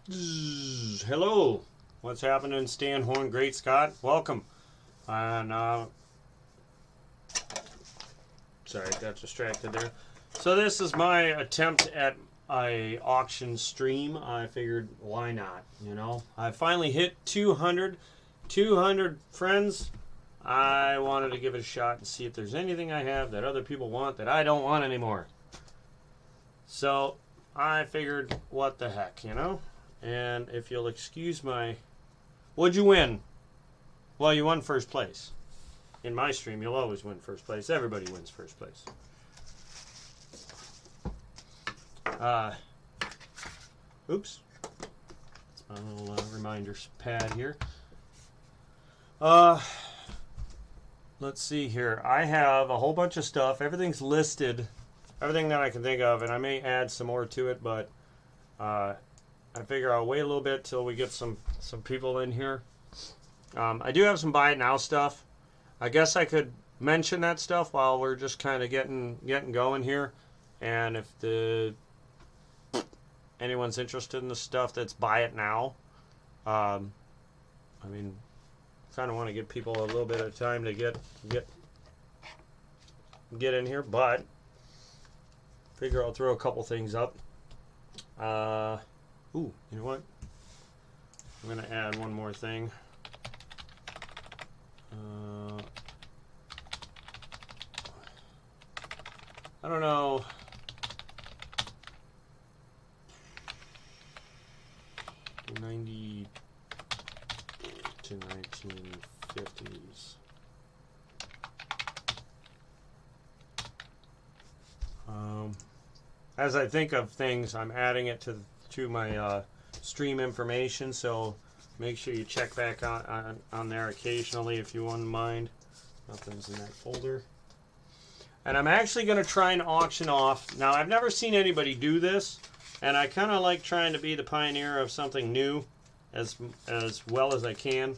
Hello, what's happening? Stan Horn, Great Scott, welcome. And sorry, I got distracted there. So this is my attempt at a auction stream. I figured, why not? You know, I finally hit 200 friends. I wanted to give it a shot and see if there's anything I have that other people want that I don't want anymore. So I figured, what the heck, you know? And if you'll excuse my... What'd you win? Well, you won first place. In my stream, you'll always win first place. Everybody wins first place. Oops. It's my little reminders pad here. Let's see here. I have a whole bunch of stuff. Everything's listed. Everything that I can think of. And I may add some more to it, but... I figure I'll wait a little bit till we get some people in here. I do have some buy it now stuff. I guess I could mention that stuff while we're just kind of getting going here. And if anyone's interested in the stuff that's buy it now, I mean, kind of want to give people a little bit of time to get in here, but figure I'll throw a couple things up. Ooh, you know what? I'm going to add one more thing. I don't know. '90 to 1950s. As I think of things, I'm adding it to my stream information, so make sure you check back on there occasionally if you wouldn't mind. Nothing's in that folder. And I'm actually going to try and auction off. Now, I've never seen anybody do this, and I kind of like trying to be the pioneer of something new as well as I can.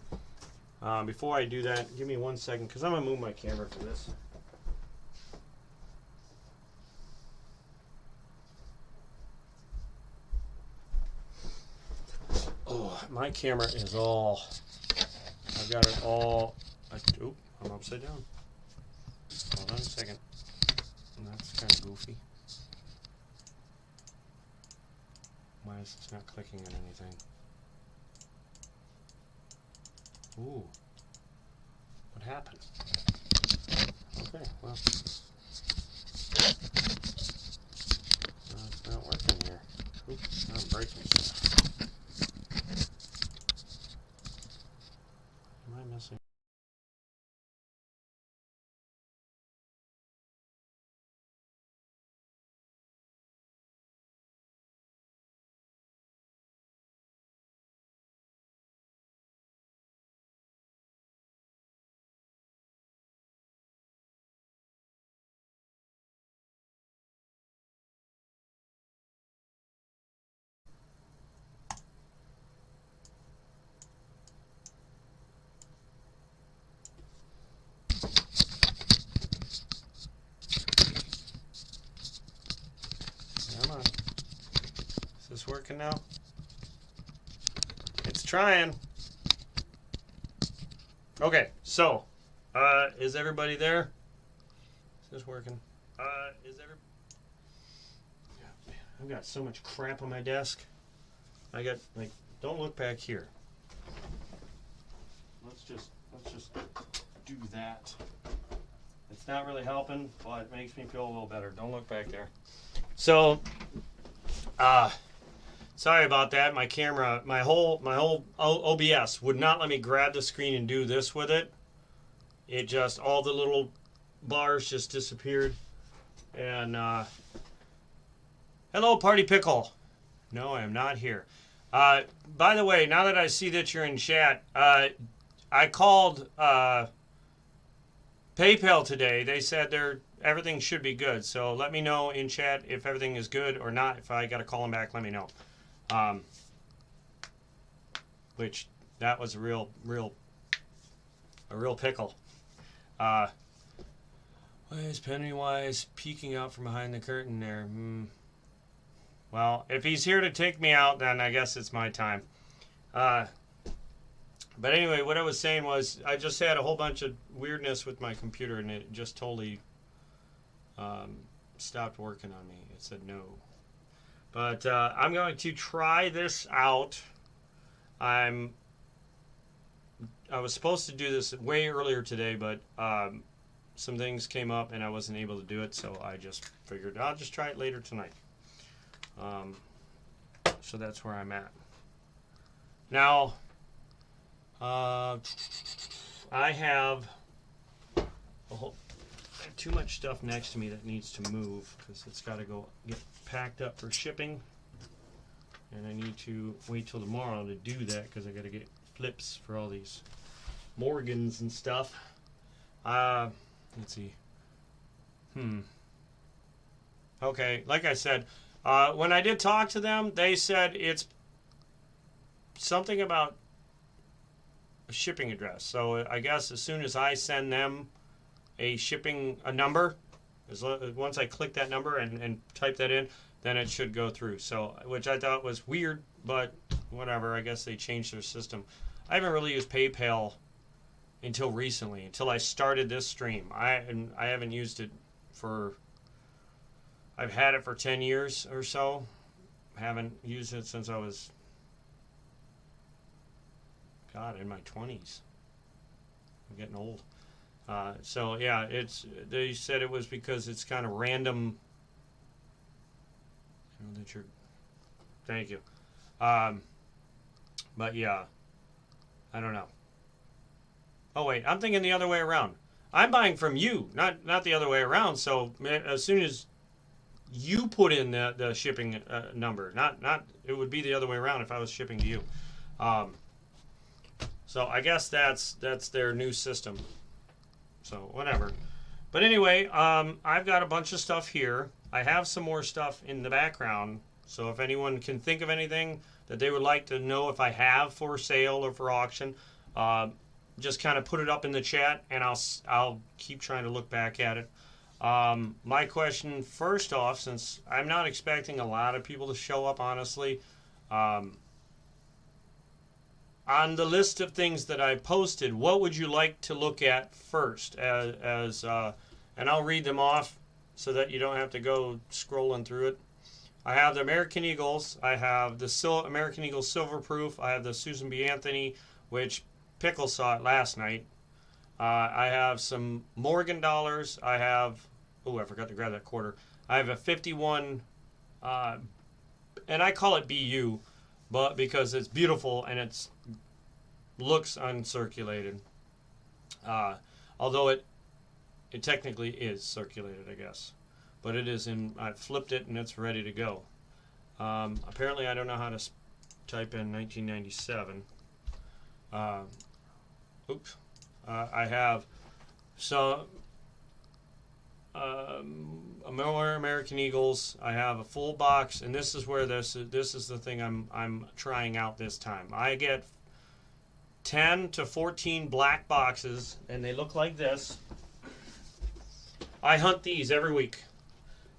Before I do that, give me 1 second, because I'm going to move my camera for this. Oh, my camera is all... I've got it all... Oop, I'm upside down. Hold on a second. That's kind of goofy. Why is this not clicking on anything? Ooh. What happened? Okay, well. It's not working here. Oops, I'm breaking stuff. Am I missing? Come on. Is this working now? It's trying. Okay, so, is everybody there? Is this working? I've got so much crap on my desk. I got, like, don't look back here. Let's just do that. It's not really helping, but it makes me feel a little better. Don't look back there. So, sorry about that. My camera, my whole OBS would not let me grab the screen and do this with it. It just, all the little bars just disappeared. And, hello, Party Pickle. No, I am not here. By the way, now that I see that you're in chat, I called PayPal today. They said everything should be good. So let me know in chat if everything is good or not. If I got to call them back, let me know. Which that was a real pickle. Why is Pennywise peeking out from behind the curtain there? Well, if he's here to take me out, then I guess it's my time. But anyway, what I was saying was I just had a whole bunch of weirdness with my computer, and it just totally stopped working on me. It said no. But I'm going to try this out. I was supposed to do this way earlier today, but some things came up and I wasn't able to do it, so I just figured I'll just try it later tonight. So that's where I'm at. Now, I have too much stuff next to me that needs to move because it's got to go get packed up for shipping, and I need to wait till tomorrow to do that because I got to get flips for all these Morgans and stuff. Let's see. Okay, like I said, when I did talk to them, they said it's something about a shipping address. So I guess as soon as I send them a number, once I click that number and type that in, then it should go through. So, which I thought was weird, but whatever. I guess they changed their system. I haven't really used PayPal until recently, until I started this stream. I haven't used it for. I've had it for 10 years or so. I haven't used it since I was, God, in my 20s. I'm getting old. So yeah, they said it was because it's kind of random. Thank you. But yeah, I don't know. Oh wait, I'm thinking the other way around. I'm buying from you, not the other way around. So as soon as you put in the shipping number, not it would be the other way around if I was shipping to you. So I guess that's their new system. So whatever. But anyway, I've got a bunch of stuff here. I have some more stuff in the background. So if anyone can think of anything that they would like to know if I have for sale or for auction, just kind of put it up in the chat, and I'll keep trying to look back at it. My question first off, since I'm not expecting a lot of people to show up, honestly, on the list of things that I posted, what would you like to look at first? And I'll read them off so that you don't have to go scrolling through it. I have the American Eagles. I have the American Eagle Silver Proof. I have the Susan B. Anthony, which Pickle saw it last night. I have some Morgan dollars. I have, I forgot to grab that quarter. I have a 51, and I call it BU, but because it's beautiful and it's looks uncirculated. Although it technically is circulated, I guess. But it is I flipped it and it's ready to go. Apparently I don't know how to type in 1997. I have some more American Eagles. I have a full box, and this is where this is the thing I'm trying out this time. I get 10 to 14 black boxes, and they look like this. I hunt these every week.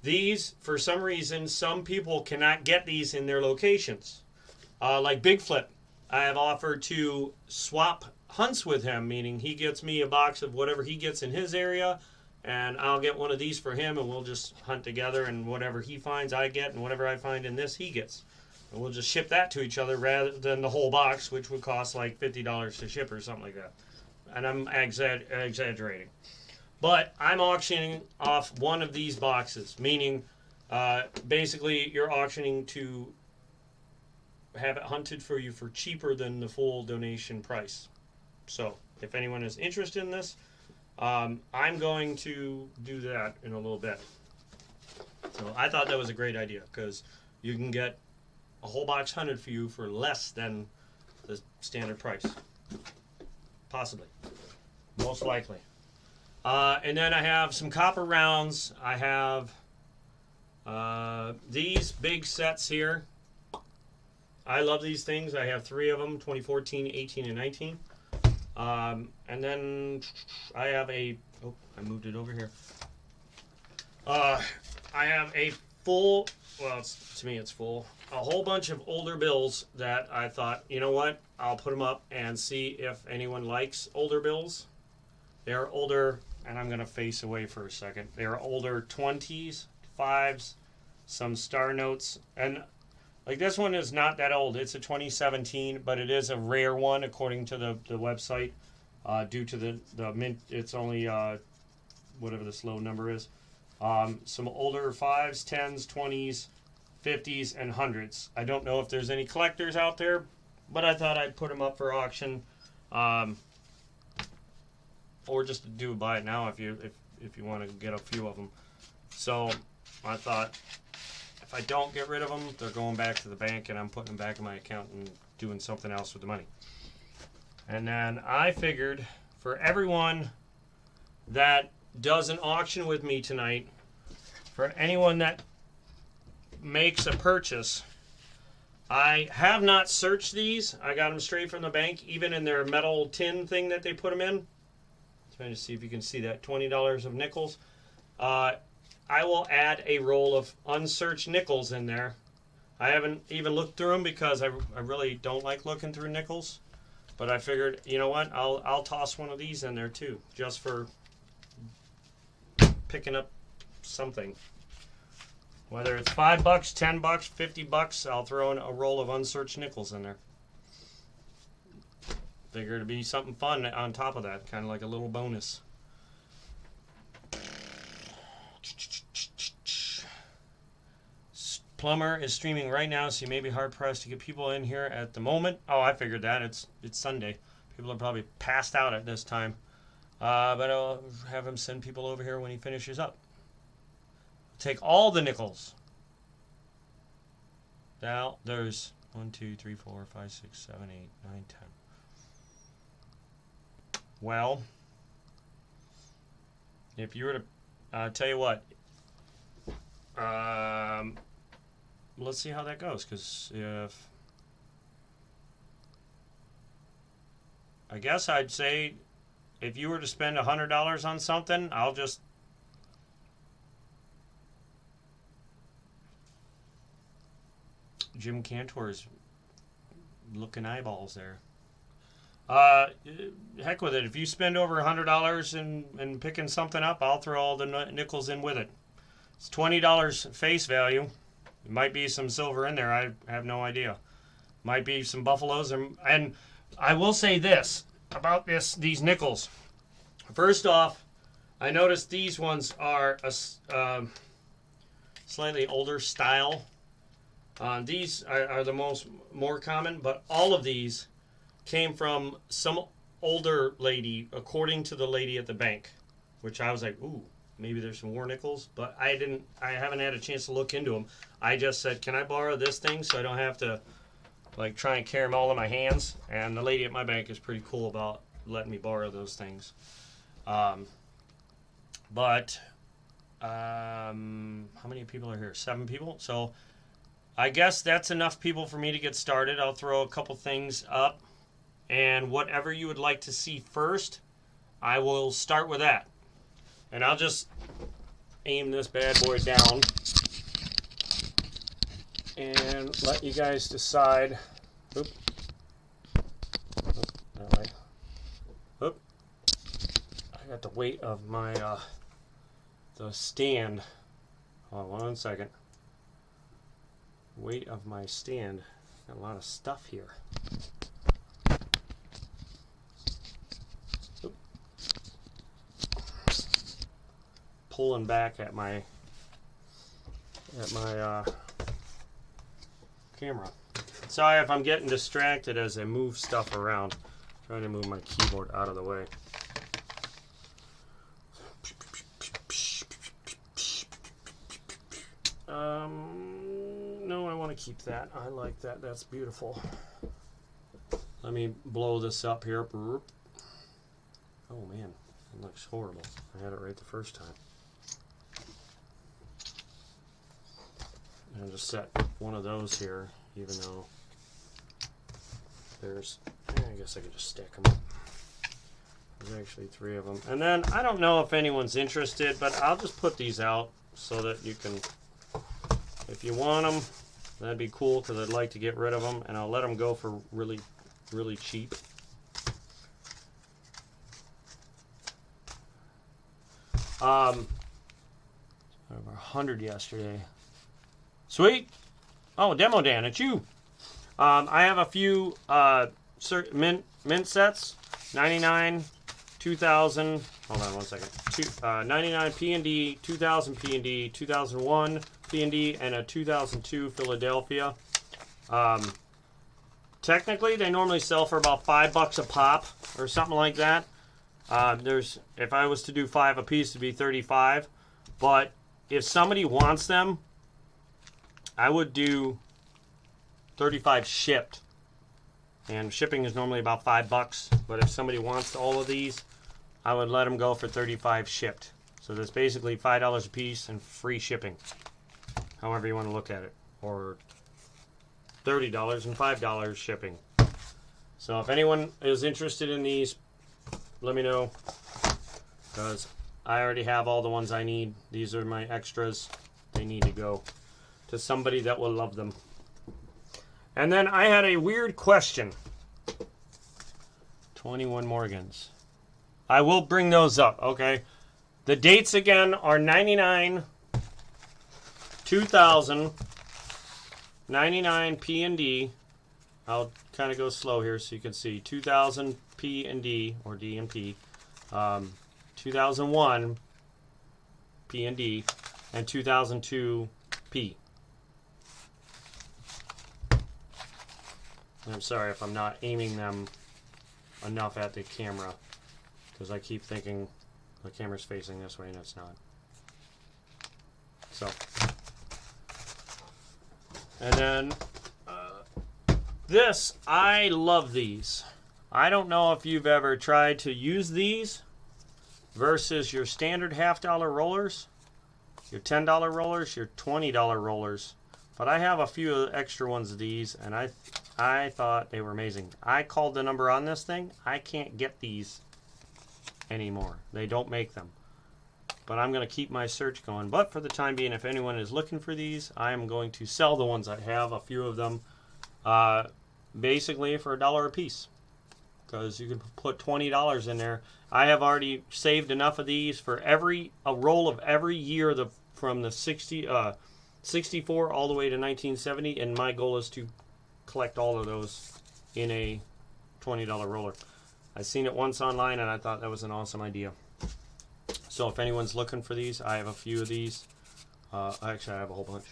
These, for some reason, some people cannot get these in their locations. Like Big Flip, I have offered to swap hunts with him, meaning he gets me a box of whatever he gets in his area, and I'll get one of these for him, and we'll just hunt together, and whatever he finds I get, and whatever I find in this he gets. And we'll just ship that to each other rather than the whole box, which would cost like $50 to ship or something like that. And I'm exaggerating. But I'm auctioning off one of these boxes, meaning basically you're auctioning to have it hunted for you for cheaper than the full donation price. So if anyone is interested in this, I'm going to do that in a little bit. So I thought that was a great idea because you can get a whole box hunted for you for less than the standard price. Possibly. Most likely. And then I have some copper rounds. I have these big sets here. I love these things. I have 3 of them, 2014, 18, and 19. And then I have I moved it over here. I have a full, well, to me it's full, a whole bunch of older bills that I thought, you know what, I'll put them up and see if anyone likes older bills. They're older, and I'm going to face away for a second. They're older 20s, 5s, some star notes, and like this one is not that old. It's a 2017, but it is a rare one according to the website. Due to the mint, it's only whatever this low number is. Some older 5s, 10s, 20s, 50s, and 100s. I don't know if there's any collectors out there, but I thought I'd put them up for auction, or just do buy it now if you want to get a few of them. So I thought, if I don't get rid of them, they're going back to the bank, and I'm putting them back in my account and doing something else with the money. And then I figured for everyone that does an auction with me tonight, for anyone that makes a purchase, I have not searched these. I got them straight from the bank, even in their metal tin thing that they put them in. Trying to see if you can see that, $20 of nickels. I will add a roll of unsearched nickels in there. I haven't even looked through them because I really don't like looking through nickels. But I figured, you know what, I'll toss one of these in there too, just for picking up something. Whether it's $5, $10, $50, I'll throw in a roll of unsearched nickels in there. Figure it'd be something fun on top of that, kind of like a little bonus. Plumber is streaming right now, so you may be hard pressed to get people in here at the moment. Oh, I figured that. It's Sunday. People are probably passed out at this time. But I'll have him send people over here when he finishes up. Take all the nickels. Now there's 1, 2, 3, 4, 5, 6, 7, 8, 9, 10. Well, if you were to tell you what, let's see how that goes, because if I guess I'd say if you were to spend $100 on something, I'll just Jim Cantor's looking eyeballs there. Heck with it. If you spend over $100 in picking something up, I'll throw all the nickels in with it. It's $20 face value. There might be some silver in there. I have no idea. Might be some buffaloes. And I will say this about these nickels. First off, I noticed these ones are a slightly older style. These are the more common, but all of these came from some older lady, according to the lady at the bank, which I was like, ooh, maybe there's some war nickels, but I haven't had a chance to look into them. I just said, can I borrow this thing so I don't have to like try and carry them all in my hands? And the lady at my bank is pretty cool about letting me borrow those things. How many people are here? 7 people. So I guess that's enough people for me to get started. I'll throw a couple things up, and whatever you would like to see first, I will start with that. And I'll just aim this bad boy down and let you guys decide. Oop. Oop, that way. Oop. I got the weight of my the stand. Hold on 1 second. Weight of my stand. Got a lot of stuff here. Oop. Pulling back at my camera. Sorry if I'm getting distracted as I move stuff around. I'm trying to move my keyboard out of the way. No, I want to keep that. I like that. That's beautiful. Let me blow this up here. Oh man, it looks horrible. I had it right the first time. I'll just set one of those here, even though there's, I guess I could just stack them up. There's actually 3 of them. And then, I don't know if anyone's interested, but I'll just put these out so that you can if you want them, that'd be cool because I'd like to get rid of them, and I'll let them go for really, really cheap. Over 100 yesterday. Sweet. Oh, Demo Dan, it's you. I have a few mint sets. 99, 2000. Hold on one second. 99 P&D, 2000 P&D, 2001 P&D, and a 2002 Philadelphia. Technically, they normally sell for about $5 a pop or something like that. If I was to do 5 a piece, it'd be 35. But if somebody wants them, I would do 35 shipped. And shipping is normally about $5. But if somebody wants all of these, I would let them go for 35 shipped. So that's basically $5 a piece and free shipping. However you want to look at it. Or $30 and $5 shipping. So if anyone is interested in these, let me know. Because I already have all the ones I need. These are my extras. They need to go to somebody that will love them. And then I had a weird question. 21 Morgans. I will bring those up, okay? The dates again are 99, 2000, 99 P&D. I'll kind of go slow here so you can see. 2000 P&D, or D and P. 2001 P&D, and 2002 P. I'm sorry if I'm not aiming them enough at the camera, because I keep thinking the camera's facing this way and it's not. So, and then this, I love these. I don't know if you've ever tried to use these versus your standard $half rollers, your $10 rollers, your $20 rollers. But I have a few extra ones of these, and I thought they were amazing. I called the number on this thing. I can't get these anymore. They don't make them. But I'm going to keep my search going. But for the time being, if anyone is looking for these, I am going to sell the ones I have, a few of them, basically for $1 a piece. Because you can put $20 in there. I have already saved enough of these for a roll of every year from the 64 all the way to 1970, and my goal is to collect all of those in a $20 roller. I seen it once online and I thought that was an awesome idea. So if anyone's looking for these, I have a few of these. Actually, I have a whole bunch.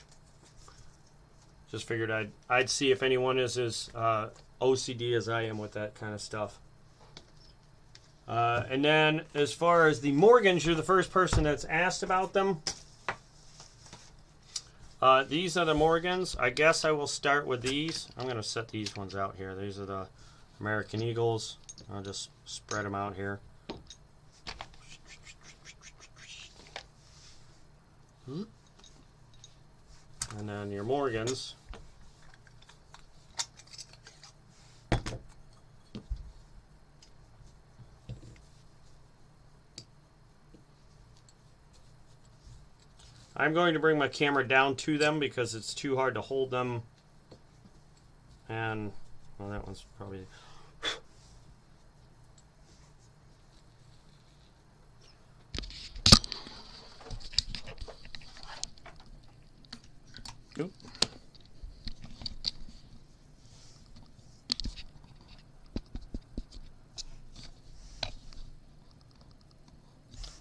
Just figured I'd see if anyone is as OCD as I am with that kind of stuff. And then as far as the Morgans, you're the first person that's asked about them. These are the Morgans. I guess I will start with these. I'm going to set these ones out here. These are the American Eagles. I'll just spread them out here. And then your Morgans. I'm going to bring my camera down to them because it's too hard to hold them. And, well, that one's probably... Oop.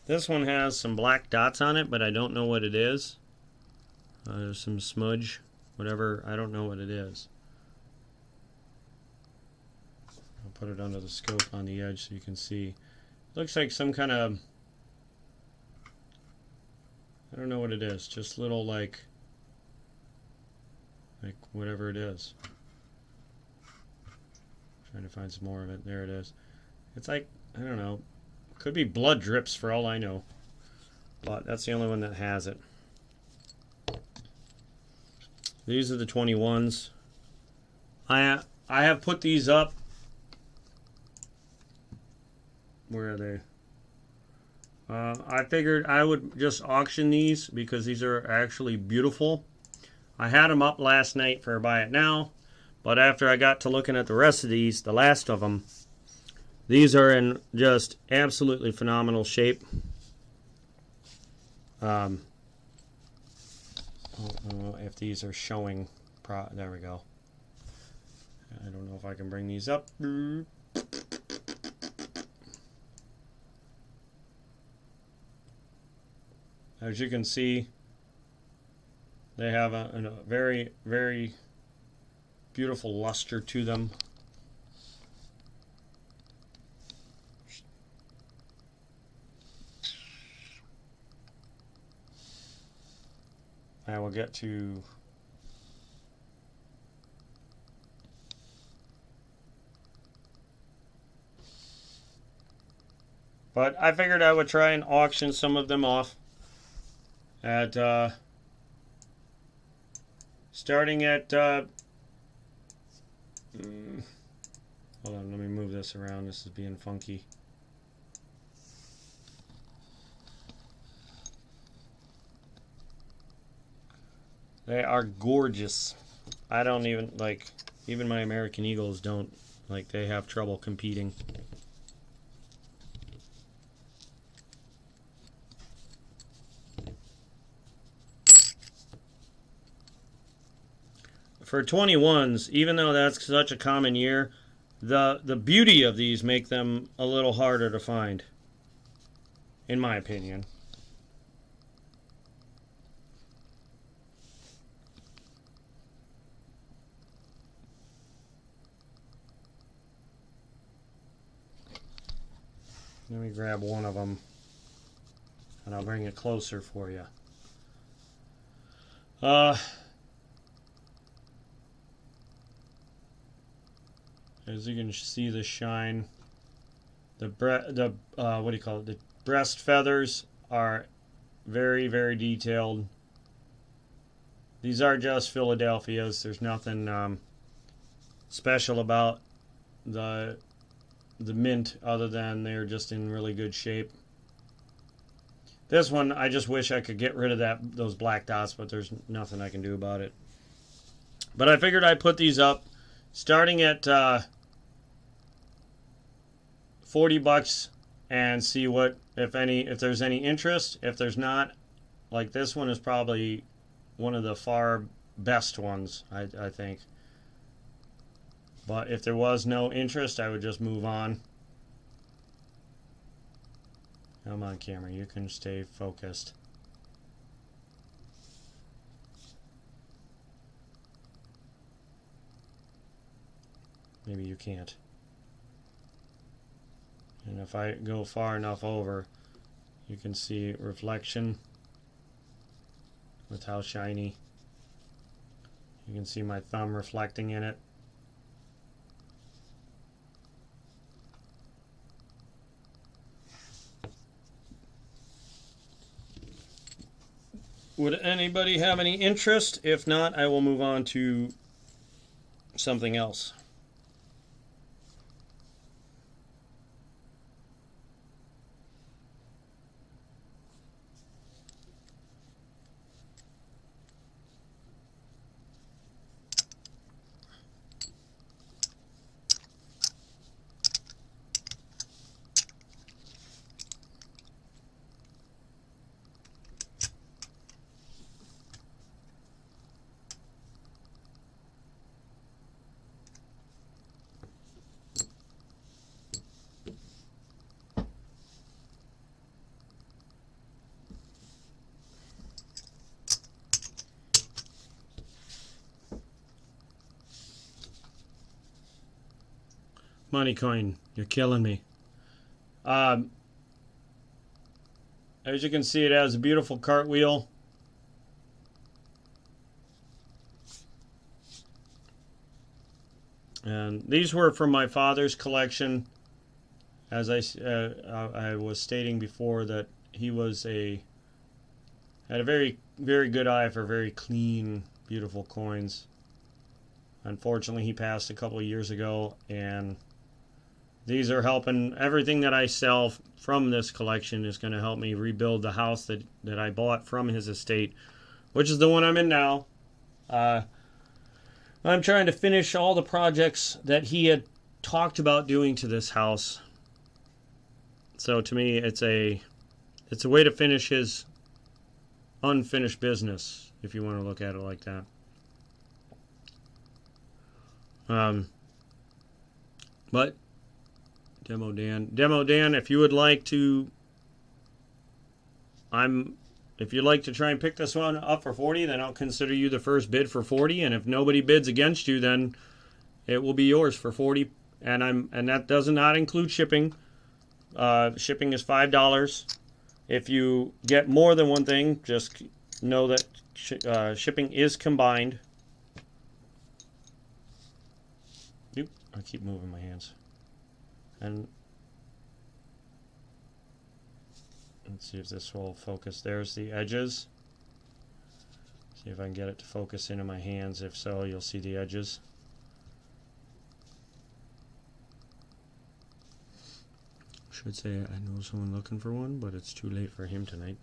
This one has some black dots on it, but I don't know what it is. There's some smudge, whatever. I don't know what it is. I'll put it under the scope on the edge so you can see. It looks like some kind of... I don't know what it is. Just little like whatever it is. Trying to find some more of it. There it is. It's like, I don't know. Could be blood drips for all I know. But that's the only one that has it. These are the 21s. I have put these up. Where are they? I figured I would just auction these because these are actually beautiful. I had them up last night for Buy It Now, but after I got to looking at the rest of these, the last of them, these are in just absolutely phenomenal shape. I don't know if these are showing. There we go. I don't know if I can bring these up. As you can see, they have a very, very beautiful luster to them. I will get to but I figured I would try and auction some of them off at starting at hold on, let me move this around. This is being funky. They are gorgeous. I don't even like, even my American Eagles don't like, they have trouble competing. For 21s, even though that's such a common year, the beauty of these make them a little harder to find, in my opinion. Let me grab one of them and I'll bring it closer for you. As you can see the shine, the what do you call it? The breast feathers are very, very detailed. These are just Philadelphias. There's nothing special about the mint other than they're just in really good shape. This one, I just wish I could get rid of those black dots, but there's nothing I can do about it. But I figured I'd put these up starting at $40 and see what, if there's any interest. If there's not, like, this one is probably one of the far best ones, I think. But if there was no interest, I would just move on. Come on, camera, you can stay focused. Maybe you can't. And if I go far enough over, you can see reflection with how shiny. You can see my thumb reflecting in it. Would anybody have any interest? If not, I will move on to something else. Money coin, you're killing me. As you can see, it has a beautiful cartwheel. And these were from my father's collection. As I was stating before, that he had a very, very good eye for very clean, beautiful coins. Unfortunately, he passed a couple of years ago, and these are helping. Everything that I sell from this collection is going to help me rebuild the house that I bought from his estate, which is the one I'm in now. I'm trying to finish all the projects that he had talked about doing to this house. So to me, it's a way to finish his unfinished business, if you want to look at it like that. But Demo Dan, if you would like to, if you'd like to try and pick this one up for 40, then I'll consider you the first bid for 40. And if nobody bids against you, then it will be yours for 40. And that does not include shipping. Shipping is $5. If you get more than one thing, just know that shipping is combined. Oop, I keep moving my hands. And let's see if this will focus. There's the edges. See if I can get it to focus into my hands. If so, you'll see the edges. Should say I know someone looking for one, but it's too late for him tonight.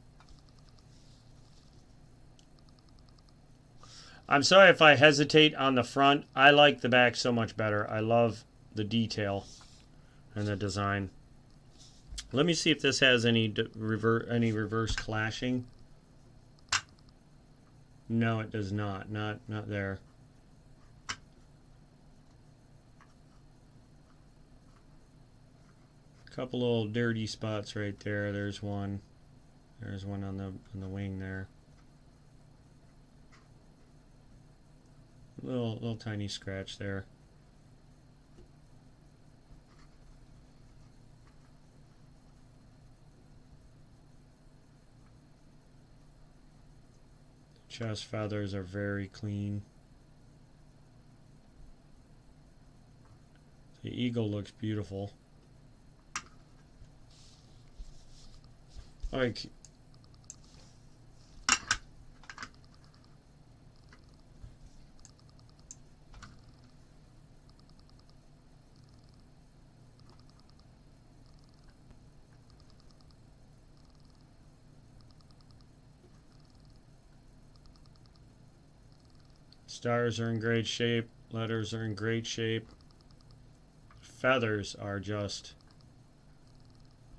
I'm sorry if I hesitate on the front. I like the back so much better. I love the detail and the design. Let me see if this has any reverse clashing. No, it does not. Not there. Couple little dirty spots right there. There's one. There's one on the wing there. Little tiny scratch there. Chest feathers are very clean. The eagle looks beautiful. Like, stars are in great shape, letters are in great shape. Feathers are just,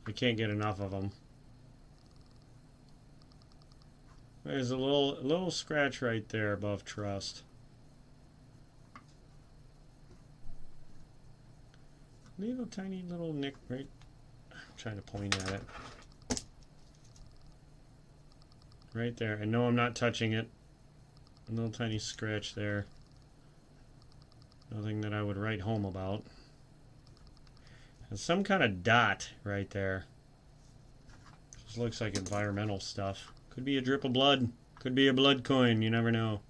I can't get enough of them. There's a little scratch right there above trust. Little tiny little nick right. I'm trying to point at it. Right there. I know I'm not touching it. A little tiny scratch there. Nothing that I would write home about. And some kind of dot right there. Just looks like environmental stuff. Could be a drip of blood. Could be a blood coin. You never know.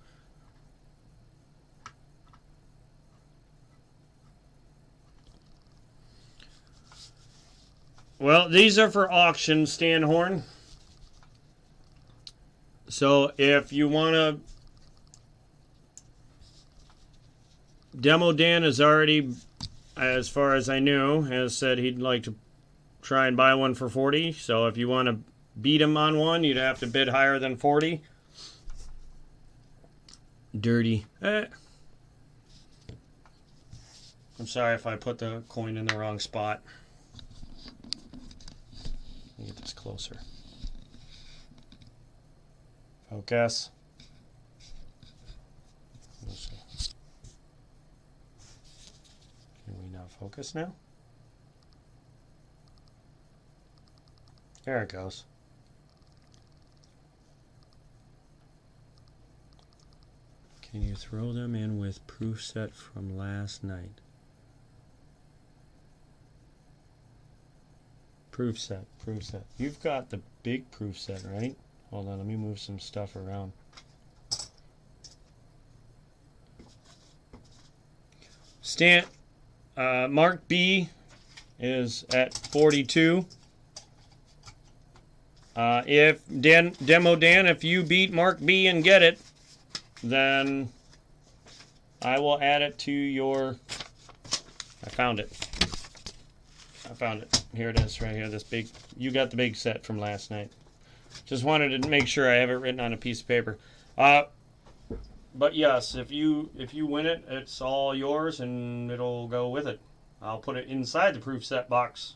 Well, these are for auction, Stan Horn. So if you want to... Demo Dan has already, as far as I know, has said he'd like to try and buy one for 40. So if you want to beat him on one, you'd have to bid higher than 40. Dirty. I'm sorry if I put the coin in the wrong spot. Let me get this closer. Focus. Can we not focus now? There it goes. Can you throw them in with proof set from last night? Proof set, proof set. You've got the big proof set, right? Hold on, let me move some stuff around. Mark B is at 42. If Demo Dan, if you beat Mark B and get it, then I will add it to your... I found it. Here it is, right here. This big... You got the big set from last night. Just wanted to make sure I have it written on a piece of paper. But yes, if you win it, it's all yours and it'll go with it. I'll put it inside the proof set box.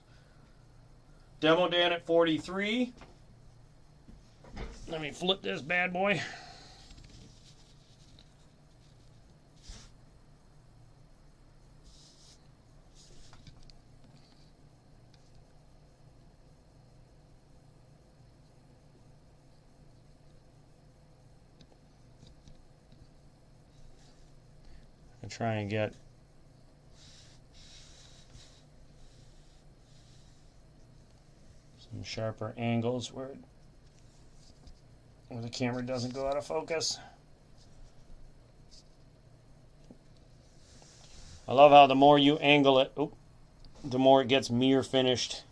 Demo Dan at 43. Let me flip this bad boy. And try and get some sharper angles where the camera doesn't go out of focus. I love how the more you angle it, the more it gets mirror finished.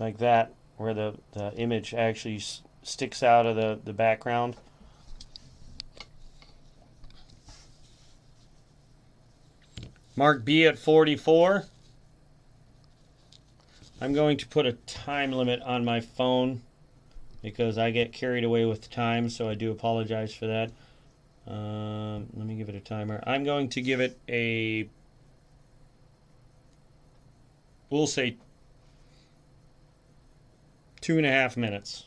Like that, where the image actually sticks out of the background. Mark B at 44. I'm going to put a time limit on my phone because I get carried away with time, so I do apologize for that. Let me give it a timer. I'm going to give it a, we'll say 2.5 minutes.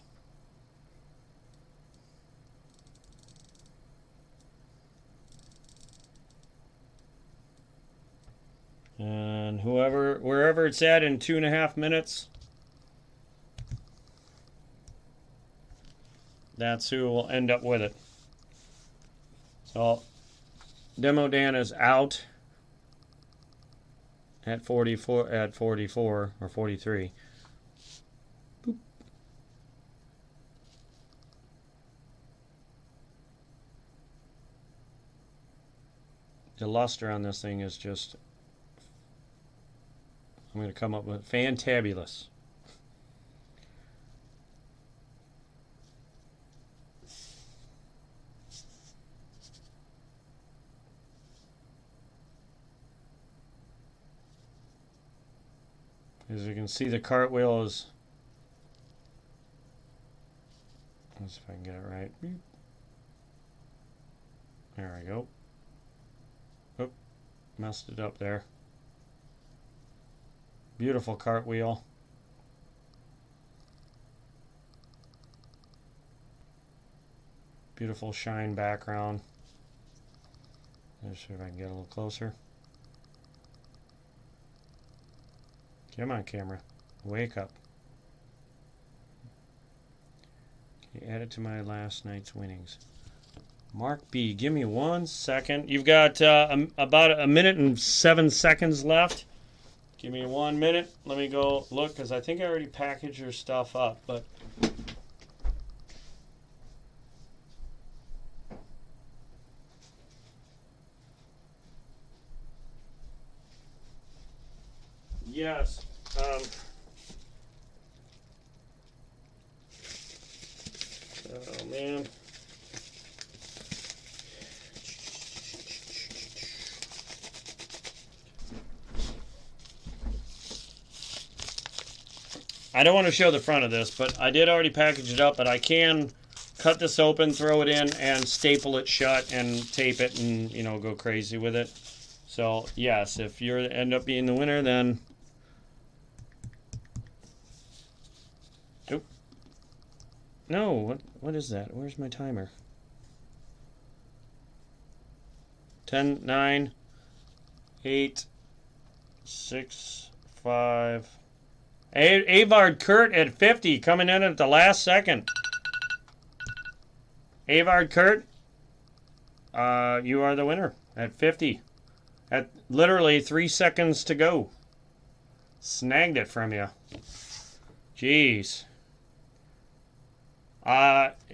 And wherever it's at in 2.5 minutes, that's who will end up with it. So, Demo Dan is out at 44 or 43. Boop. The luster on this thing is just, I'm going to come up with fantabulous. As you can see, the cartwheel is, let's see if I can get it right. There we go. Oh, messed it up there. Beautiful cartwheel. Beautiful shine background. Let's see if I can get a little closer. Come on, camera. Wake up. Okay, add it to my last night's winnings. Mark B, give me 1 second. You've got about 1 minute and 7 seconds left. Give me 1 minute. Let me go look, because I think I already packaged your stuff up. But yes. Oh, man. I don't want to show the front of this, but I did already package it up, but I can cut this open, throw it in, and staple it shut and tape it and, you know, go crazy with it. So, yes, if you end up being the winner, then... Oop. No, what is that? Where's my timer? 10, 9, 8, 6, 5... Avard Kurt at 50, coming in at the last second. Avard Kurt, you are the winner at 50. At literally 3 seconds to go. Snagged it from you. Jeez.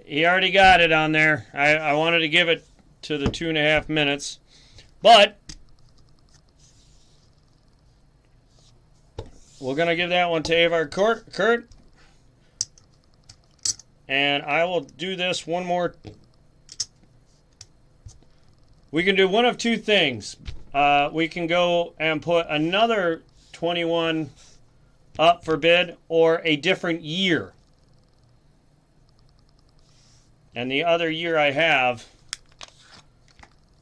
He already got it on there. I wanted to give it to the 2.5 minutes. But we're going to give that one to Avard Kurt. And I will do this one more. We can do one of two things. We can go and put another 21 up for bid or a different year. And the other year I have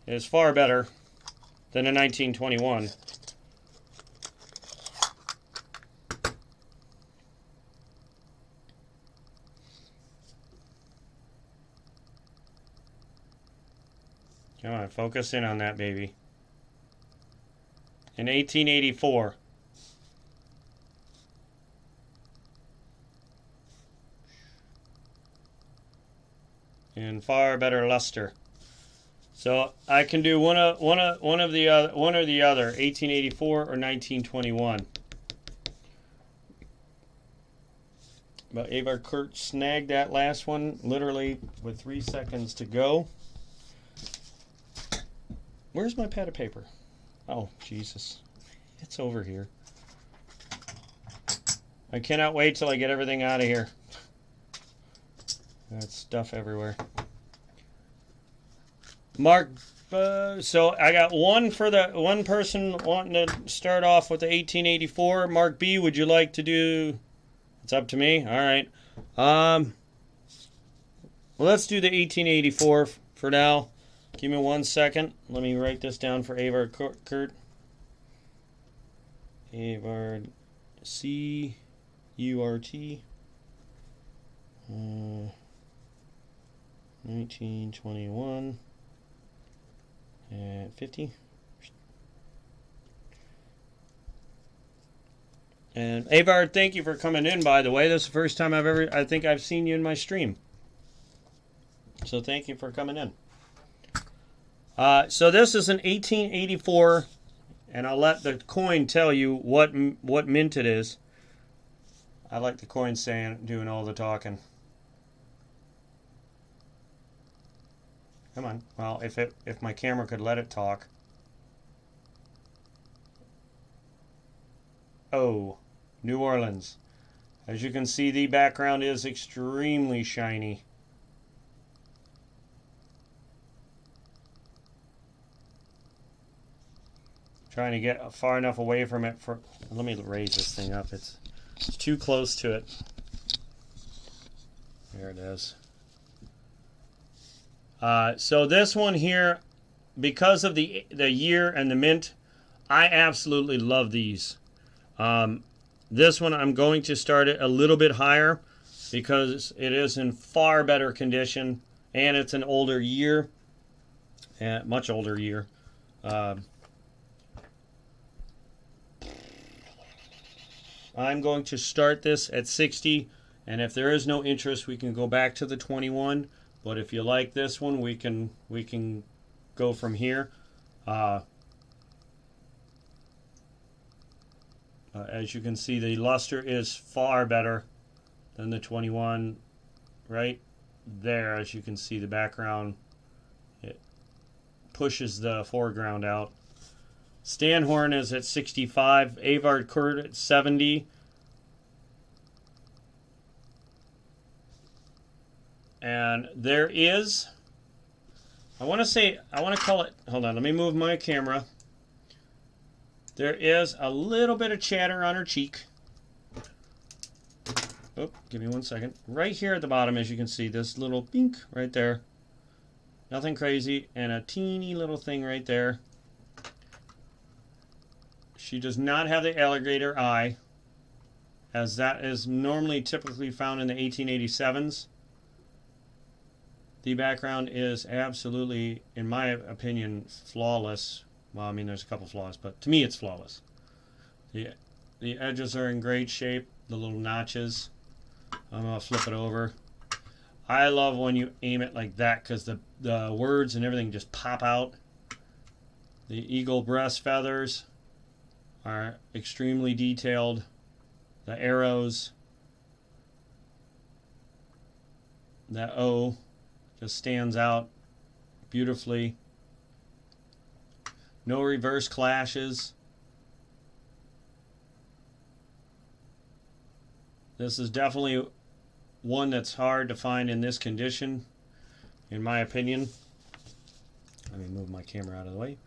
is far better than a 1921. Come on, focus in on that baby. In 1884. In far better luster. So I can do one or the other, 1884 or 1921. But Avar Kurt snagged that last one literally with 3 seconds to go. Where's my pad of paper? Oh, Jesus. It's over here. I cannot wait till I get everything out of here. That's stuff everywhere. Mark, so I got one for the one person wanting to start off with the 1884. Mark B, would you like to do? It's up to me. All right. Well, let's do the 1884 for now. Give me 1 second. Let me write this down for Avar Kurt. Avar C U R T. 1921 and 50. And Avar, thank you for coming in, by the way. This is the first time I think I've seen you in my stream. So thank you for coming in. So this is an 1884, and I'll let the coin tell you what mint it is. I like the coin doing all the talking. Come on. Well, if my camera could let it talk. Oh, New Orleans. As you can see, the background is extremely shiny. Trying to get far enough away from it for. Let me raise this thing up. It's too close to it. There it is. So this one here, because of the year and the mint, I absolutely love these. This one I'm going to start it a little bit higher because it is in far better condition and it's an older year, much older year. I'm going to start this at 60, and if there is no interest, we can go back to the 21. But if you like this one, we can go from here. As you can see, the luster is far better than the 21. Right there, as you can see, the background, it pushes the foreground out. Stanhorn is at 65. Avar Kurt at 70. And there is, I want to call it, hold on, let me move my camera. There is a little bit of chatter on her cheek. Oh, give me 1 second. Right here at the bottom, as you can see, this little pink right there. Nothing crazy. And a teeny little thing right there. She does not have the alligator eye, as that is normally typically found in the 1887s. The background is absolutely, in my opinion, flawless. Well, I mean, there's a couple flaws, but to me it's flawless. The edges are in great shape, the little notches. I'm going to flip it over. I love when you aim it like that because the words and everything just pop out. The eagle breast feathers are extremely detailed. The arrows, that O just stands out beautifully. No reverse clashes. This is definitely one that's hard to find in this condition, in my opinion. Let me move my camera out of the way.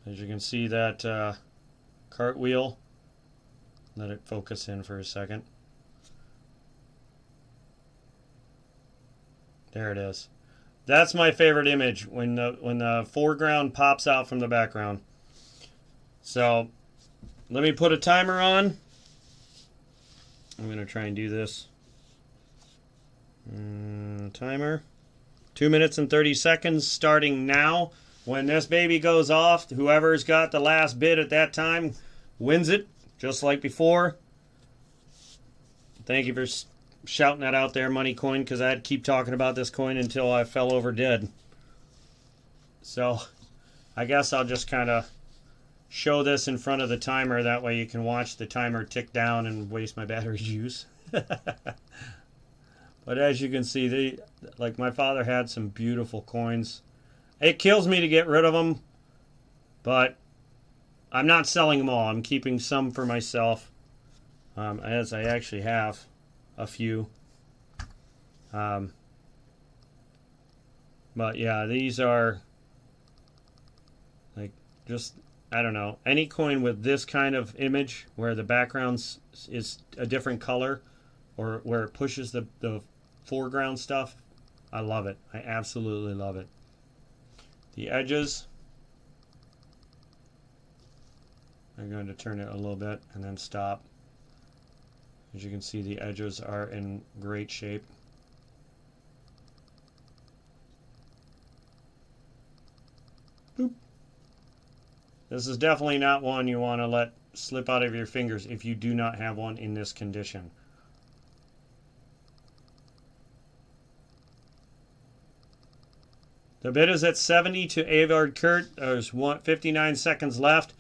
As you can see, that cartwheel Let it focus in for a second. There it is. That's my favorite image, when the foreground pops out from the background. So let me put a timer on. I'm going to try and do this. Timer. 2 minutes and 30 seconds starting now. When this baby goes off, whoever's got the last bid at that time wins it, just like before. Thank you for shouting that out there, Money Coin, because I'd keep talking about this coin until I fell over dead. So I guess I'll just kind of show this in front of the timer. That way you can watch the timer tick down and waste my battery juice. But as you can see, like my father had some beautiful coins. It kills me to get rid of them, but I'm not selling them all. I'm keeping some for myself, as I actually have a few. But yeah, these are like just, I don't know, any coin with this kind of image where the background is a different color, or where it pushes the foreground stuff. I love it. I absolutely love it. The edges, I'm going to turn it a little bit and then stop. As you can see, the edges are in great shape. Boop. This is definitely not one you want to let slip out of your fingers if you do not have one in this condition. The bid is at 70 to Avard Kurt. There's 59 seconds left.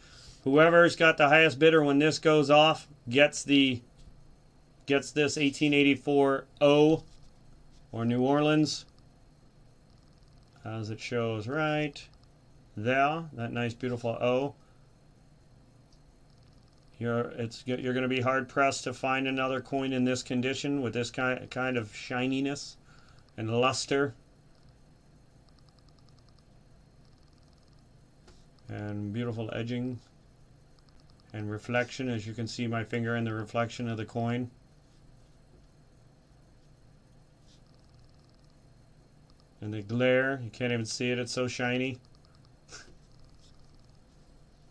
Whoever's got the highest bidder when this goes off gets this 1884 O, or New Orleans, as it shows right there. That nice beautiful O. You're going to be hard pressed to find another coin in this condition with this kind of shininess and luster. And beautiful edging and reflection, as you can see my finger in the reflection of the coin. And the glare, you can't even see it, it's so shiny.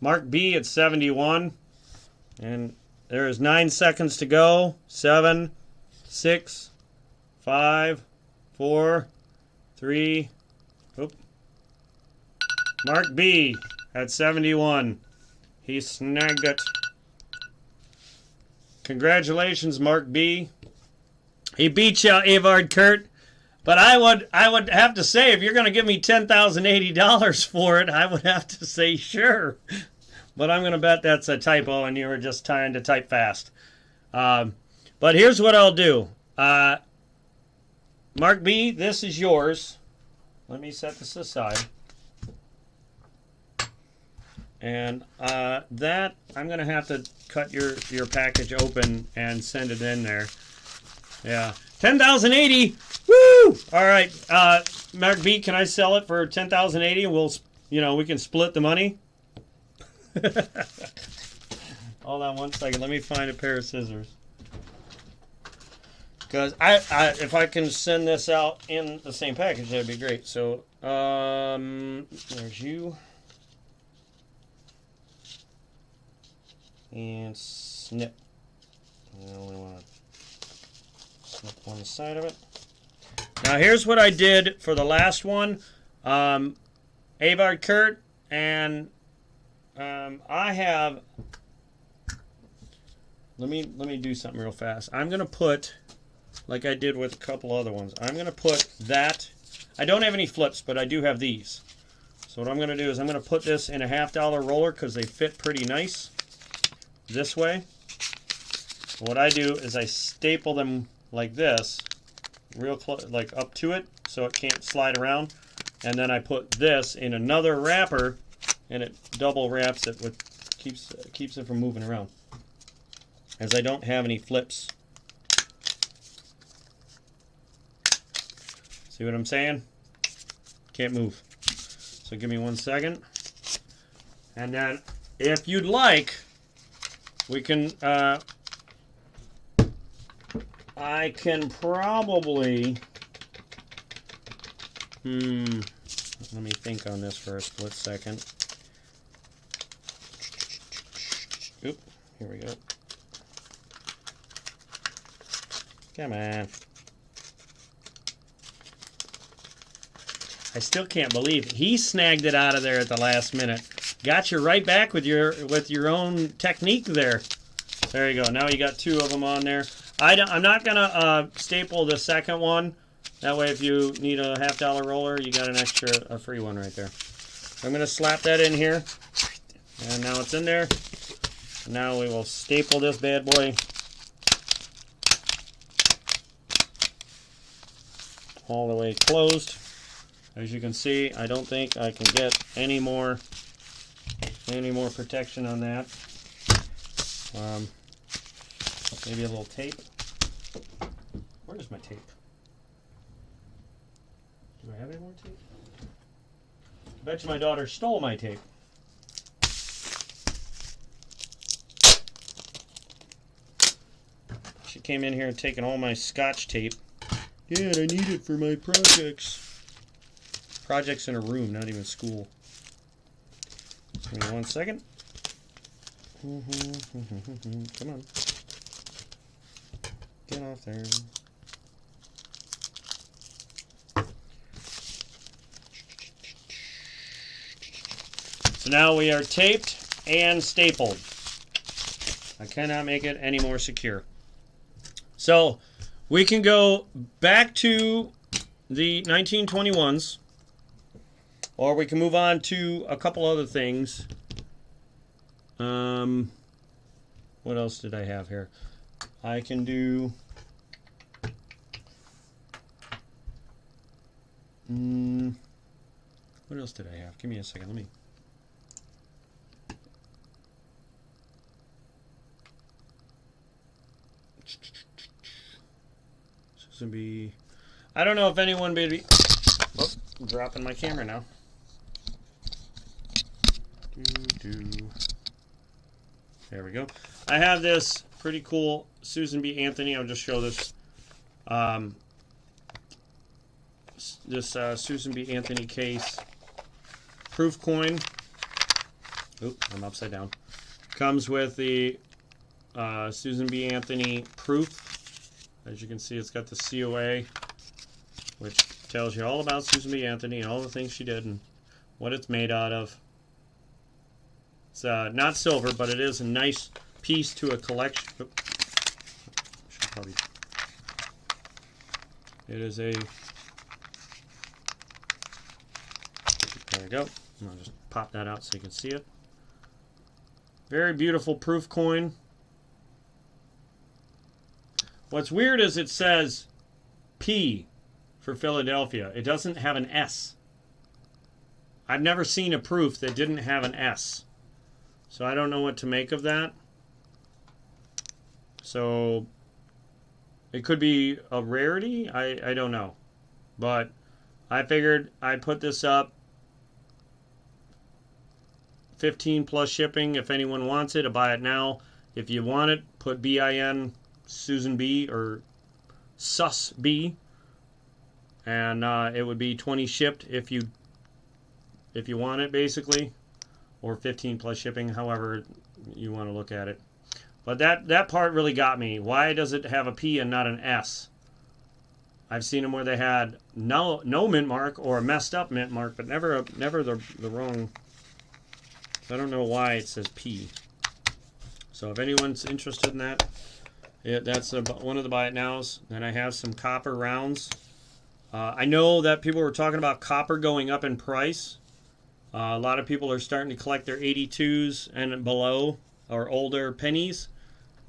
Mark B at 71. And there is 9 seconds to go. 7, 6, 5, 4, 3. Oop. Mark B at 71. He snagged it. Congratulations, Mark B. He beat you, Avard Kurt. But I would have to say, if you're going to give me $10,080 for it, I would have to say sure. But I'm going to bet that's a typo and you were just trying to type fast. But here's what I'll do. Mark B, this is yours. Let me set this aside. And that, I'm going to have to cut your package open and send it in there. Yeah. 10,080. Woo! All right. Mark B, can I sell it for 10,080 and we can split the money? Hold on one second. Let me find a pair of scissors. Because if I can send this out in the same package, that'd be great. So, there's you. And snip. I only want to snip one side of it. Now here's what I did for the last one. Avard Kurt, and I have. Let me do something real fast. I'm gonna put, like I did with a couple other ones. I'm gonna put that. I don't have any flips, but I do have these. So what I'm gonna do is I'm gonna put this in a $50 roller because they fit pretty nice. This way. What I do is I staple them like this, real close, like up to it, so it can't slide around. And then I put this in another wrapper, and it double wraps it with keeps it from moving around. As I don't have any flips. See what I'm saying? Can't move. So give me 1 second. And then, if you'd like, we can I can probably... let me think on this for a split second. Oop, here we go. Come on. I still can't believe he snagged it out of there at the last minute. Got you right back with your own technique there. There you go. Now you got two of them on there. I'm not gonna staple the second one. That way, if you need a $50 roller, you got a free one right there. I'm gonna slap that in here, and now it's in there. Now we will staple this bad boy all the way closed. As you can see, I don't think I can get any more protection on that. Maybe a little tape. Where's my tape? Do I have any more tape? I bet you my daughter stole my tape. She came in here and taken all my Scotch tape. Dad, I need it for my projects. Projects in a room, not even school. Give me 1 second. Come on. Get off there. So now we are taped and stapled. I cannot make it any more secure. So we can go back to the 1921s, or we can move on to a couple other things. What else did I have here? I can do... what else did I have? Give me a second. Let me... This would be... I don't know if anyone would be... Oh, I'm dropping my camera now. There we go. I have this pretty cool Susan B. Anthony. I'll just show this. Susan B. Anthony case. Proof coin. Oop, I'm upside down. Comes with the Susan B. Anthony proof. As you can see, it's got the COA, which tells you all about Susan B. Anthony and all the things she did and what it's made out of. It's not silver, but it is a nice piece to a collection. Should probably. It is a. There we go. I'll just pop that out so you can see it. Very beautiful proof coin. What's weird is it says P for Philadelphia. It doesn't have an S. I've never seen a proof that didn't have an S. So I don't know what to make of that. So it could be a rarity. I don't know. But I figured I'd put this up. 15 plus shipping. If anyone wants it, I'll buy it now. If you want it, put BIN Susan B or Sus B, and it would be 20 shipped if you want it, basically, or 15 plus shipping, however you want to look at it. But that part really got me. Why does it have a P and not an S? I've seen them where they had no mint mark or a messed up mint mark, but never the wrong. So I don't know why it says P. So if anyone's interested in that, that's one of the buy it nows. Then I have some copper rounds. I know that people were talking about copper going up in price. A lot of people are starting to collect their 82s and below, or older pennies,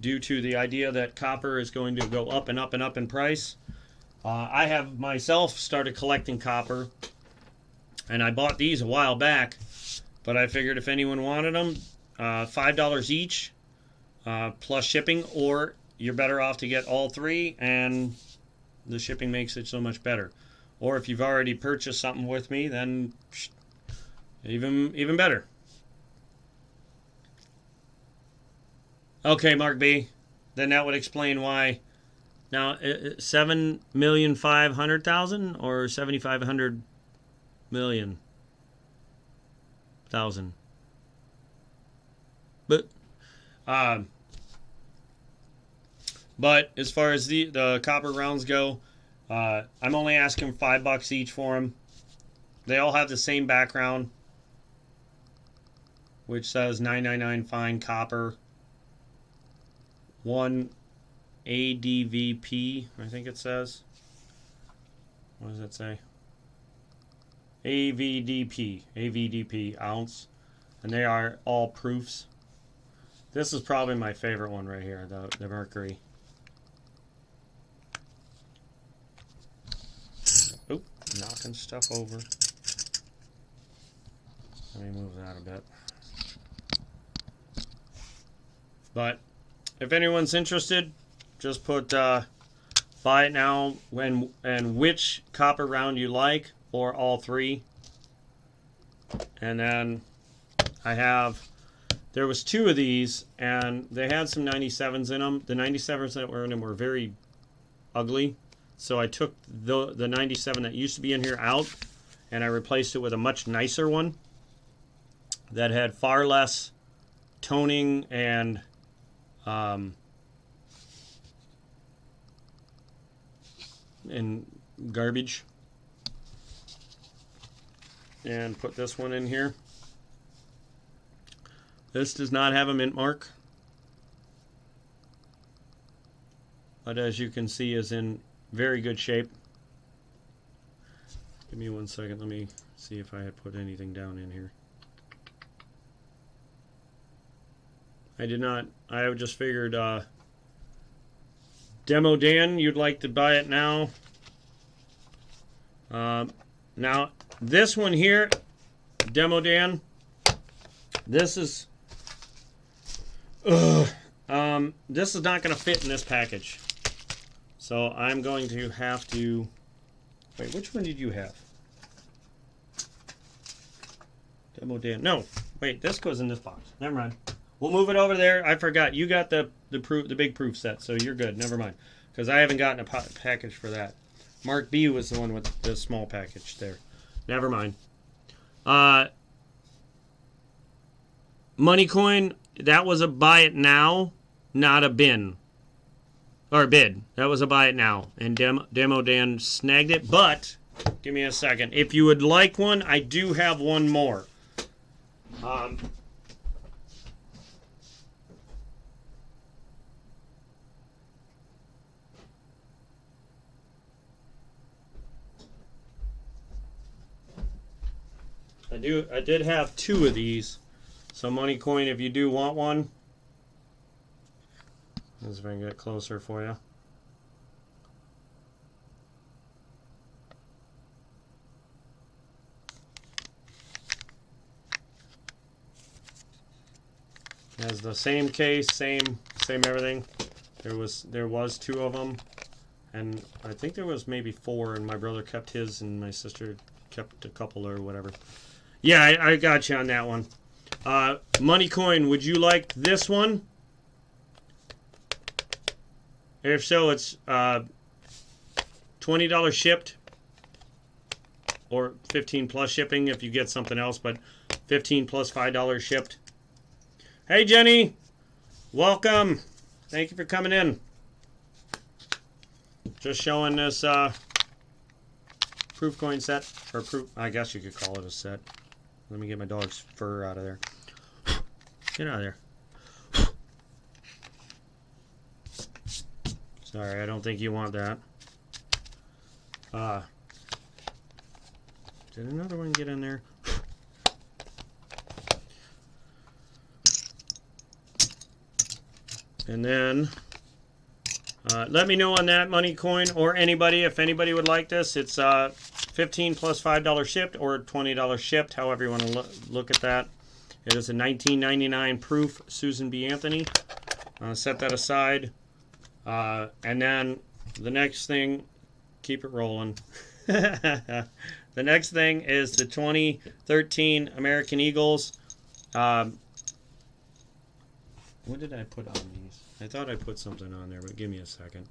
due to the idea that copper is going to go up and up and up in price. I have myself started collecting copper, and I bought these a while back, but I figured if anyone wanted them, $5 each, plus shipping, or you're better off to get all three, and the shipping makes it so much better. Or if you've already purchased something with me, then even better. Okay, Mark B. Then that would explain why Now, 7,500,000 or 7,500,000,000. But as far as the copper rounds go, I'm only asking $5 each for them. They all have the same background, which says 999 fine copper. 1 ADVP, I think it says. What does it say? AVDP ounce. And they are all proofs. This is probably my favorite one right here, the Mercury. Oop, knocking stuff over. Let me move that a bit. But if anyone's interested, just put buy it now and which copper round you like, or all three. And then there was 2 of these, and they had some 97s in them. The 97s that were in them were very ugly, so I took the 97 that used to be in here out, and I replaced it with a much nicer one that had far less toning and garbage. And put this one in here. This does not have a mint mark, but as you can see is in very good shape. Give me 1 second, let me see if I had put anything down in here. I did not. I just figured Demo Dan, you'd like to buy it now. Now this one here, Demo Dan, this is this is not going to fit in this package, so I'm going to have to wait. Which one did you have? Demo Dan. No, wait. This goes in this box. Never mind. We'll move it over there. I forgot. You got the big proof set, so you're good. Never mind, because I haven't gotten a package for that. Mark B was the one with the small package there. Never mind. Money Coin, that was a buy it now, not a bin. Or bid. That was a buy it now. And Demo Dan snagged it. But, give me a second. If you would like one, I do have one more. I did have 2 of these. So Money Coin, if you do want one, let's see if I can get closer for you. It has the same case, same everything. There was 2 of them, and I think there was maybe 4, and my brother kept his, and my sister kept a couple or whatever. Yeah, I got you on that one. Money Coin, would you like this one? If so, it's $20 shipped, or 15 plus shipping if you get something else, but 15 plus $5 shipped. Hey Jenny, welcome. Thank you for coming in. Just showing this proof coin set, or proof, I guess you could call it a set. Let me get my dog's fur out of there. Get out of there. Sorry, I don't think you want that. Did another one get in there? And then let me know on that, Money Coin, or anybody, if anybody would like this. It's 15 plus $5 shipped, or $20 shipped, however you want to look at that. It is a $19.99 proof Susan B. Anthony. Set that aside. And then the next thing, keep it rolling. The next thing is the 2013 American Eagles. What did I put on these? I thought I put something on there, but give me a second.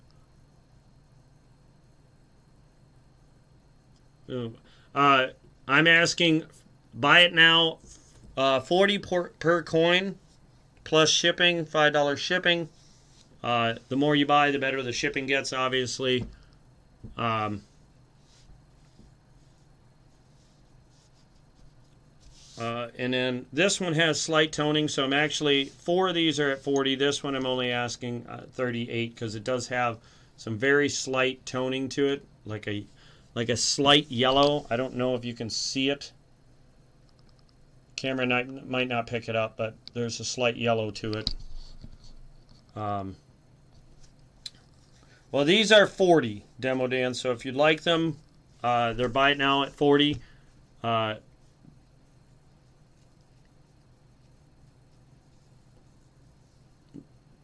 I'm asking, buy it now, 40 per coin, plus shipping, $5 shipping. The more you buy, the better the shipping gets, obviously. And then this one has slight toning, so I'm actually, 4 of these are at 40. This one I'm only asking 38 because it does have some very slight toning to it, like a slight yellow. I don't know if you can see it. Camera might not pick it up, but there's a slight yellow to it. Well, these are 40, Demo Dan, so if you'd like them, they're buy it now at 40.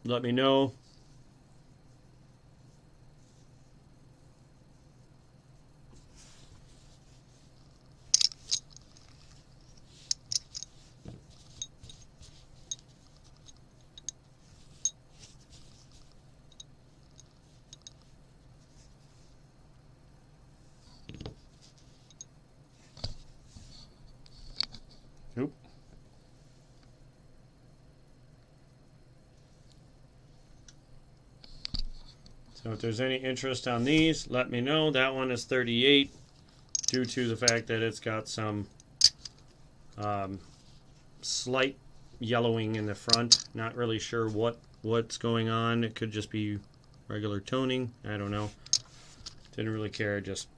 Let me know. Oop. So if there's any interest on these, let me know. That one is 38 due to the fact that it's got some slight yellowing in the front. Not really sure what's going on. It could just be regular toning. I don't know. Didn't really care. I just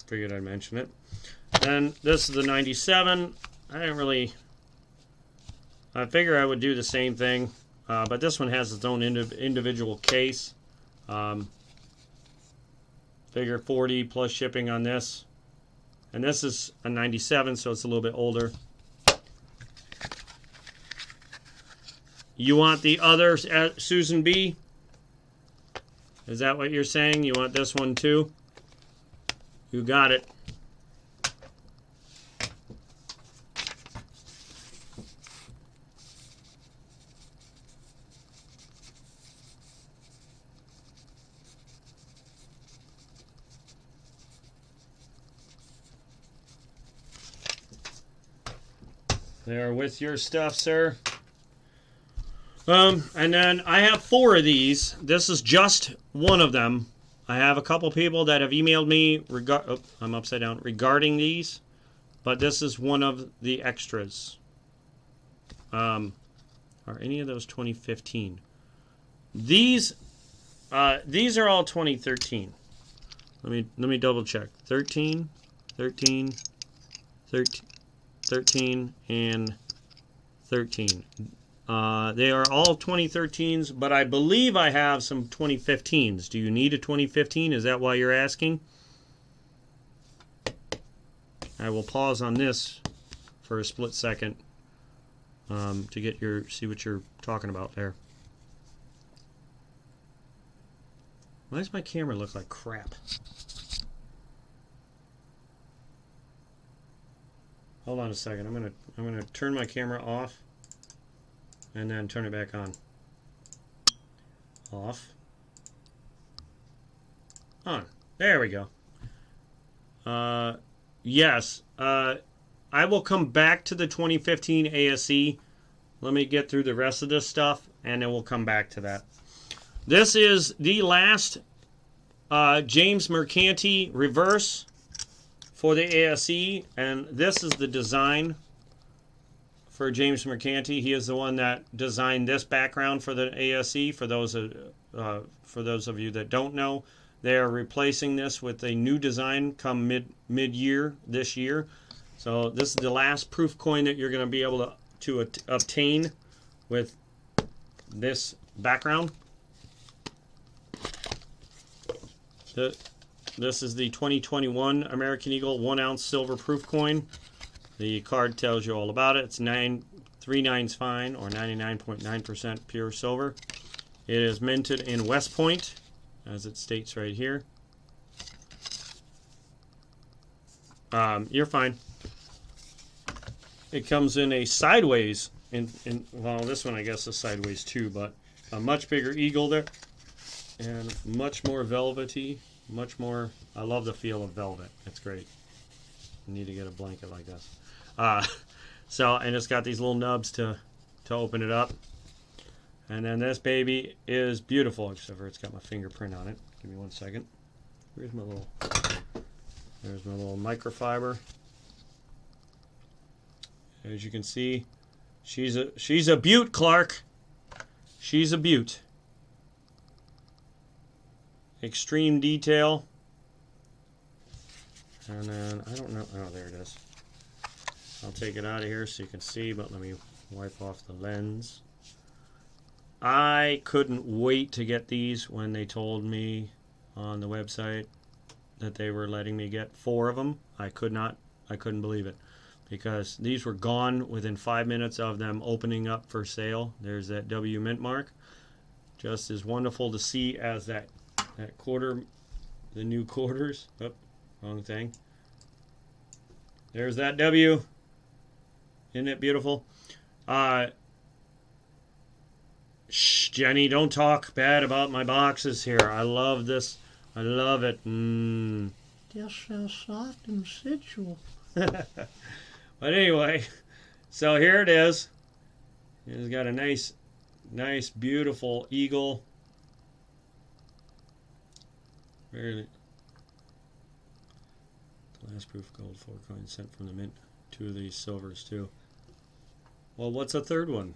figured I'd mention it. Then this is the 97. I figure I would do the same thing, but this one has its own individual case. Figure 40 plus shipping on this, and this is a 97, so it's a little bit older. You want the other Susan B? Is that what you're saying? You want this one too? You got it. There with your stuff, sir. And then I have 4 of these. This is just one of them. I have a couple people that have emailed me I'm upside down regarding these, but this is one of the extras. Are any of those 2015? These are all 2013. Let me double check. 13, 13, 13. 13 and 13. They are all 2013s, but I believe I have some 2015s. Do you need a 2015? Is that why you're asking? I will pause on this for a split second to get see what you're talking about there. Why does my camera look like crap? Hold on a second. I'm gonna turn my camera off and then turn it back on. Off. On. There we go. Yes. I will come back to the 2015 ASE. Let me get through the rest of this stuff and then we'll come back to that. This is the last James Mercanti reverse for the ASE, and this is the design for James Mercanti. He is the one that designed this background for the ASE. For those of you that don't know, they are replacing this with a new design come mid-year this year. So this is the last proof coin that you're going to be able to obtain with this background. This is the 2021 American Eagle 1 ounce silver proof coin. The card tells you all about it. It's 3 nines fine, or 99.9% pure silver. It is minted in West Point, as it states right here. You're fine. It comes in a sideways, well, this one I guess is sideways too, but a much bigger eagle there, and much more velvety, much more. I love the feel of velvet. It's great. I need to get a blanket like this. So, and it's got these little nubs to open it up. And then this baby is beautiful, except for it's got my fingerprint on it. Give me 1 second. There's my little microfiber. As you can see, she's a beaut, Clark. She's a beaut. Extreme detail. And then, I don't know, oh, there it is. I'll take it out of here so you can see, but let me wipe off the lens. I couldn't wait to get these when they told me on the website that they were letting me get 4 of them. I couldn't believe it, because these were gone within 5 minutes of them opening up for sale. There's that W mint mark. Just as wonderful to see as that quarter, the new quarters. Oh, wrong thing. There's that W. Isn't it beautiful? Shh, Jenny, don't talk bad about my boxes here. I love this. I love it. They're so soft and sensual. But anyway, so here it is. It's got a nice, beautiful eagle. Very glass proof gold 4 coins sent from the mint. 2 of these silvers too. Well, what's a third one?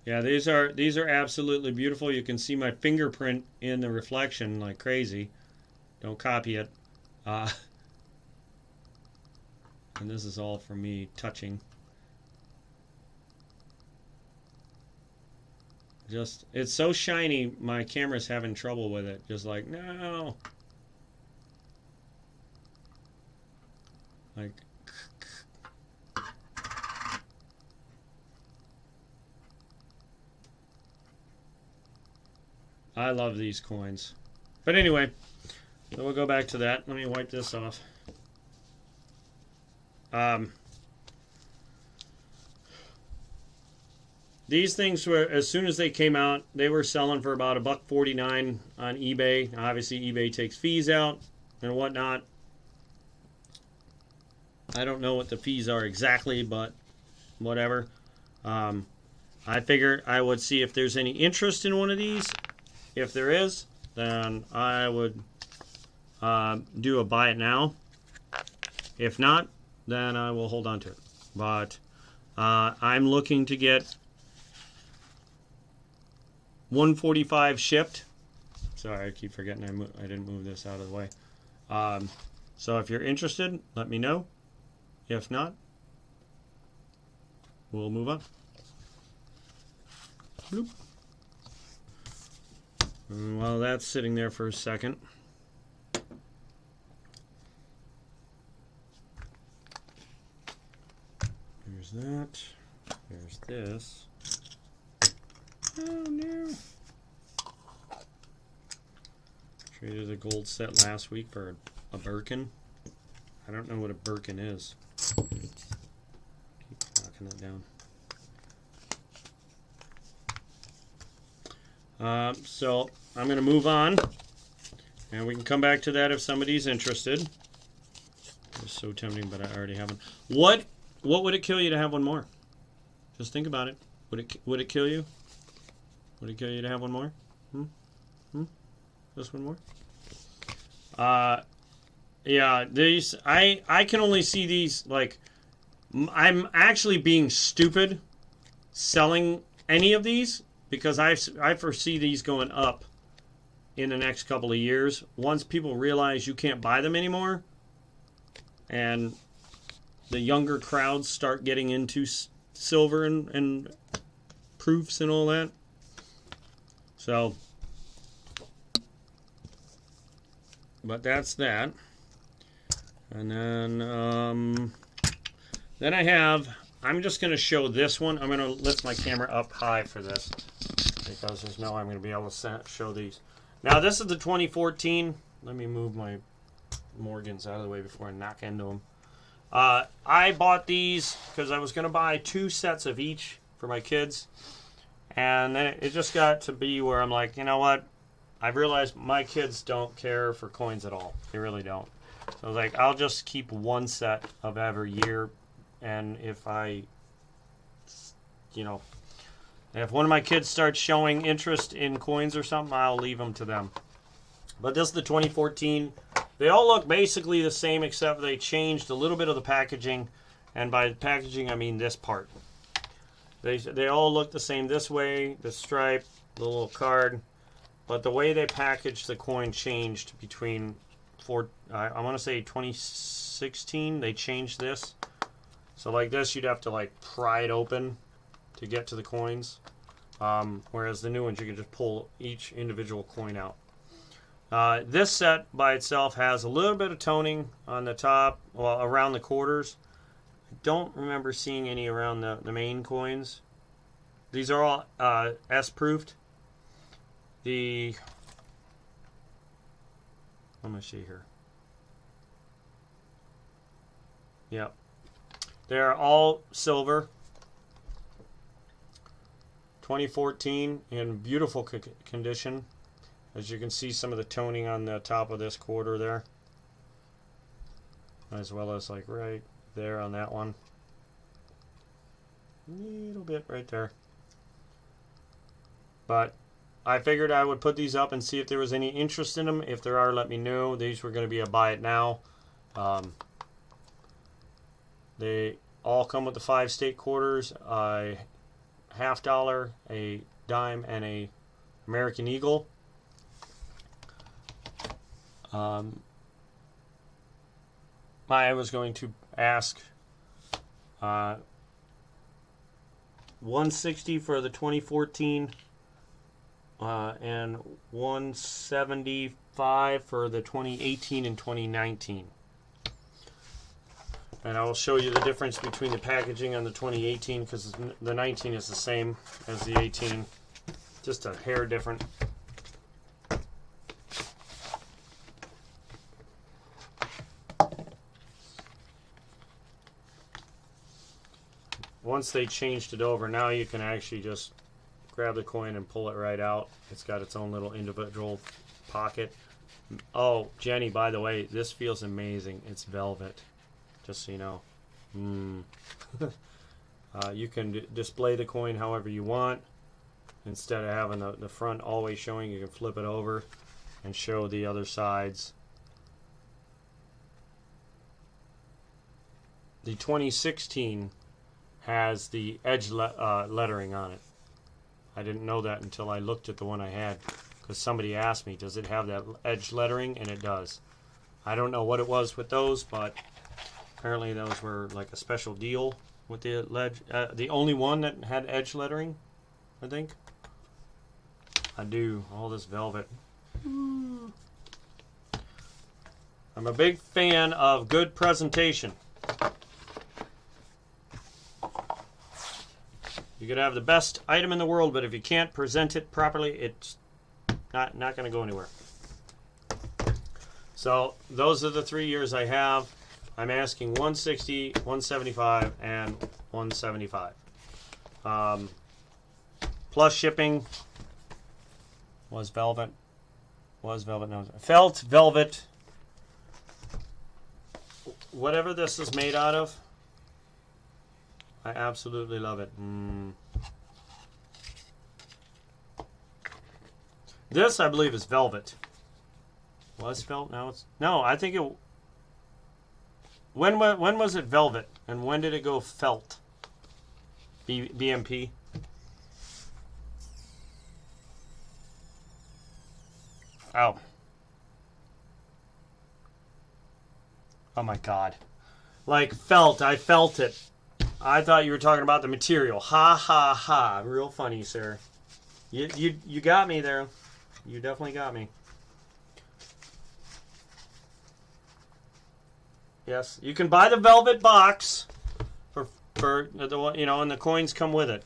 Yeah, these are absolutely beautiful. You can see my fingerprint in the reflection like crazy. Don't copy it. And this is all from me touching. Just, it's so shiny, my camera's having trouble with it. Just like, no. Like, I love these coins. But anyway, so we'll go back to that. Let me wipe this off. These things were, as soon as they came out, they were selling for about $1.49 on eBay. Now, obviously, eBay takes fees out and whatnot. I don't know what the fees are exactly, but whatever. I figured I would see if there's any interest in one of these. If there is, then I would do a buy it now. If not, then I will hold on to it. But I'm looking to get 145 shipped. Sorry, I keep forgetting I didn't move this out of the way. So if you're interested, let me know. If not, we'll move on. Bloop. And while that's sitting there for a second, there's that. There's this. Oh no! Traded a gold set last week for a Birkin. I don't know what a Birkin is. Keep knocking that down. So I'm going to move on, and we can come back to that if somebody's interested. It's so tempting, but I already haven't. What would it kill you to have one more? Just think about it. Would it kill you? Would it kill you to have one more? Just one more? Yeah, these I can only see these, like, I'm actually being stupid selling any of these, because I foresee these going up in the next couple of years. Once people realize you can't buy them anymore, and the younger crowds start getting into silver and proofs and all that. So, but that's that. And then I have, I'm just going to show this one. I'm going to lift my camera up high for this, because there's no way I'm going to be able to show these. Now, this is the 2014. Let me move my Morgans out of the way before I knock into them. I bought these because I was going to buy 2 sets of each for my kids. And then it just got to be where I'm like, you know what? I've realized my kids don't care for coins at all. They really don't. So I was like, I'll just keep one set of every year, and if I, you know, if one of my kids starts showing interest in coins or something, I'll leave them to them. But this is the 2014. They all look basically the same, except they changed a little bit of the packaging, and by packaging I mean this part. They all look the same this way, the stripe, the little card, but the way they packaged the coin changed between I want to say 2016. They changed this, so like this you'd have to like pry it open to get to the coins, whereas the new ones you can just pull each individual coin out. This set by itself has a little bit of toning on the top, well, around the quarters. I don't remember seeing any around the main coins. These are all S-proofed. Let me see here. Yep. They're all silver. 2014 in beautiful condition. As you can see, some of the toning on the top of this quarter there, as well as like right there on that one. A little bit right there. But I figured I would put these up and see if there was any interest in them. If there are, let me know. These were going to be a buy it now. They all come with the 5 state quarters, a $50, a dime, and a American Eagle. I was going to ask $160 for the 2014 and $175 for the 2018 and 2019. And I will show you the difference between the packaging on the 2018, because the 19 is the same as the 18, just a hair different. Once they changed it over, now you can actually just grab the coin and pull it right out. It's got its own little individual pocket. Oh, Jenny, by the way, this feels amazing. It's velvet, just so you know. You can display the coin however you want. Instead of having the front always showing, you can flip it over and show the other sides. The 2016 has the edge lettering on it. I didn't know that until I looked at the one I had, because somebody asked me, does it have that edge lettering? And it does. I don't know what it was with those, but apparently those were like a special deal with the only one that had edge lettering, I think. I do. All this velvet. I'm a big fan of good presentation. You could have the best item in the world, but if you can't present it properly, it's not going to go anywhere. So those are the 3 years I have. I'm asking 160, 175, and 175. Plus shipping. Was velvet. No, felt velvet. Whatever this is made out of, I absolutely love it. This, I believe, is velvet. Was felt? Now it's... No, I think it... When was it velvet? And when did it go felt? BMP? Oh. Oh my God. Like felt, I felt it. I thought you were talking about the material. Ha ha ha. Real funny, sir. You got me there. You definitely got me. Yes, you can buy the velvet box for the one, you know, and the coins come with it.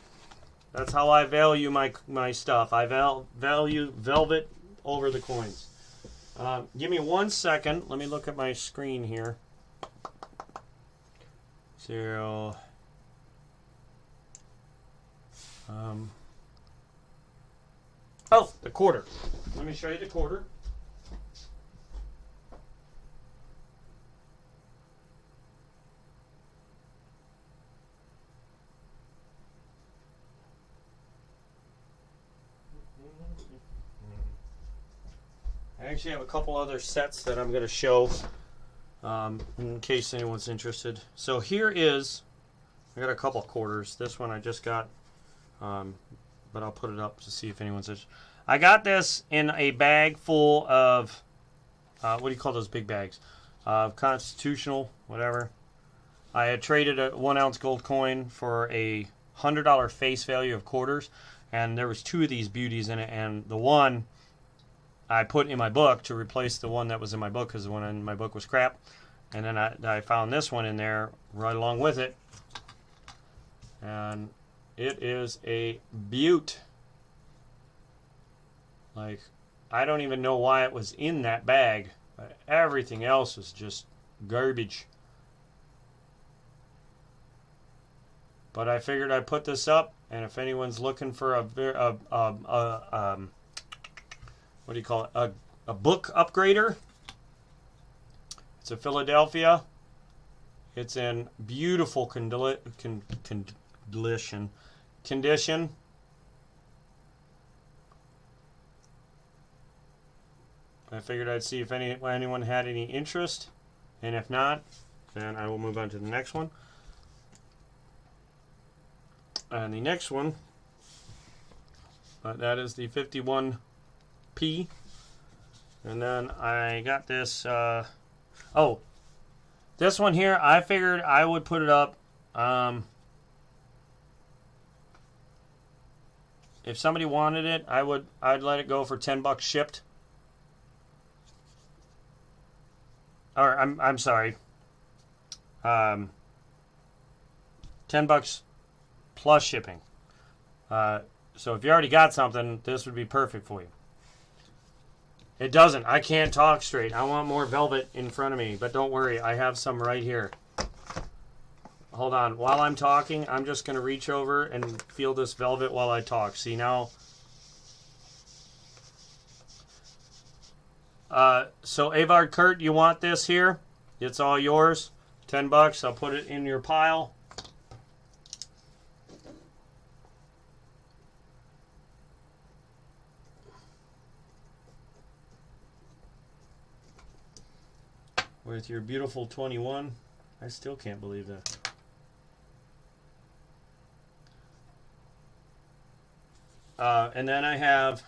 That's how I value my stuff. I value velvet over the coins. Give me 1 second. Let me look at my screen here. 0. Oh, the quarter. Let me show you the quarter. I actually have a couple other sets that I'm going to show in case anyone's interested. So here is, I got a couple of quarters. This one I just got, but I'll put it up to see if anyone's interested. I got this in a bag full of, what do you call those big bags? Constitutional, whatever. I had traded a 1 ounce gold coin for a $100 face value of quarters, and there was 2 of these beauties in it, and the one I put in my book to replace the one that was in my book because the one in my book was crap. And then I found this one in there right along with it. And it is a beaut. Like, I don't even know why it was in that bag. Everything else is just garbage. But I figured I'd put this up, and if anyone's looking for a what do you call it? A book upgrader. It's a Philadelphia. It's in beautiful condition. I figured I'd see if anyone had any interest, and if not, then I will move on to the next one. And the next one, that is the 51P. And then I got this, this one here, I figured I would put it up, if somebody wanted it, I'd let it go for $10 shipped. Or, I'm sorry, $10 plus shipping. So if you already got something, this would be perfect for you. It doesn't. I can't talk straight. I want more velvet in front of me, but don't worry. I have some right here. Hold on. While I'm talking, I'm just going to reach over and feel this velvet while I talk. See now? So Avard Kurt, you want this here? It's all yours. $10. I'll put it in your pile. With your beautiful 21. I still can't believe that. And then I have...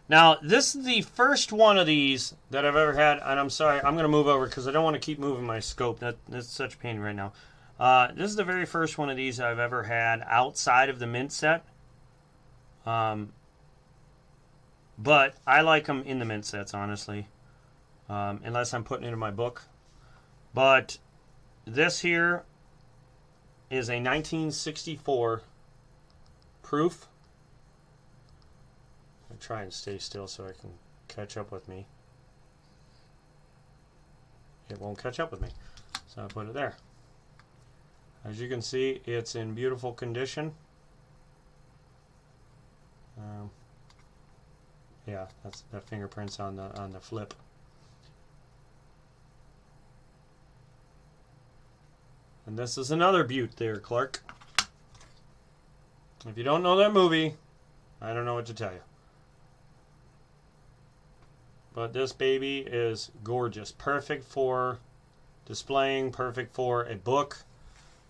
Now, this is the first one of these that I've ever had. And I'm sorry, I'm going to move over because I don't want to keep moving my scope. That's such a pain right now. This is the very first one of these I've ever had outside of the mint set. But I like them in the mint sets, honestly. Unless I'm putting it in my book. But this here is a 1964 proof. I'll try and stay still so I can catch up with me. It won't catch up with me. So I'll put it there. As you can see, it's in beautiful condition. Yeah, that's that fingerprints on the flip. And this is another beaut there, Clark. If you don't know that movie, I don't know what to tell you. But this baby is gorgeous. Perfect for displaying, perfect for a book.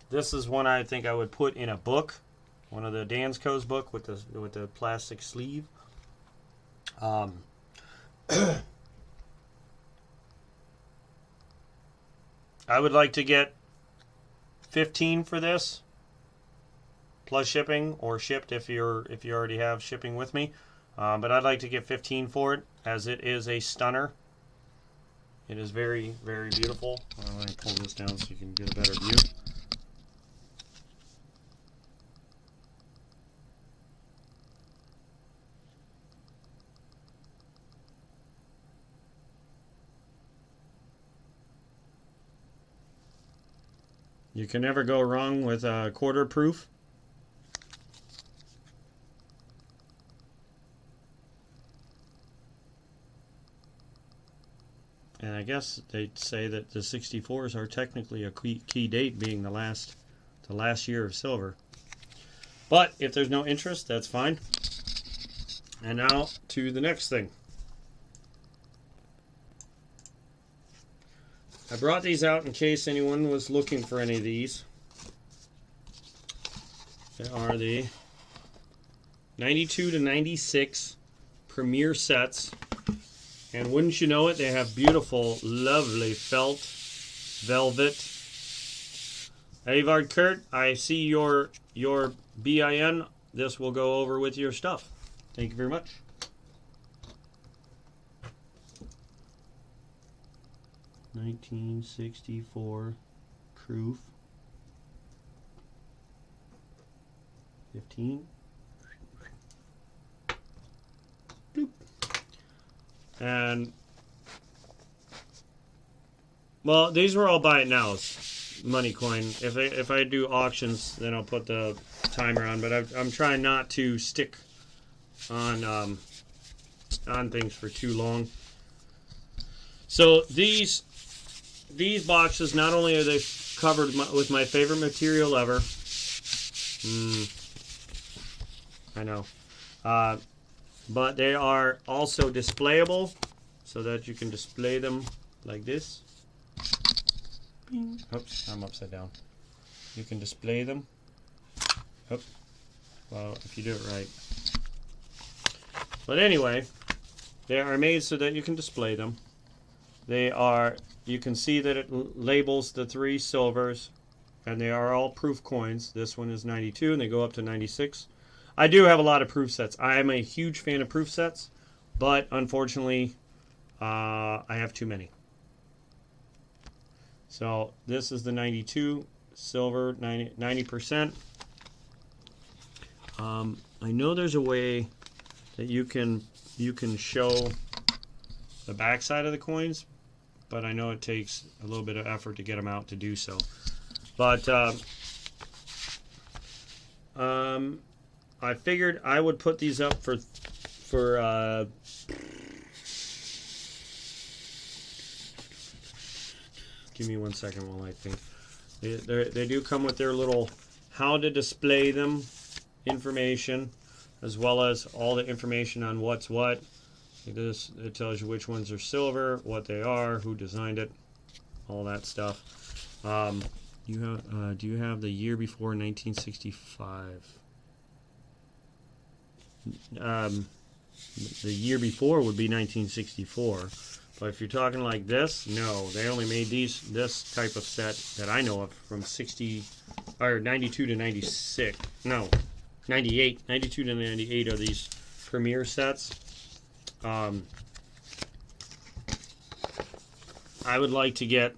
This is one I think I would put in a book. One of the Dansko's book with the plastic sleeve. I would like to get 15 for this plus shipping, or shipped if you already have shipping with me, but I'd like to get 15 for it, as it is a stunner. It is very, very beautiful. Let me pull this down so you can get a better view. You can never go wrong with a quarter proof. guess they'd say that the 64s are technically a key date, being the last year of silver. But if there's no interest, that's fine. And now to the next thing. I brought these out in case anyone was looking for any of these. They are the 92 to 96 Premier sets. And wouldn't you know it, they have beautiful, lovely felt, velvet. Avard Kurt, I see your BIN. This will go over with your stuff. Thank you very much. $1964 Kroof. 15. Bloop. And well, these were all buy it nows, money coin. If I do auctions, then I'll put the timer on. But I'm trying not to stick on things for too long. So these boxes, not only are they covered with my favorite material ever. I know. But they are also displayable, so that you can display them like this. Bing. Oops, I'm upside down. You can display them. Oops. Well, if you do it right. But anyway, they are made so that you can display them. They are, you can see that it labels the 3 silvers, and they are all proof coins. This one is 92, and they go up to 96. I do have a lot of proof sets. I am a huge fan of proof sets, but unfortunately, I have too many. So this is the 92 silver, 90%. I know there's a way that you can show the backside of the coins, but I know it takes a little bit of effort to get them out to do so. But I figured I would put these up for give me 1 second while I think. They do come with their little how to display them information, as well as all the information on what's what. This, it tells you which ones are silver, what they are, who designed it, all that stuff. Do you have the year before 1965? The year before would be 1964, but if you're talking like this, no, they only made this type of set that I know of from 92 to 96. No, 98. 92 to 98 are these Premier sets. I would like to get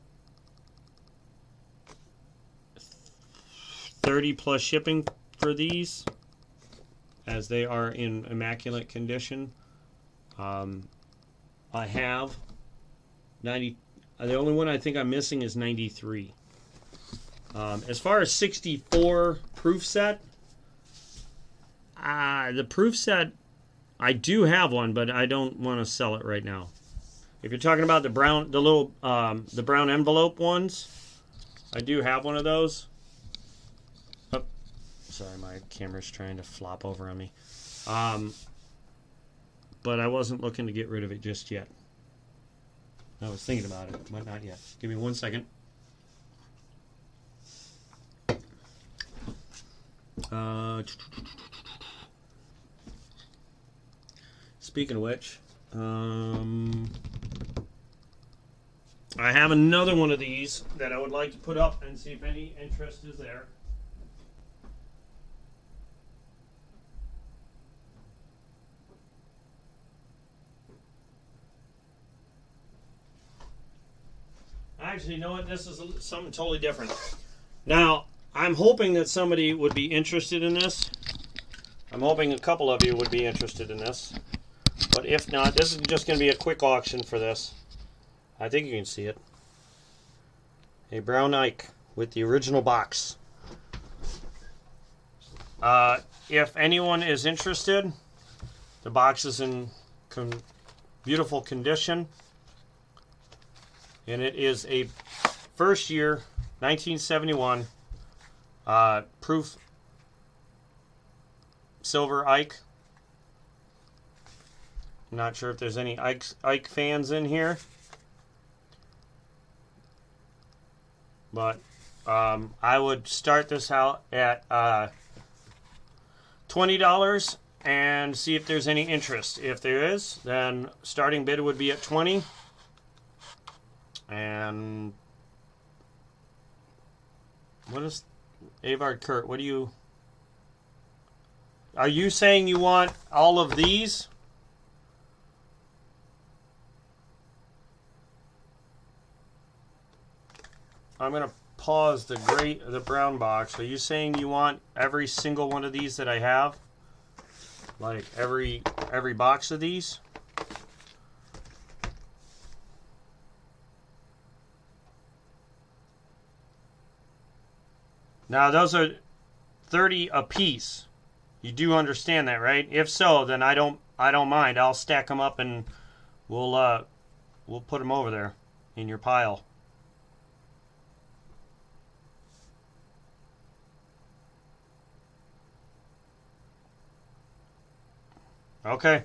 30 plus shipping for these, as they are in immaculate condition. I have 90. The only one I think I'm missing is 93. As far as 64 proof set, the proof set, I do have one, but I don't want to sell it right now. If you're talking about the brown, the brown envelope ones, I do have one of those. Oh, sorry, my camera's trying to flop over on me. But I wasn't looking to get rid of it just yet. I was thinking about it, but not yet. Give me 1 second. Speaking of which, I have another one of these that I would like to put up and see if any interest is there. Actually, you know what? This is something totally different. Now, I'm hoping that somebody would be interested in this. I'm hoping a couple of you would be interested in this. But if not, this is just going to be a quick auction for this. I think you can see it. A brown Ike with the original box. If anyone is interested, the box is in beautiful condition. and it is a first year 1971 proof silver Ike. I'm not sure if there's any Ike fans in here, but I would start this out at $20 and see if there's any interest. If there is, then starting bid would be at $20. And what is Avard Kurt? What do you? Are you saying you want all of these? I'm gonna pause the brown box. Are you saying you want every single one of these that I have? Like every box of these? Now those are 30 a piece. You do understand that, right? If so, then I don't mind. I'll stack them up and we'll put them over there in your pile. Okay.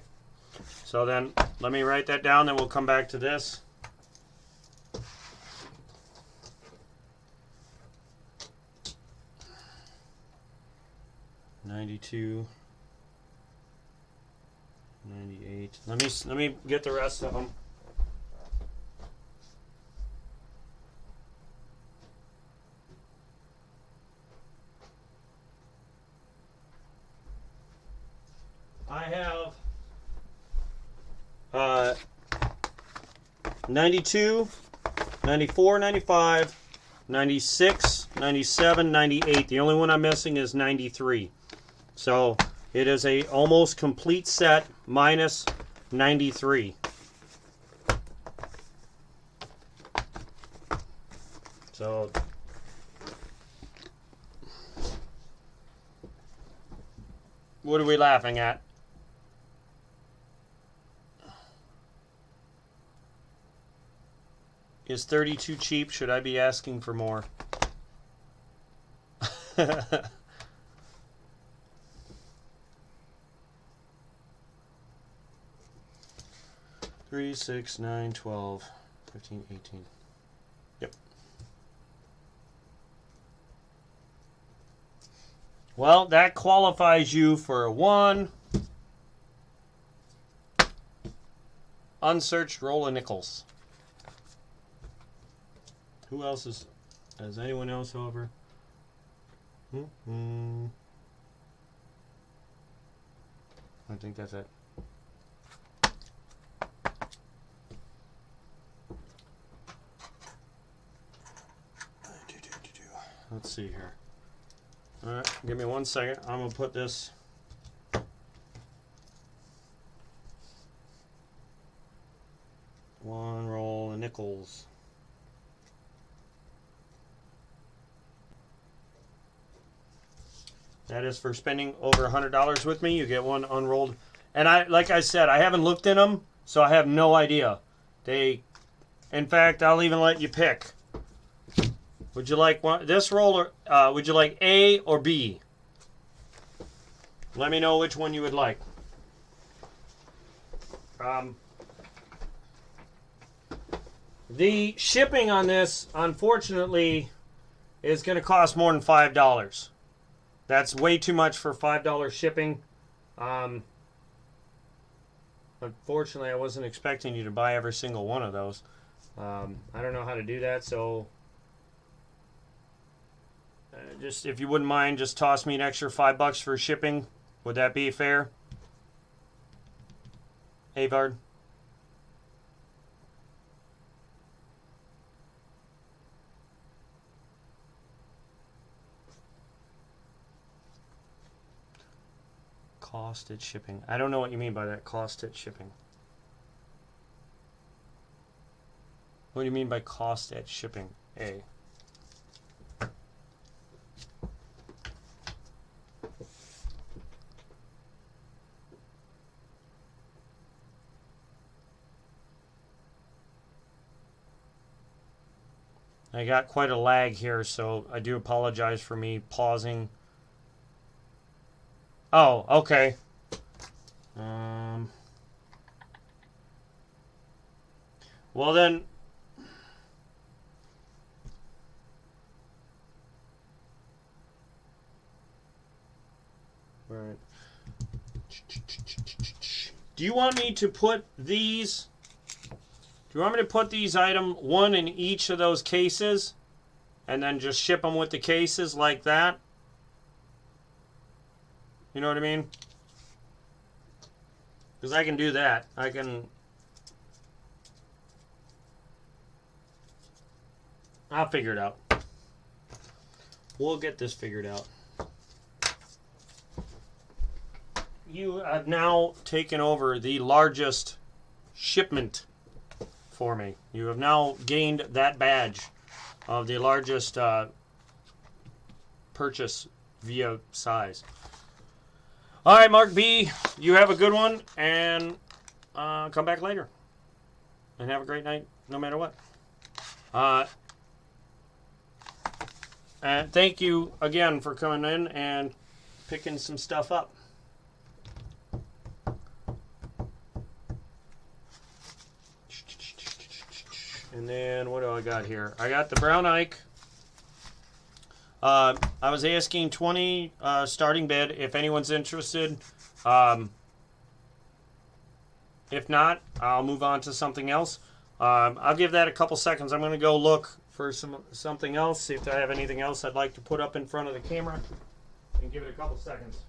So then let me write that down, then we'll come back to this. $92, $98. Let me get the rest of them. I have 92, 94, 95, 96, 97, 98. The only one I'm missing is 93. So it is a almost complete set minus 93. So what are we laughing at? Is 32 cheap? Should I be asking for more? 3, 6, 9, 12, 15, 18. Yep. Well, that qualifies you for one unsearched roll of nickels. Who else has anyone else over? I think that's it. Let's see here. All right, give me 1 second. I'm gonna put this. One roll of nickels. That is for spending over $100 with me. You get one unrolled. And like I said, I haven't looked in them, so I have no idea. In fact, I'll even let you pick. Would you like this roll, or would you like A or B? Let me know which one you would like. The shipping on this, unfortunately, is going to cost more than $5. That's way too much for $5 shipping. Unfortunately, I wasn't expecting you to buy every single one of those. I don't know how to do that, so just if you wouldn't mind, just toss me an extra $5 for shipping. Would that be fair? Avard? Costed shipping. I don't know what you mean by that, costed shipping. What do you mean by cost at shipping? A. I got quite a lag here, so I do apologize for me pausing. Oh, okay. Well then, right. Do you want me to put these? Do you want me to put these one in each of those cases, and then just ship them with the cases like that? You know what I mean? Because I can do that. I'll figure it out. We'll get this figured out. You have now taken over the largest shipment for me. You have now gained that badge of the largest purchase via size. All right, Mark B, you have a good one, and come back later. And have a great night, no matter what. And thank you again for coming in and picking some stuff up. And then what do I got here? I got the Brown Ike. I was asking 20 starting bid if anyone's interested. If not, I'll move on to something else. I'll give that a couple seconds. I'm going to go look for something else, see if I have anything else I'd like to put up in front of the camera, and give it a couple seconds.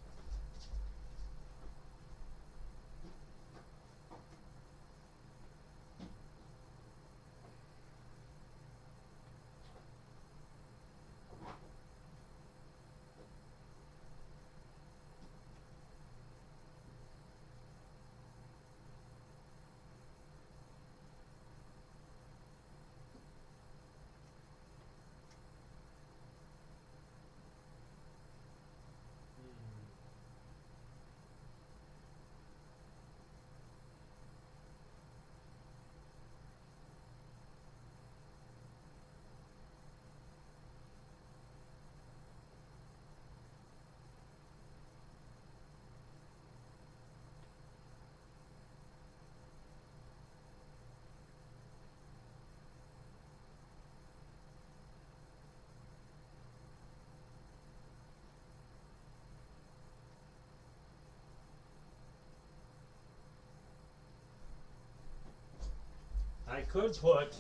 I could put,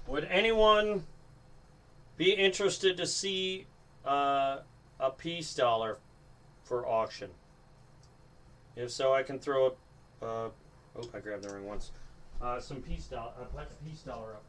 would anyone be interested to see a peace dollar for auction? If so, I can throw oh, I grabbed the wrong ones. Some peace dollar, put a peace dollar up.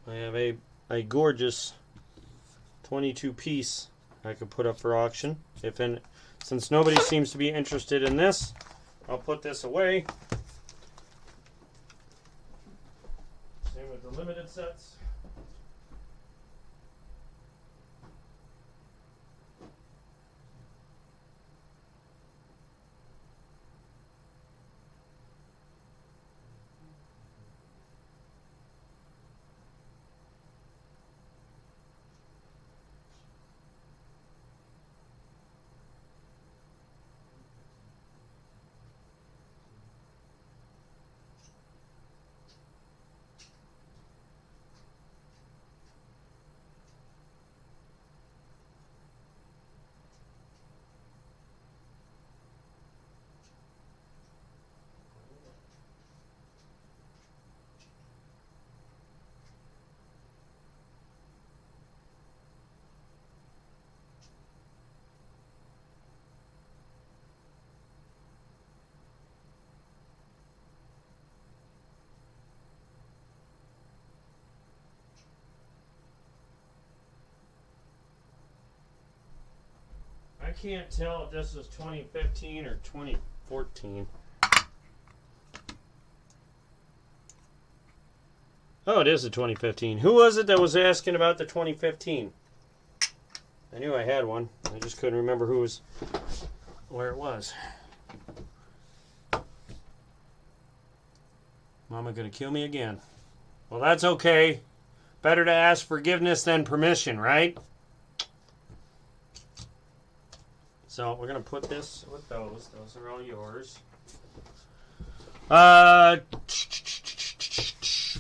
I have a gorgeous 22 piece I could put up for auction. Since nobody seems to be interested in this, I'll put this away. Same with the limited sets. can't tell if this is 2015 or 2014. Oh, it is a 2015. Who was it that was asking about the 2015? I knew I had one. I just couldn't remember where it was. Mama gonna kill me again. Well, that's okay. Better to ask forgiveness than permission, right? So we're gonna put this with those. Those are all yours.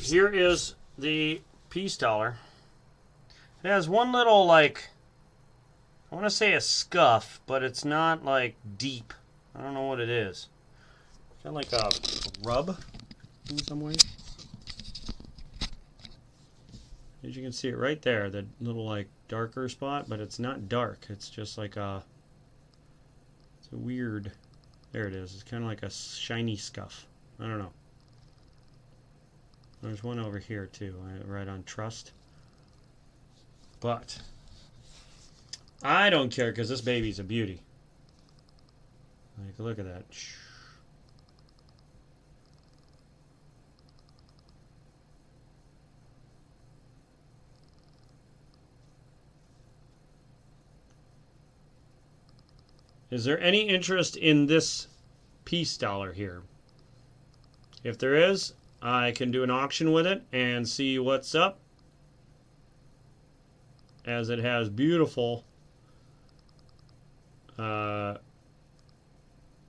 Here is the peace dollar. It has one little, like, I want to say a scuff, but it's not like deep. I don't know what it is. Kind of like a rub in some way. As you can see it right there, the little like darker spot, but it's not dark. It's just like it's a weird, there it is. It's kind of like a shiny scuff. I don't know. There's one over here too, right on trust. But I don't care because this baby's a beauty. Like, look at that. Is there any interest in this peace dollar here? If there is, I can do an auction with it and see what's up, as it has beautiful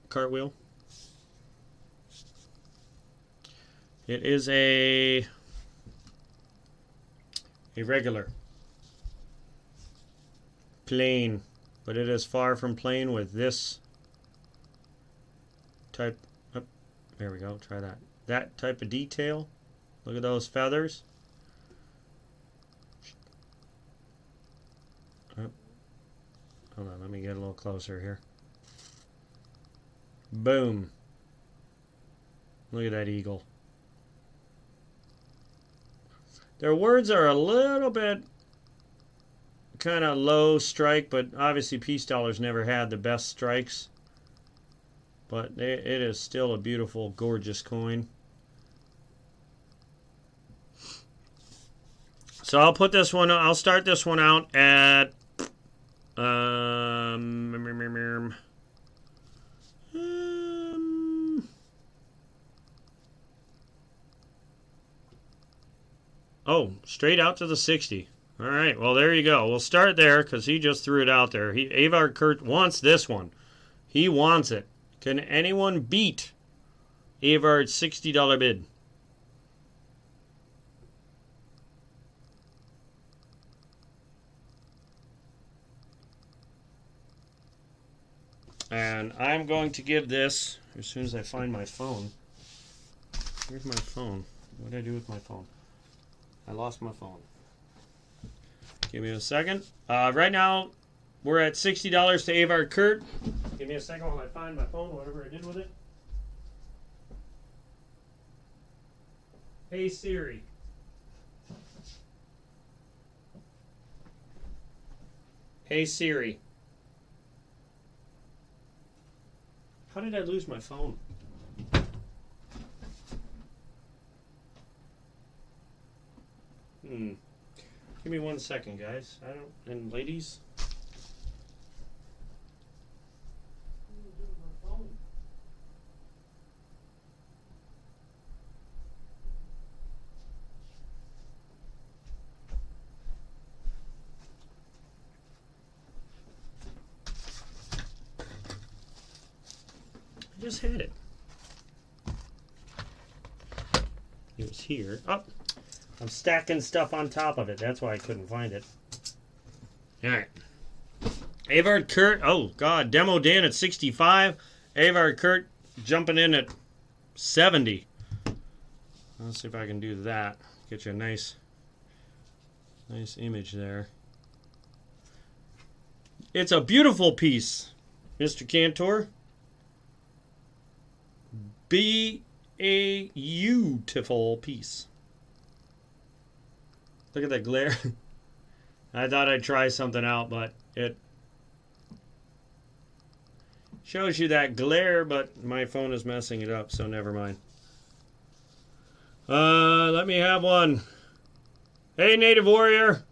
cartwheel. It is a regular plain, but it is far from plain with this type. Oh, there we go. Try that. That type of detail. Look at those feathers. Oh, hold on, let me get a little closer here. Boom. Look at that eagle. Their words are a little bit kind of low strike, but obviously peace dollars never had the best strikes. But it is still a beautiful, gorgeous coin. So I'll put this one, I'll start this one out at oh, straight out to the 60. All right, well, there you go. We'll start there because he just threw it out there. Avard Kurt wants this one. He wants it. Can anyone beat Avard's $60 bid? And I'm going to give this, as soon as I find my phone. Here's my phone. What did I do with my phone? I lost my phone. Give me a second. Right now, we're at $60 to Avard Kurt. Give me a second while I find my phone, whatever I did with it. Hey Siri. Hey Siri. How did I lose my phone? Give me 1 second, guys. And ladies. I just had it. It was here. Oh, I'm stacking stuff on top of it. That's why I couldn't find it. All right. Avard Kurt. Oh, God. Demo Dan at 65. Avard Kurt jumping in at 70. Let's see if I can do that. Get you a nice image there. It's a beautiful piece, Mr. Cantor. Be a beautiful piece. Look at that glare. I thought I'd try something out, but Shows you that glare, but my phone is messing it up, so never mind. Let me have one. Hey, Native Warrior.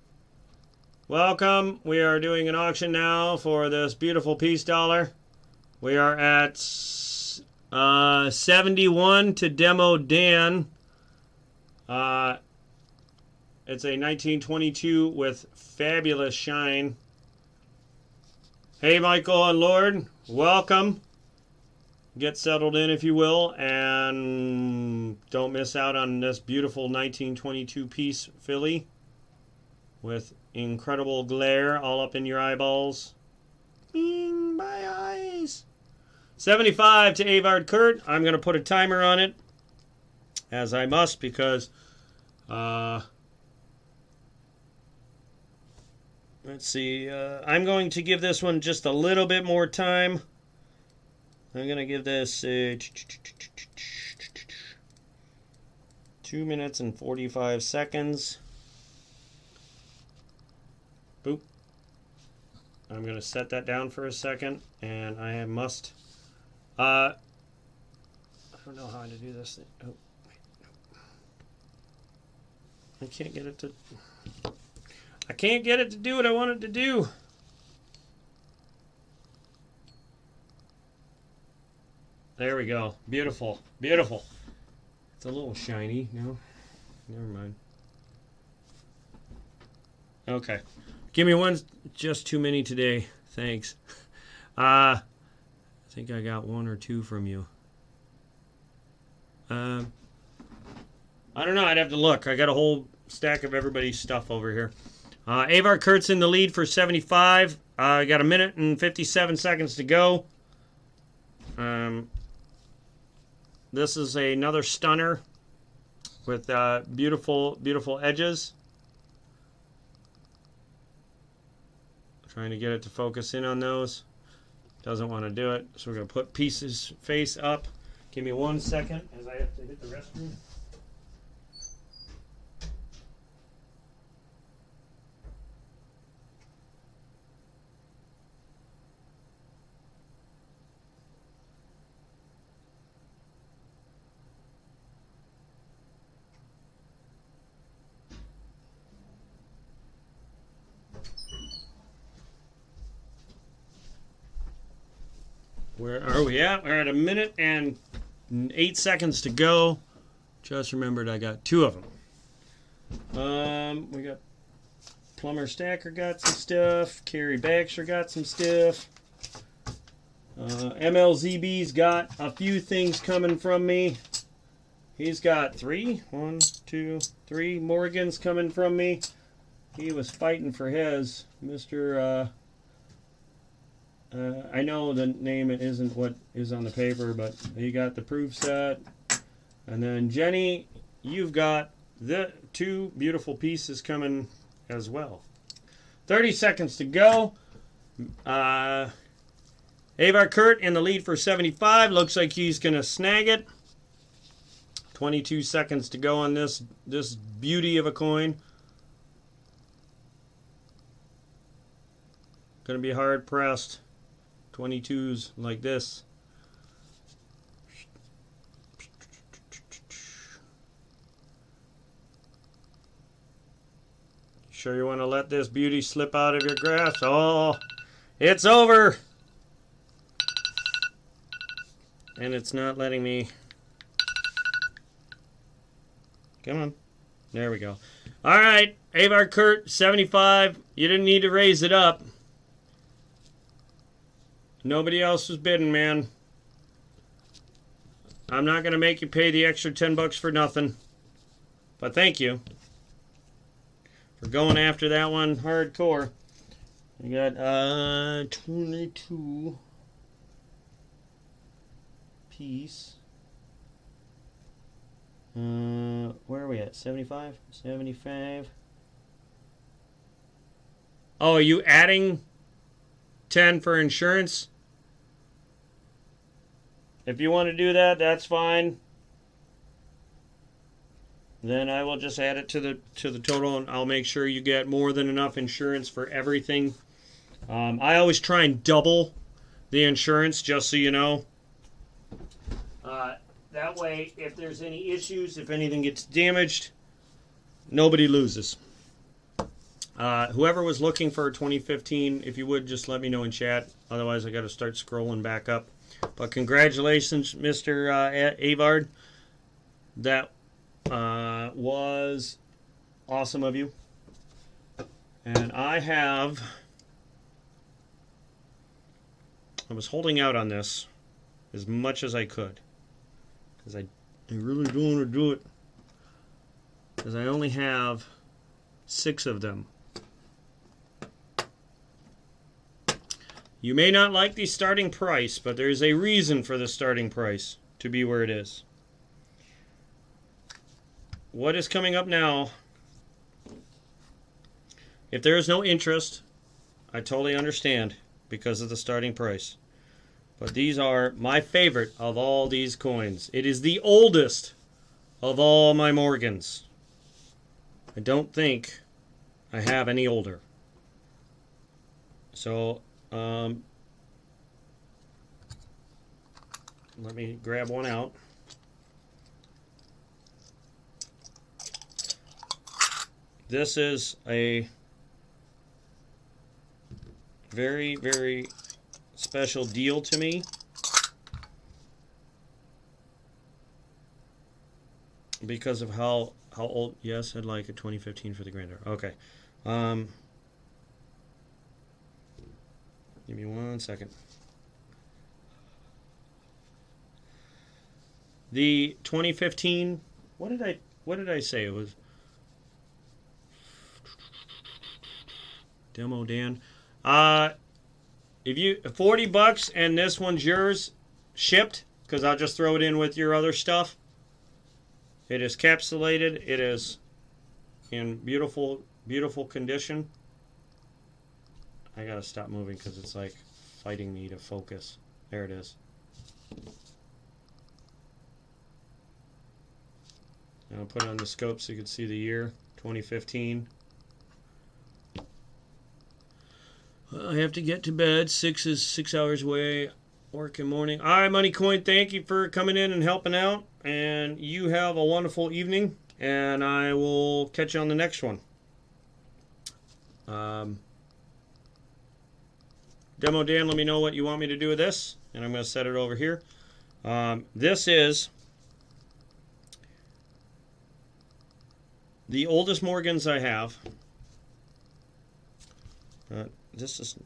Welcome. We are doing an auction now for this beautiful peace dollar. We are at 71 to Demo Dan. It's a 1922 with fabulous shine. Hey, Michael and Lord, welcome. Get settled in, if you will, and don't miss out on this beautiful 1922 piece filly with incredible glare all up in your eyeballs. Bing, my eyes. 75 to Avard Kurt. I'm going to put a timer on it, as I must, because let's see. I'm going to give this one just a little bit more time. I'm going to give this 2 minutes and 45 seconds. Boop. I'm going to set that down for a second, and I must. I don't know how to do this. Oh, wait, no. I can't get it to. I can't get it to do what I want it to do. There we go. Beautiful. Beautiful. It's a little shiny. No? Never mind. Okay. Give me one. Just too many today. Thanks. I think I got 1 or 2 from you. I don't know. I'd have to look. I got a whole stack of everybody's stuff over here. Avar Kurt's in the lead for 75. I got 1 minute and 57 seconds to go. This is another stunner with beautiful, beautiful edges. Trying to get it to focus in on those. Doesn't want to do it, so we're going to put pieces face up. Give me 1 second as I have to hit the restroom. Where are we at? We're at 1 minute and 8 seconds to go. Just remembered I got 2 of them. We got Plumber Stacker got some stuff. Carrie Baxter got some stuff. MLZB's got a few things coming from me. He's got 3. 1, 2, 3 Morgans coming from me. He was fighting for his. Mr. I know the name isn't what is on the paper, but he got the proof set. And then Jenny, you've got the 2 beautiful pieces coming as well. 30 seconds to go. Avar Kurt in the lead for 75. Looks like he's going to snag it. 22 seconds to go on this beauty of a coin. Going to be hard pressed. 22s like this. Sure you want to let this beauty slip out of your grasp? Oh, it's over. And it's not letting me. Come on. There we go. All right, Avar Kurt, 75. You didn't need to raise it up. Nobody else was bidding, man. I'm not going to make you pay the extra 10 bucks for nothing. But thank you for going after that one hardcore. We got 22 piece. Where are we at? 75? 75. Oh, are you adding 10 for insurance? If you want to do that, that's fine. Then I will just add it to the total, and I'll make sure you get more than enough insurance for everything. I always try and double the insurance, just so you know. That way, if there's any issues, if anything gets damaged, nobody loses. Whoever was looking for 2015, if you would, just let me know in chat. Otherwise, I got to start scrolling back up. But congratulations, Mr. Avard. That was awesome of you. And I was holding out on this as much as I could. Because I really don't want to do it. Because I only have 6 of them. You may not like the starting price, but there is a reason for the starting price to be where it is. What is coming up now? If there is no interest, I totally understand because of the starting price. But these are my favorite of all these coins. It is the oldest of all my Morgans. I don't think I have any older. So, let me grab one out. This is a very, very special deal to me. Because of how old. Yes, I'd like a 2015 for the granddaughter. Okay. Give me 1 second. The 2015. What did I say? It was Demo Dan. If you $40 and this one's yours, shipped, because I'll just throw it in with your other stuff. It is capsulated. It is in beautiful, beautiful condition. I gotta stop moving because it's like fighting me to focus. There it is. And I'll put it on the scope so you can see the year, 2015. I have to get to bed. 6 is 6 hours away. Working morning. All right, Money Coin, thank you for coming in and helping out. And you have a wonderful evening. And I will catch you on the next one. Demo Dan, let me know what you want me to do with this. And I'm going to set it over here. This is the oldest Morgans I have. This is...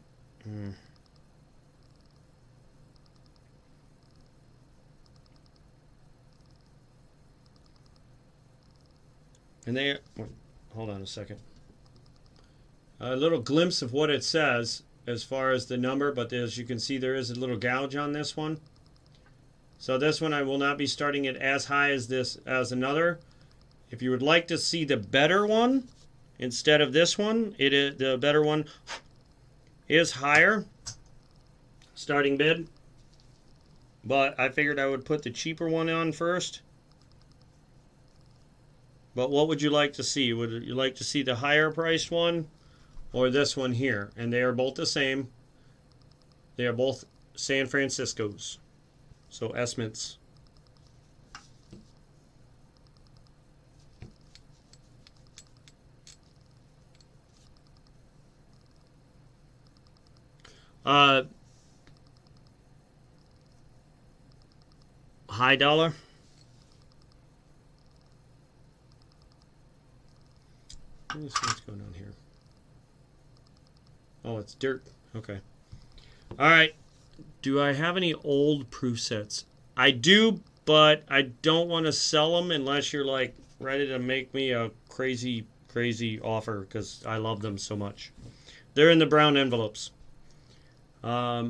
And they... Hold on a second. A little glimpse of what it says as far as the number, but as you can see, there is a little gouge on this one. So this one, I will not be starting it as high as this as another. If you would like to see the better one instead of this one, it is the better one is higher starting bid, but I figured I would put the cheaper one on first. But what would you like to see? Would you like to see the higher priced one or this one here? And they are both the same. They are both San Francisco's. So S-mints. High dollar. Let me see what's going on here. Oh, it's dirt. Okay. All right. Do I have any old proof sets? I do, but I don't want to sell them unless you're like ready to make me a crazy, crazy offer because I love them so much. They're in the brown envelopes. But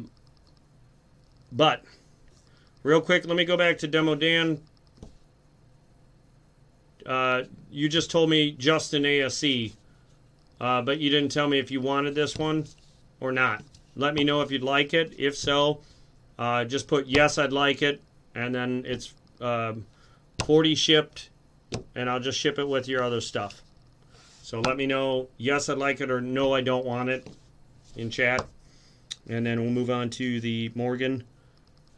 real quick, let me go back to Demo Dan. You just told me just an ASE, but you didn't tell me if you wanted this one or not. Let me know if you'd like it. If so, just put yes, I'd like it, and then it's 40 shipped, and I'll just ship it with your other stuff. So let me know yes, I'd like it, or no, I don't want it in chat. and then we'll move on to the Morgan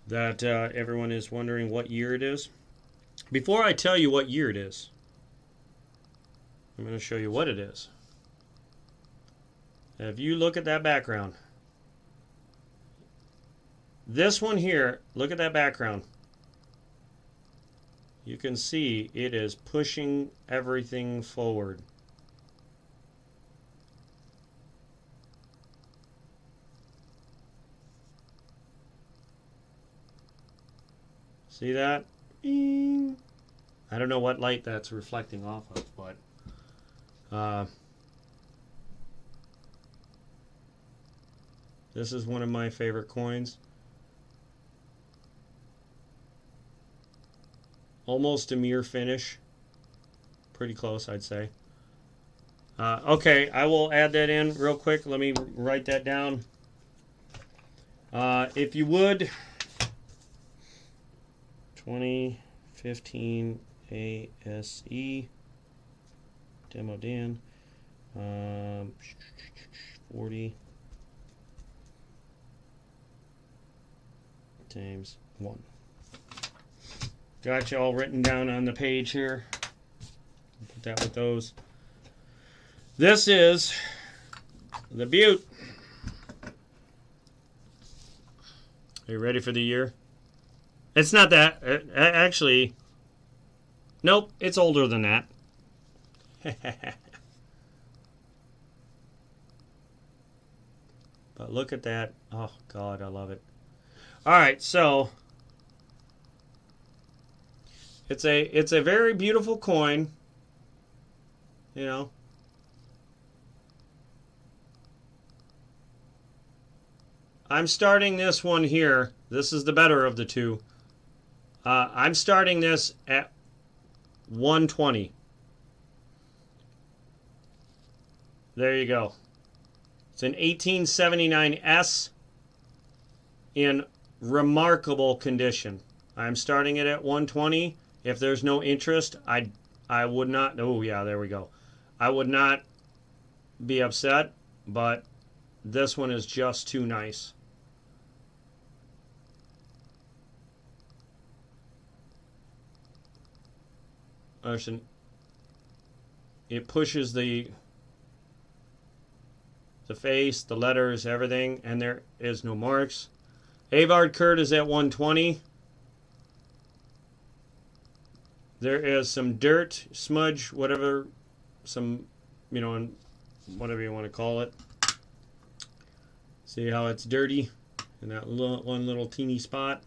that everyone is wondering what year it is. Before I tell you what year it is, I'm going to show you what it is. If you look at that background, this one here, look at that background. You can see it is pushing everything forward. See that? Bing. I don't know what light that's reflecting off of, but this is one of my favorite coins. Almost a mirror finish. Pretty close, I'd say. Okay, I will add that in real quick. Let me write that down. If you would, 2015 ASE Demo Dan 40 times 1. Got you all written down on the page here. Put that with those. This is the Butte. Are you ready for the year? It's not that. Actually, nope, it's older than that. But look at that. Oh, God, I love it. All right, so it's a very beautiful coin, you know. I'm starting this one here. This is the better of the two. I'm starting this at 120. There you go. It's an 1879S in remarkable condition. I'm starting it at 120. If there's no interest, I would not. Oh yeah, there we go. I would not be upset, but this one is just too nice. It pushes the face, the letters, everything, and there is no marks. Avard Kurt is at 120. There is some dirt, smudge, whatever, some, you know, whatever you want to call it. See how it's dirty in that one little teeny spot.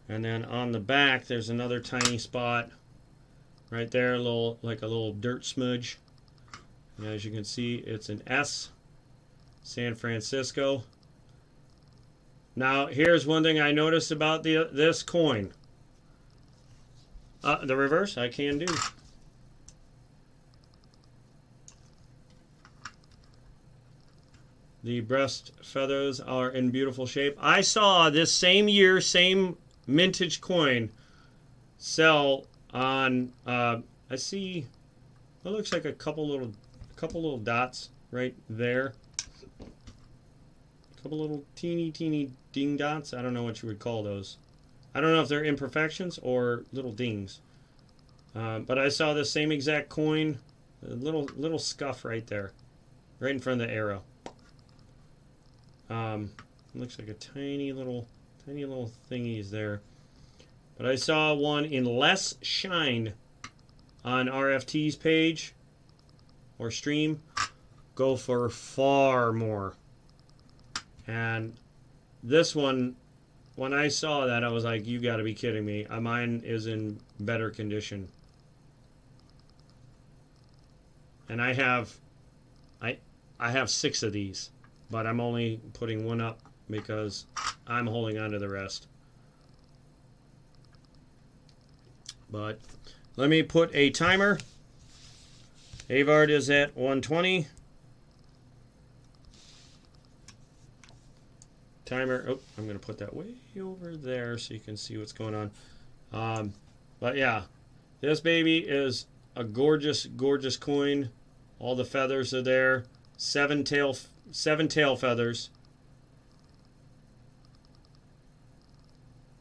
And then on the back, there's another tiny spot right there, like a little dirt smudge. And as you can see, it's an S, San Francisco. Now, here's one thing I noticed about this coin. The reverse, I can do. The breast feathers are in beautiful shape. I saw this same year, same mintage coin sell on. I see. It looks like a couple little dots right there. A couple little teeny ding dots. I don't know what you would call those. I don't know if they're imperfections or little dings. But I saw the same exact coin, a little scuff right there, right in front of the arrow. Looks like a tiny little thingies there. But I saw one in less shine on RFT's page or stream go for far more. And this one, when I saw that, I was like, you got to be kidding me. Mine is in better condition. And I have 6 of these, but I'm only putting one up because I'm holding on to the rest. But let me put a timer. Avard is at 120. Timer. Oh, I'm going to put that way over there so you can see what's going on. But yeah, this baby is a gorgeous, gorgeous coin. All the feathers are there. 7 tail feathers.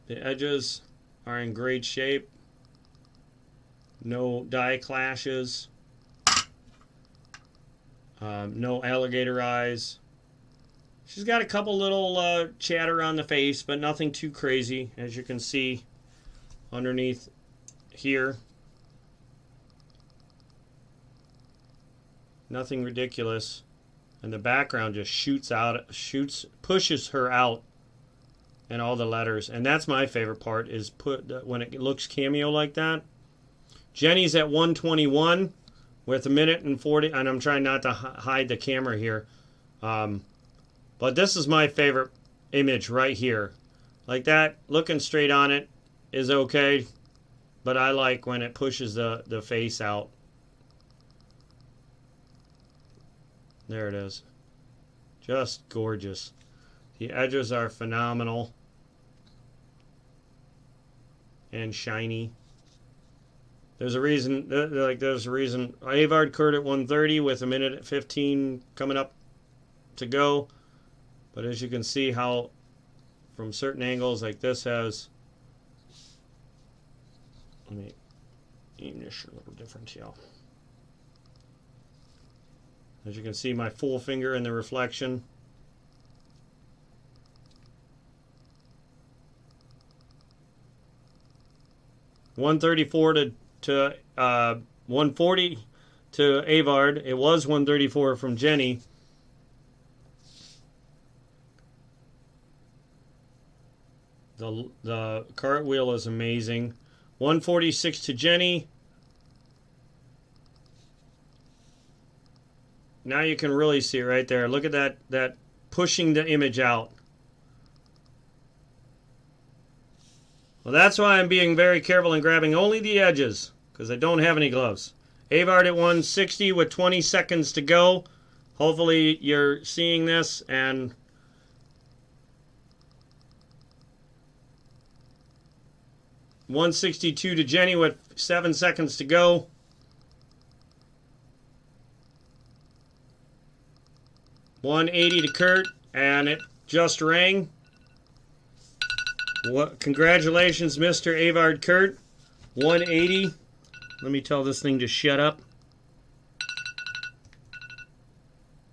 The edges are in great shape. No die clashes. No alligator eyes. She's got a couple little chatter on the face, but nothing too crazy, as you can see underneath here. Nothing ridiculous. And the background just pushes her out and all the letters. And that's my favorite part, is when it looks cameo like that. Jenny's at 121 with 1:40, and I'm trying not to hide the camera here. But this is my favorite image right here. Like that, looking straight on it is okay, but I like when it pushes the face out. There it is. Just gorgeous. The edges are phenomenal and shiny. There's a reason, there's a reason. Avard Kurt at 130 with 1:15 coming up to go. But as you can see how from certain angles, like this has, let me aim this a little different here. As you can see, my full finger in the reflection. $134 to 140 to Avard. It was 134 from Jenny. The cartwheel is amazing. 146 to Jenny. Now you can really see it right there. Look at that pushing the image out. Well, that's why I'm being very careful and grabbing only the edges, because I don't have any gloves. Avard at 160 with 20 seconds to go. Hopefully you're seeing this, and $162 to Jenny with 7 seconds to go. $180 to Kurt, and it just rang. What? Congratulations, Mr. Avard Kurt. 180. Let me tell this thing to shut up.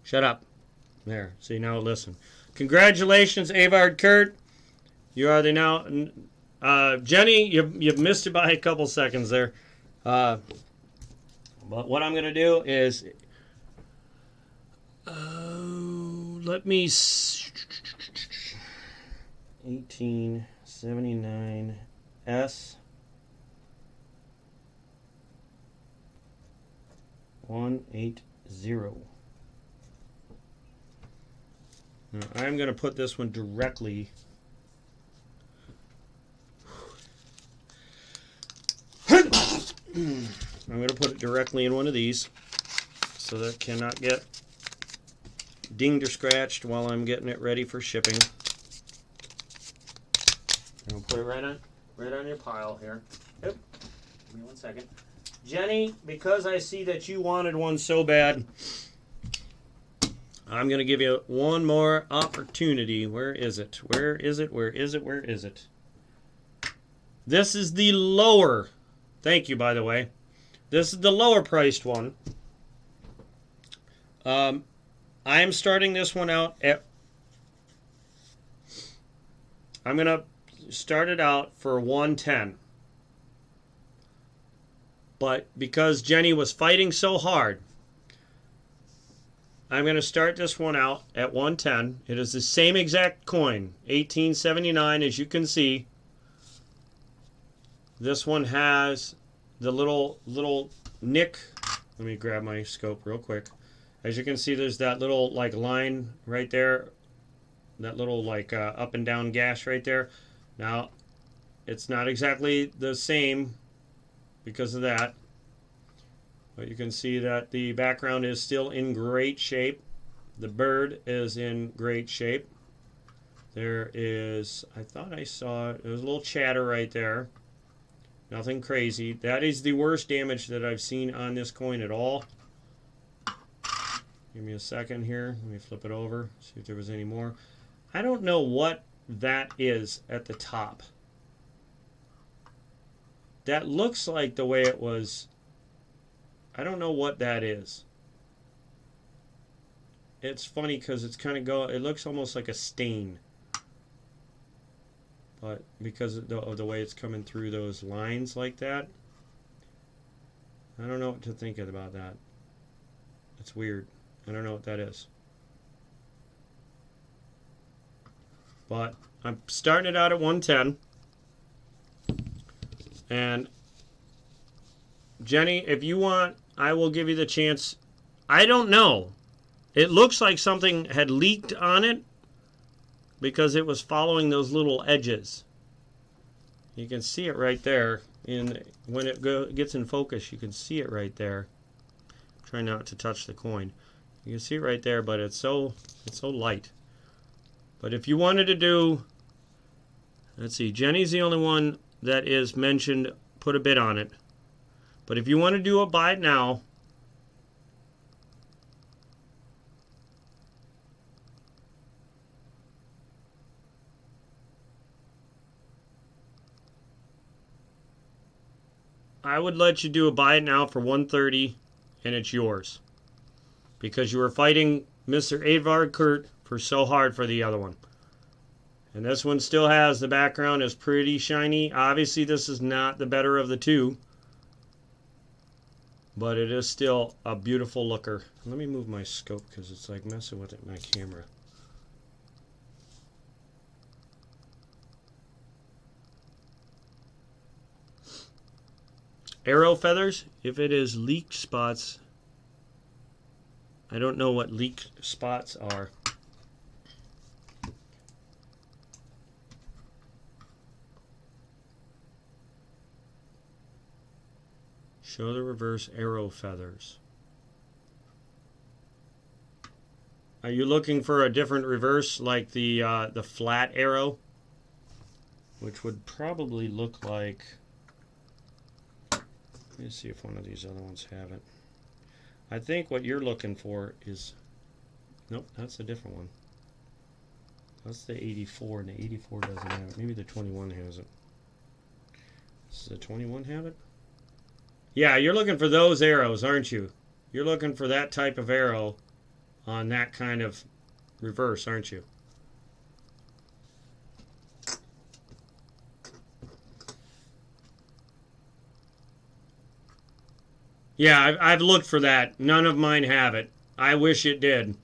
Shut up. There. See, now listen. Congratulations, Avard Kurt. You are the now... Jenny, you've missed it by a couple seconds there. But what I'm going to do is... let me... 1879S 180. Now, I'm going to put this one directly. I'm going to put it directly in one of these so that it cannot get dinged or scratched while I'm getting it ready for shipping. I'm going to put it right on your pile here. Yep. Give me 1 second. Jenny, because I see that you wanted one so bad, I'm going to give you one more opportunity. Where is it? Where is it? Where is it? Where is it? This is the lower. Thank you, by the way. This is the lower priced one. I am starting this one out at... I'm going to start it out for 110. But because Jenny was fighting so hard, I'm going to start this one out at 110. It is the same exact coin, 1879, as you can see. This one has the little nick. Let me grab my scope real quick. As you can see, there's that little like line right there, that little like up and down gash right there. Now, it's not exactly the same because of that, but you can see that the background is still in great shape. The bird is in great shape. There is, I thought I saw, there's a little chatter right there. Nothing crazy. That is the worst damage that I've seen on this coin at all. Give me a second here. Let me flip it over, see if there was any more. I don't know what that is at the top. that looks like the way it was. I don't know what that is. It's funny because it's kind of it looks almost like a stain. But because of the way it's coming through those lines like that, I don't know what to think about that. It's weird. I don't know what that is. But I'm starting it out at 110. And Jenny, if you want, I will give you the chance. I don't know. It looks like something had leaked on it because it was following those little edges. You can see it right there. When it gets in focus, you can see it right there. Try not to touch the coin. You can see it right there, but it's so light. But if you wanted to do, let's see, Jenny's the only one that is mentioned, put a bid on it. But if you want to do a buy it now, I would let you do a buy it now for 130 and it's yours. Because you were fighting Mr. Edvard Kurt for so hard for the other one. And this one still has, the background is pretty shiny. Obviously this is not the better of the two. But it is still a beautiful looker. Let me move my scope because it's like messing with my camera. Arrow feathers, if it is leaked spots, I don't know what leaked spots are. Show the reverse arrow feathers. Are you looking for a different reverse like the flat arrow? Which would probably look like, let me see if one of these other ones have it. I think what you're looking for is, nope, that's a different one. That's the 84, and the 84 doesn't have it. Maybe the 21 has it. Does the 21 have it? Yeah, you're looking for those arrows, aren't you? You're looking for that type of arrow on that kind of reverse, aren't you? Yeah, I've looked for that. None of mine have it. I wish it did.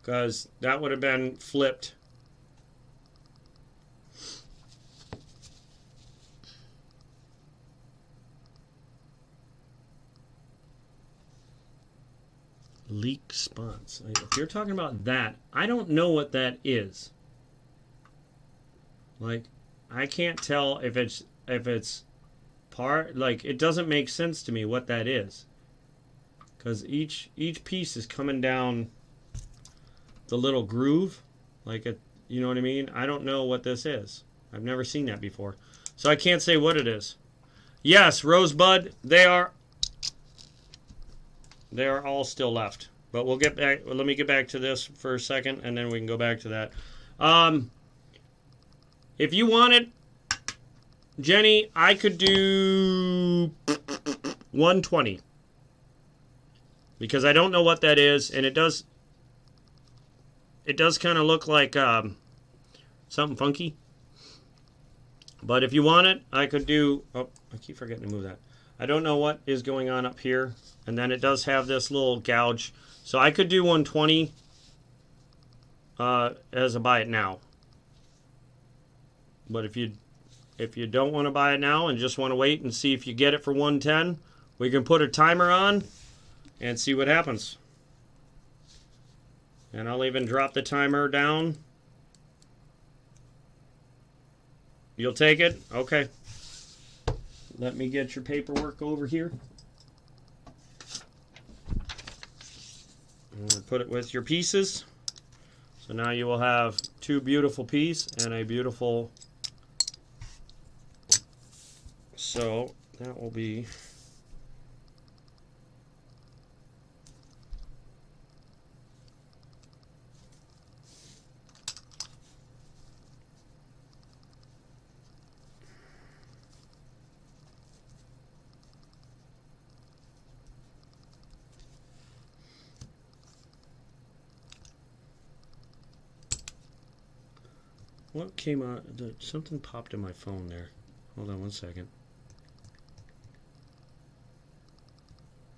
Because that would have been flipped. Leak spots. If you're talking about that, I don't know what that is. Like, I can't tell if it's part, like, it doesn't make sense to me what that is, because each piece is coming down the little groove, like a, you know what I mean? I don't know what this is. I've never seen that before, so I can't say what it is. Yes, Rosebud, they are all still left, but we'll get back. Let me get back to this for a second, and then we can go back to that. If you want it, Jenny, I could do 120 because I don't know what that is, and it does kind of look like something funky. But if you want it, I could do. Oh, I keep forgetting to move that. I don't know what is going on up here, and then it does have this little gouge, so I could do 120 as a buy it now. But if you don't want to buy it now and just want to wait and see if you get it for 110, we can put a timer on and see what happens. And I'll even drop the timer down. You'll take it? Okay. Let me get your paperwork over here. And put it with your pieces. So now you will have two beautiful pieces and a beautiful. So that will be What came out? Something popped in my phone there. Hold on one second.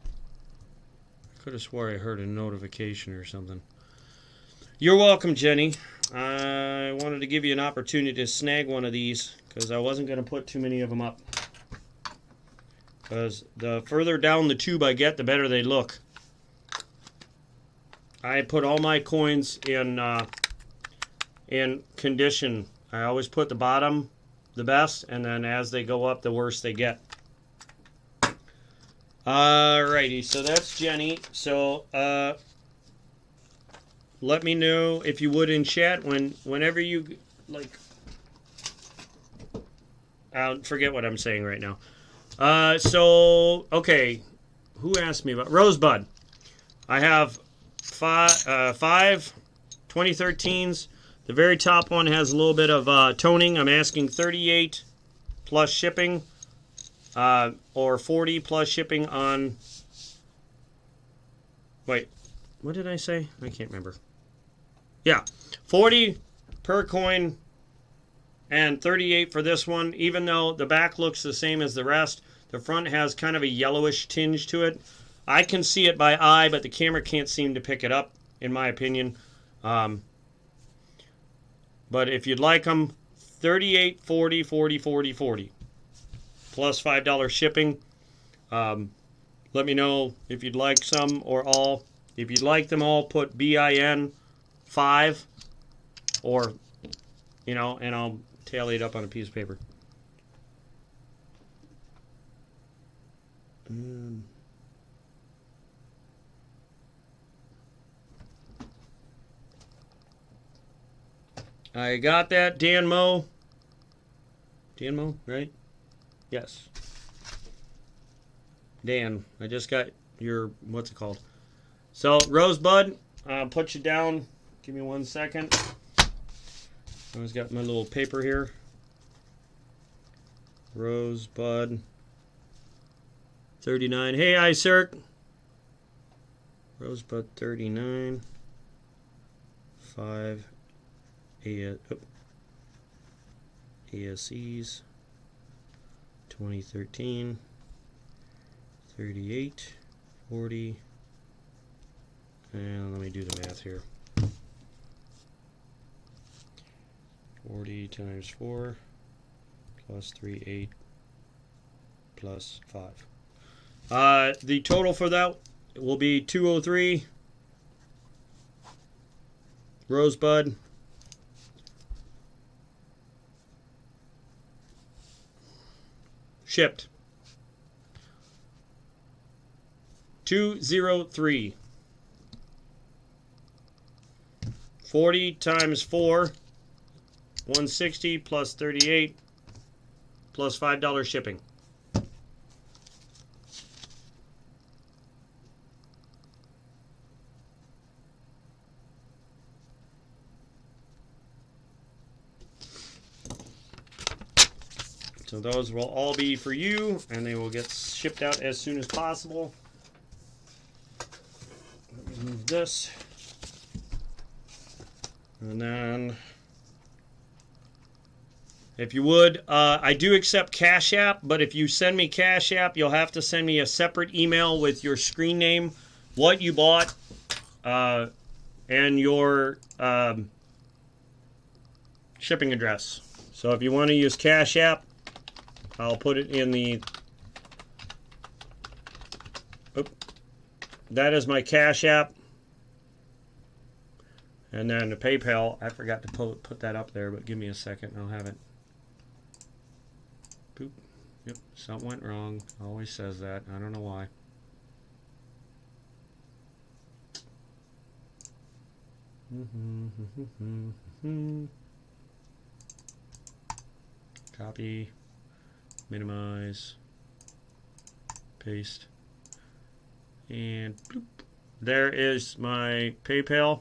I could have swore I heard a notification or something. You're welcome, Jenny. I wanted to give you an opportunity to snag one of these because I wasn't going to put too many of them up. Because the further down the tube I get, the better they look. I put all my coins in condition. I always put the bottom the best, and then as they go up, the worse they get. Alrighty, so that's Jenny. So let me know if you would in chat whenever you like. I'll forget what I'm saying right now. So okay, who asked me about Rosebud? I have five 2013s. The very top one has a little bit of toning. I'm asking 38 plus shipping, or 40 plus shipping on. Wait, what did I say? I can't remember. Yeah, 40 per coin and 38 for this one. Even though the back looks the same as the rest, the front has kind of a yellowish tinge to it. I can see it by eye, but the camera can't seem to pick it up, in my opinion. But if you'd like them, 38, 40, 40, 40, 40. Plus $5 shipping. Let me know if you'd like some or all. If you'd like them all, put BIN 5. Or, you know, and I'll tally it up on a piece of paper. I got that, Dan Mo. Dan Mo, right? Yes. Dan, I just got your, what's it called? So, Rosebud, I'll put you down. Give me 1 second. I always got my little paper here. Rosebud 39. Hey, iCirc. Rosebud 39. 5 ASEs 2013 38 40, and let me do the math here. 40 times 4 plus 3 8 plus 5. The total for that will be 203. Rosebud. Shipped. 203. 40 times 4, 160 plus 38 plus $5 shipping. So those will all be for you, and they will get shipped out as soon as possible. Let me move this. And then, if you would, I do accept Cash App, but if you send me Cash App, you'll have to send me a separate email with your screen name, what you bought, and your shipping address. So if you want to use Cash App, I'll put it in the... Oop. That is my Cash App. And then the PayPal, I forgot to put that up there, but give me a second, I'll have it. Boop. Yep, something went wrong. Always says that. I don't know why. Copy. Minimize. Paste. And bloop. There is my PayPal.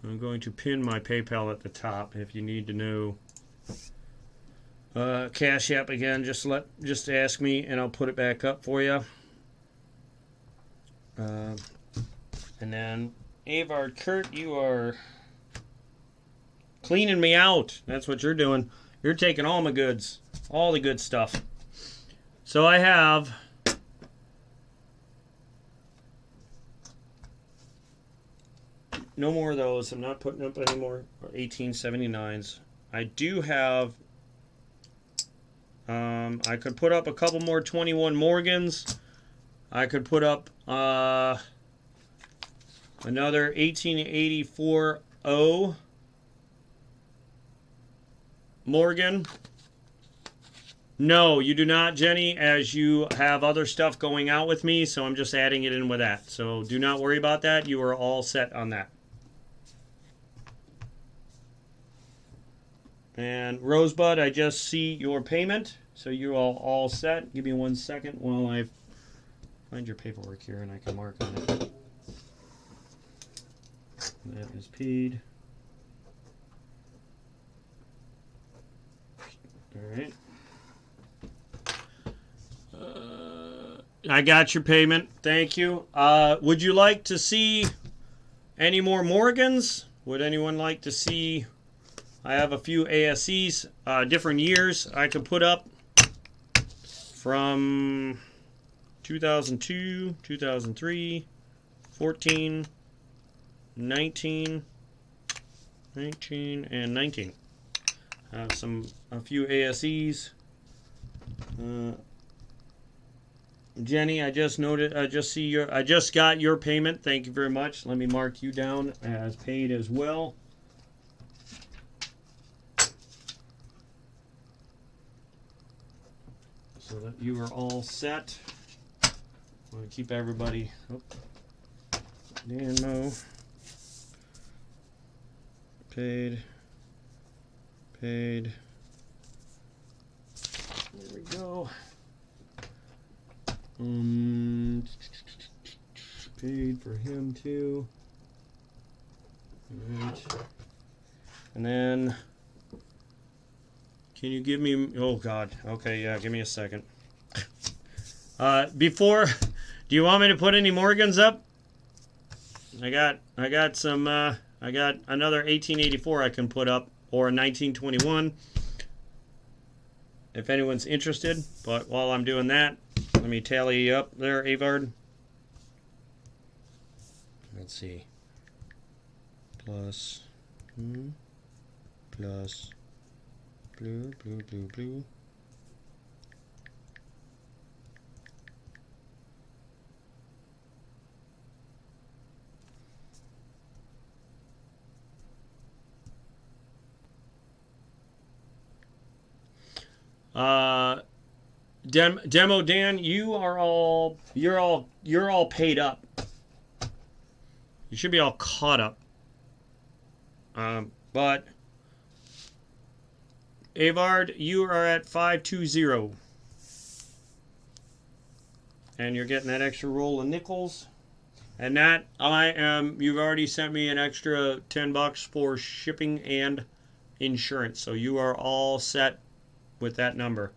I'm going to pin my PayPal at the top if you need to know. Cash App again, just ask me and I'll put it back up for you. And then Avard Kurt, you are cleaning me out. That's what you're doing. You're taking all my goods, all the good stuff. So I have no more of those. I'm not putting up any more 1879s. I do have, I could put up a couple more 21 Morgans. I could put up another 1884 O Morgan. No, you do not, Jenny, as you have other stuff going out with me, so I'm just adding it in with that. So do not worry about that. You are all set on that. And Rosebud, I just see your payment, so you're all set. Give me 1 second while I find your paperwork here and I can mark on it. That is paid. All right. I got your payment. Thank you. Would you like to see any more Morgans? Would anyone like to see? I have a few ASCs, different years I could put up from 2002, 2003, 14, 19, and 19. I have a few ASEs. Jenny, I just got your payment. Thank you very much. Let me mark you down as paid as well. So that you are all set. I'm going to keep everybody. Oh, Dan Mo. Paid. There we go. Paid for him too. All right. And then, can you give me? Oh God. Okay, yeah. Give me a second. Before, do you want me to put any Morgans up? I got some. I got another 1884 I can put up, or a 1921. If anyone's interested. But while I'm doing that, let me tally you up there, Avard. Let's see. Plus blue. Demo Dan, you're all paid up. You should be all caught up. But Avard, you are at 520. And you're getting that extra roll of nickels. And that you've already sent me an extra $10 for shipping and insurance. So you are all set with that number.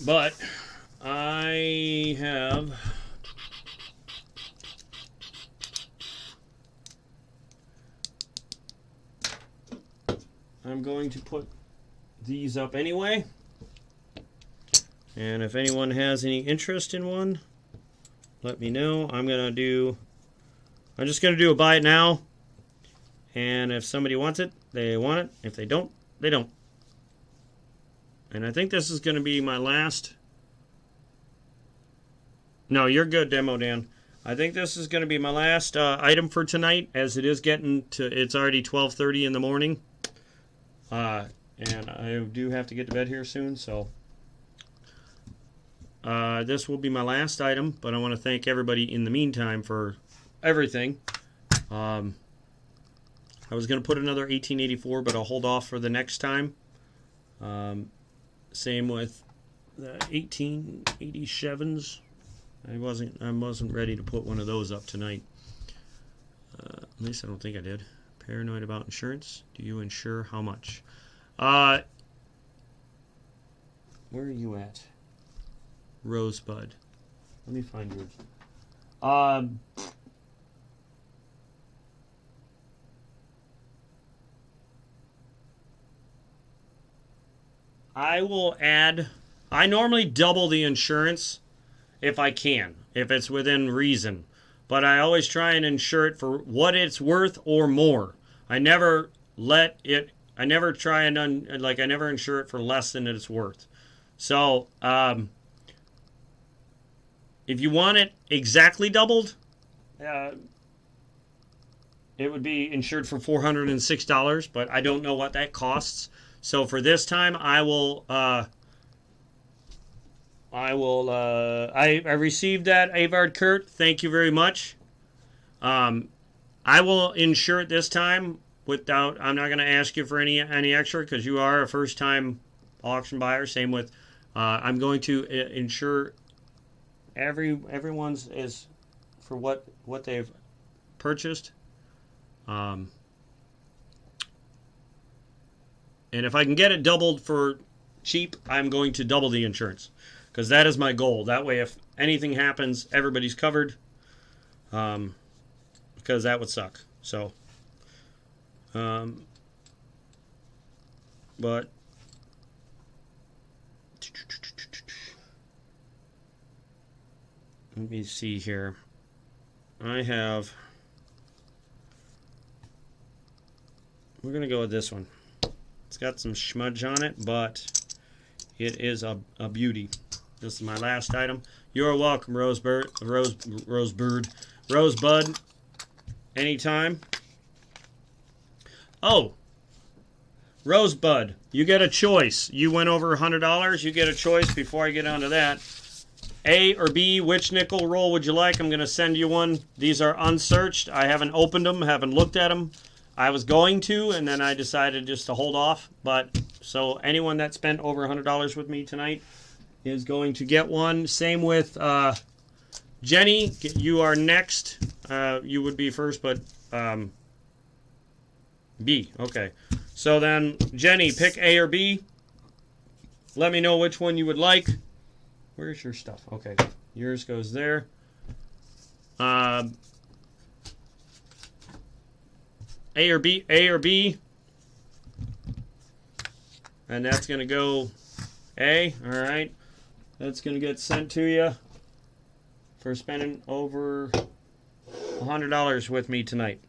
But I have I'm going to put these up anyway. And if anyone has any interest in one, let me know. I'm just gonna do a buy it now. And if somebody wants it, they want it. If they don't, they don't. And I think this is going to be my last. No, you're good, Demo Dan. I think this is going to be my last item for tonight, as it is getting to. It's already 12:30 in the morning, and I do have to get to bed here soon. So this will be my last item. But I want to thank everybody in the meantime for everything. I was going to put another 1884, but I'll hold off for the next time. Same with the 1887s. I wasn't ready to put one of those up tonight. At least I don't think I did. Paranoid about insurance? Do you insure? How much? Where are you at? Rosebud. Let me find yours. I will add... I normally double the insurance if I can, if it's within reason. But I always try and insure it for what it's worth or more. I never try and I never insure it for less than it's worth. So, if you want it exactly doubled, it would be insured for $406, but I don't know what that costs. So for this time, I received that, Avard Kurt. Thank you very much. I will insure it this time without. I'm not going to ask you for any extra because you are a first time auction buyer. Same with. I'm going to insure everyone's is for what they've purchased. And if I can get it doubled for cheap, I'm going to double the insurance. Because that is my goal. That way, if anything happens, everybody's covered. Because that would suck. So, but let me see here. We're going to go with this one. It's got some smudge on it, but it is a beauty. This is my last item. You're welcome, Rosebud. Anytime. Oh, Rosebud, you get a choice. You went over $100. You get a choice before I get onto that. A or B, which nickel roll would you like? I'm going to send you one. These are unsearched. I haven't opened them, haven't looked at them. I was going to, and then I decided just to hold off. But so anyone that spent over $100 with me tonight is going to get one. Same with Jenny. You are next. You would be first, but B. Okay. So then, Jenny, pick A or B. Let me know which one you would like. Where's your stuff? Okay. Yours goes there. A or B. A or B. And that's going to go A. All right. That's going to get sent to you for spending over $100 with me tonight.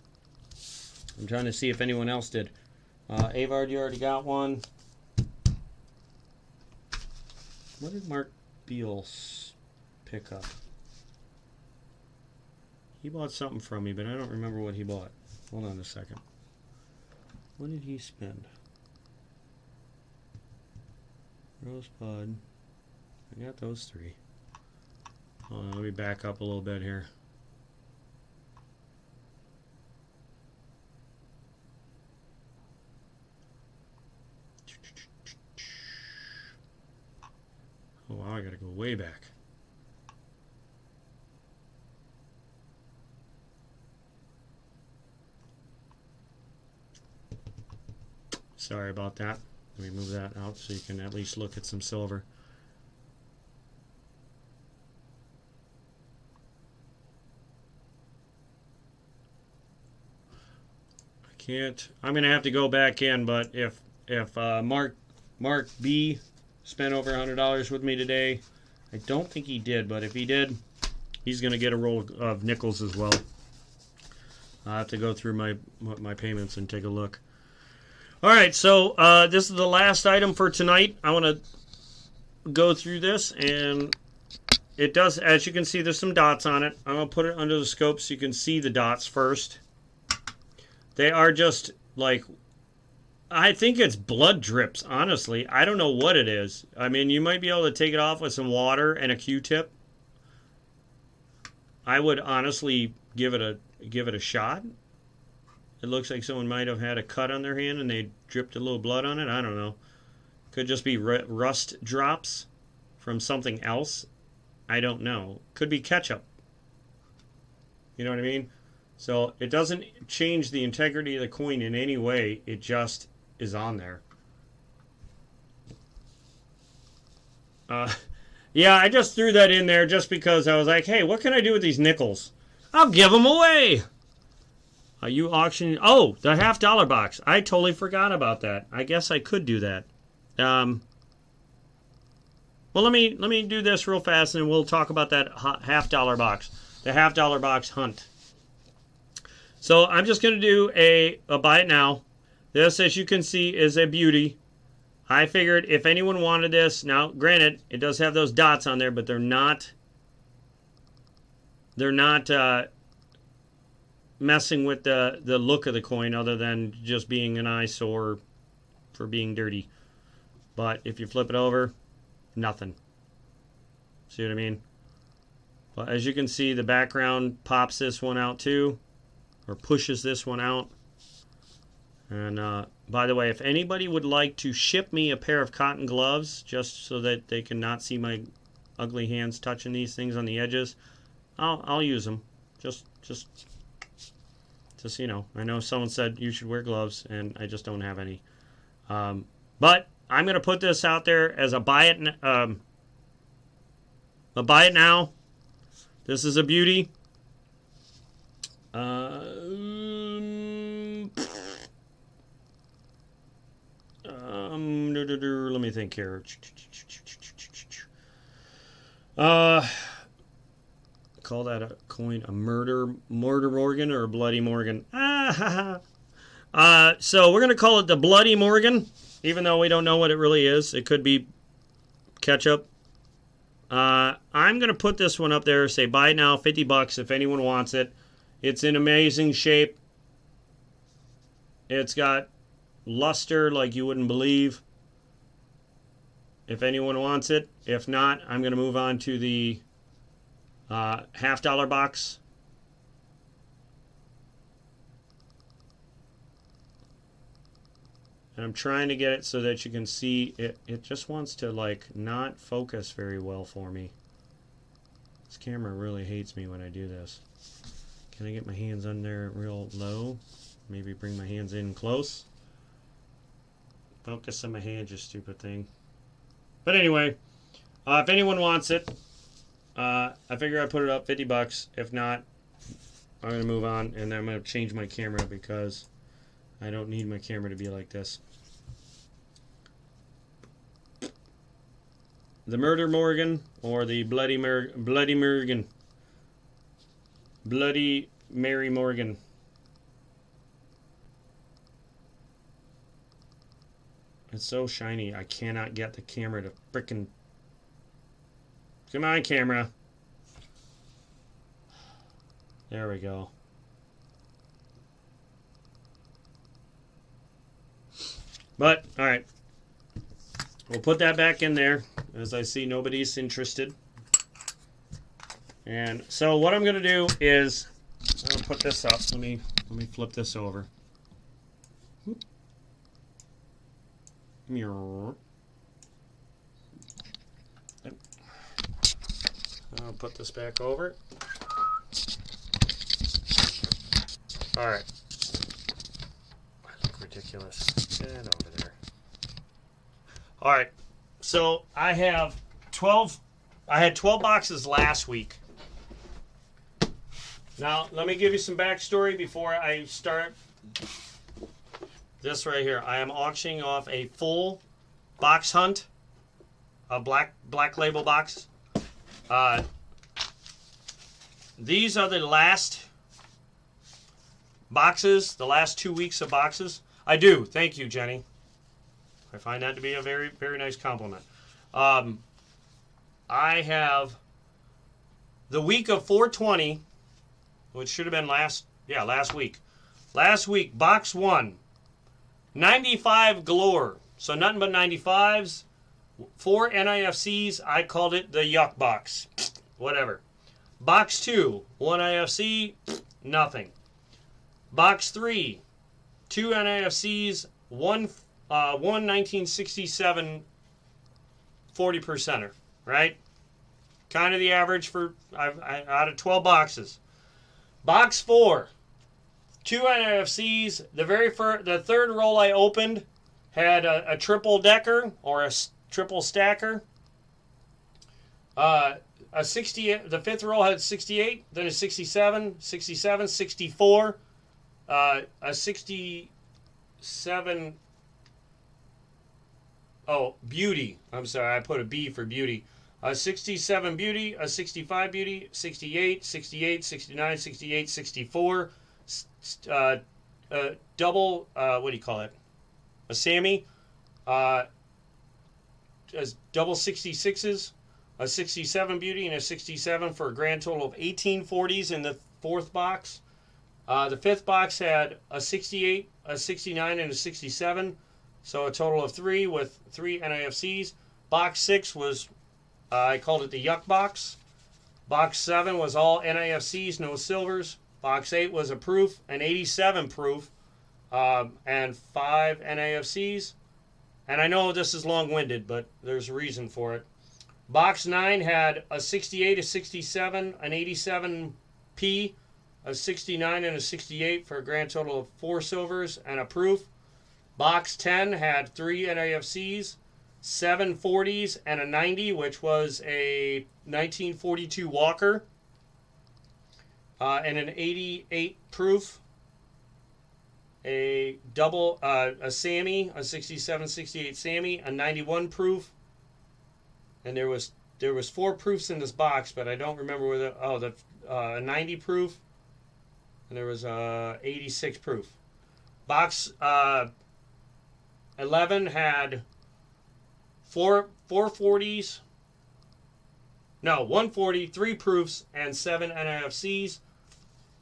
I'm trying to see if anyone else did. Avard, you already got one. What did Mark Beal pick up? He bought something from me, but I don't remember what he bought. Hold on a second. What did he spend? Rosebud. I got those three. Hold on, let me back up a little bit here. Oh wow, I gotta go way back. Sorry about that. Let me move that out so you can at least look at some silver. I'm gonna have to go back in, but if Mark B spent over $100 with me today, I don't think he did, but if he did, he's gonna get a roll of nickels as well. I have to go through my payments and take a look. All right, so this is the last item for tonight. I want to go through this, and it does, as you can see, there's some dots on it. I'm gonna put it under the scope so you can see the dots first. They are just like, I think it's blood drips, honestly. I don't know what it is. I mean, you might be able to take it off with some water and a Q-tip. I would honestly give it a shot. It looks like someone might have had a cut on their hand and they dripped a little blood on it. I don't know. Could just be rust drops from something else. I don't know. Could be ketchup. You know what I mean? So it doesn't change the integrity of the coin in any way. It just is on there. Yeah, I just threw that in there just because I was like, hey, what can I do with these nickels? I'll give them away. Are you auctioning? Oh, the $50 box. I totally forgot about that. I guess I could do that. Well, let me do this real fast, and we'll talk about that $50 box. The $50 box hunt. So I'm just going to do a buy it now. This, as you can see, is a beauty. I figured if anyone wanted this, now granted, it does have those dots on there, but they're not messing with the look of the coin other than just being an eyesore for being dirty. But if you flip it over, nothing. See what I mean? But as you can see, the background pops this one out too, or pushes this one out. And by the way, if anybody would like to ship me a pair of cotton gloves just so that they can not see my ugly hands touching these things on the edges, I'll use them. Just you know. I know someone said you should wear gloves, and I just don't have any. But I'm going to put this out there as a buy it now. This is a beauty. Let me think here. Call that a coin a murder Morgan or a Bloody Morgan? So we're going to call it the Bloody Morgan, even though we don't know what it really is. It could be ketchup. I'm going to put this one up there, say buy it now, $50 if anyone wants it. It's in amazing shape. It's got luster like you wouldn't believe. If anyone wants it. If not, I'm going to move on to the $50 box. And I'm trying to get it so that you can see it. It just wants to like not focus very well for me. This camera really hates me when I do this. Can I get my hands on there real low? Maybe bring my hands in close. Focus on my hand, you stupid thing. But anyway, if anyone wants it, I figure I put it up $50. If not, I'm going to move on, and I'm going to change my camera because I don't need my camera to be like this. The Murder Morgan or the Bloody Morgan. Bloody Mary Morgan. It's so shiny, I cannot get the camera to frickin'... Come on, camera. There we go. But, alright. We'll put that back in there. As I see, nobody's interested. And so what I'm going to do is... I'm going to put this up. Let me flip this over. Whoop. I'll put this back over. Alright. I look ridiculous. Get over there. Alright. So I have 12. I had 12 boxes last week. Now, let me give you some backstory before I start. This right here. I am auctioning off a full box hunt. A black label box. These are the last boxes, the last 2 weeks of boxes. I do. Thank you, Jenny. I find that to be a very, very nice compliment. I have the week of 420, which should have been last week. Last week, box 1, 95 galore. So nothing but 95s. 4 NIFCs. I called it the yuck box. Whatever. Box 2, 1 IFC, nothing. Box 3, 2 NIFCs, 1 1967 40%er, right? Kind of the average for out of 12 boxes. Box 4, 2 NIFCs. The third roll I opened had a triple decker or a triple stacker. A 60. The fifth roll had 68, then a 67, 67, 64, a 67. Oh, beauty. I'm sorry, I put a B for beauty. A 67 beauty, a 65 beauty, 68, 68, 69, 68, 64. Double. What do you call it? A Sammy. Double 66s. A 67 beauty and a 67 for a grand total of 18 40s in the fourth box. The fifth box had a 68, a 69, and a 67. So a total of 3 with 3 NIFCs. Box 6 was, I called it the yuck box. Box 7 was all NIFCs, no silvers. Box 8 was a proof, an 87 proof, and 5 NIFCs. And I know this is long-winded, but there's a reason for it. Box 9 had a 68, a 67, an 87P, a 69, and a 68 for a grand total of 4 silvers and a proof. Box 10 had 3 NIFCs, 7 40s, and a 90, which was a 1942 Walker, and an 88 proof, a double, a Sammy, a 67, 68 Sammy, a 91 proof, and there was 4 proofs in this box, but I don't remember whether, the 90 proof, and there was 86 proof. Box 11 had 140, 3 proofs, and 7 NIFCs.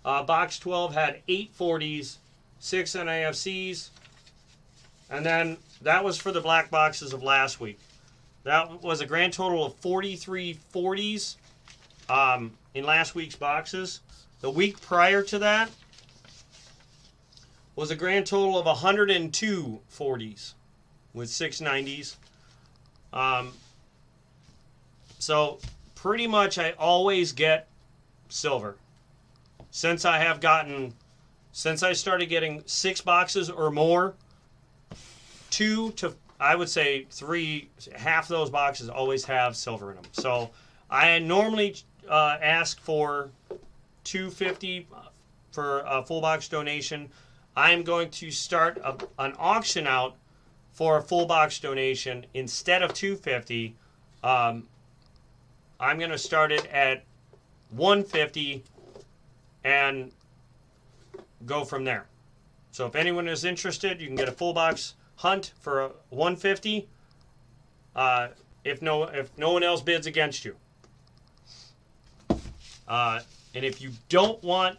Box 12 had 8 40s, 6 NIFCs, and then that was for the black boxes of last week. That was a grand total of 43 40s in last week's boxes. The week prior to that was a grand total of 102 40s with 6 90s. So pretty much I always get silver. Since I started getting 6 boxes or more, 2 to, I would say 3, half those boxes always have silver in them. So I normally ask for $250 for a full box donation. I'm going to start an auction out for a full box donation instead of $250. I'm going to start it at $150 and go from there. So if anyone is interested, you can get a full box hunt for $150. If no one else bids against you. And if you don't want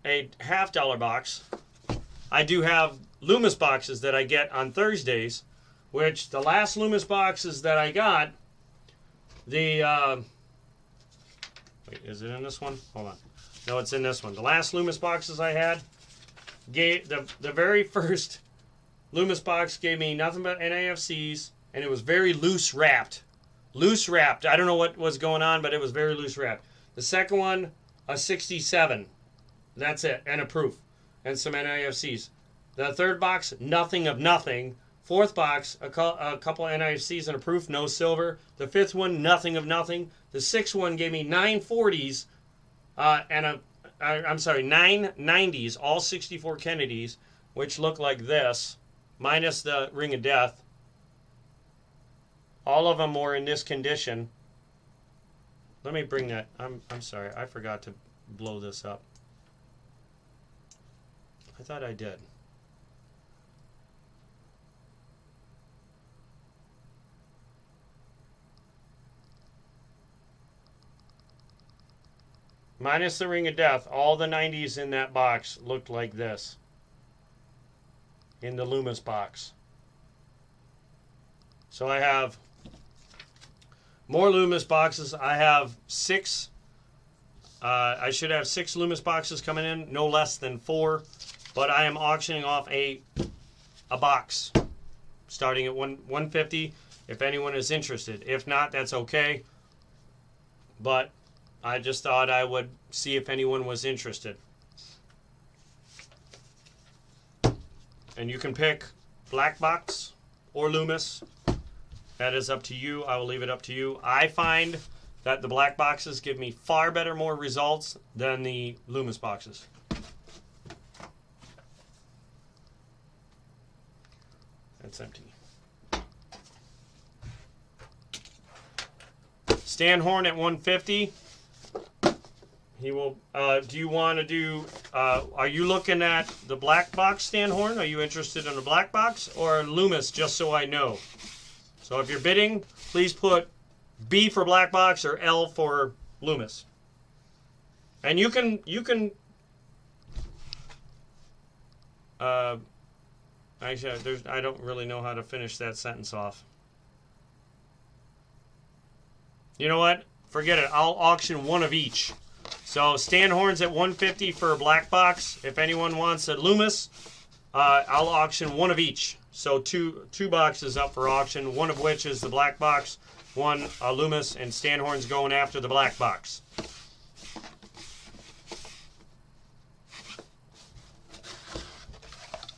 a $50 box, I do have Loomis boxes that I get on Thursdays, which the last Loomis boxes that I got, wait, is it in this one? Hold on. No, it's in this one. The last Loomis boxes I had, gave the very first Loomis box gave me nothing but NIFCs, and it was very loose wrapped. Loose wrapped. I don't know what was going on, but it was very loose wrapped. The second one, a 67. That's it, and a proof, and some NIFCs. The third box, nothing of nothing. Fourth box, a couple NIFCs and a proof, no silver. The fifth one, nothing of nothing. The sixth one gave me 9 40s and 9 90s, all 64 Kennedys, which look like this, minus the Ring of Death. All of them were in this condition. Let me bring that. I'm sorry, I forgot to blow this up. I thought I did. Minus the Ring of Death, all the 90s in that box looked like this. In the Loomis box. So I have more Loomis boxes. I have 6. I should have 6 Loomis boxes coming in, no less than 4. But I am auctioning off a box, starting at $150. If anyone is interested. If not, that's okay. But I just thought I would see if anyone was interested. And you can pick black box or Loomis. That is up to you. I will leave it up to you. I find that the black boxes give me far better, more results than the Loomis boxes. That's empty. Stand horn at 150. He will. Do you want to do? Are you looking at the black box stand horn? Are you interested in the black box or Loomis? Just so I know. So if you're bidding, please put B for black box or L for Loomis. And you can. Actually, I don't really know how to finish that sentence off. You know what? Forget it. I'll auction one of each. So stand horns at 150 for a black box. If anyone wants a Loomis, I'll auction one of each. So two boxes up for auction, one of which is the black box, one a Loomis, and stand horns going after the black box.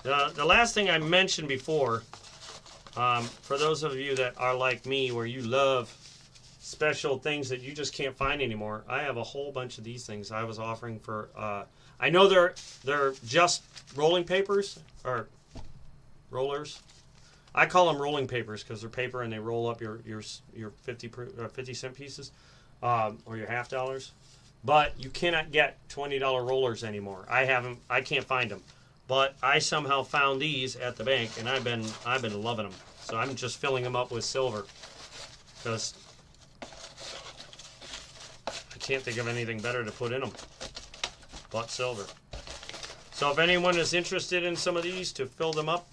The last thing I mentioned before, for those of you that are like me, where you love special things that you just can't find anymore, I have a whole bunch of these things I was offering for. I know they're just rolling papers or rollers. I call them rolling papers because they're paper and they roll up your 50 cent pieces or your half dollars. But you cannot get $20 rollers anymore. I can't find them. But I somehow found these at the bank, and I've been loving them. So I'm just filling them up with silver because I can't think of anything better to put in them but silver. So if anyone is interested in some of these to fill them up,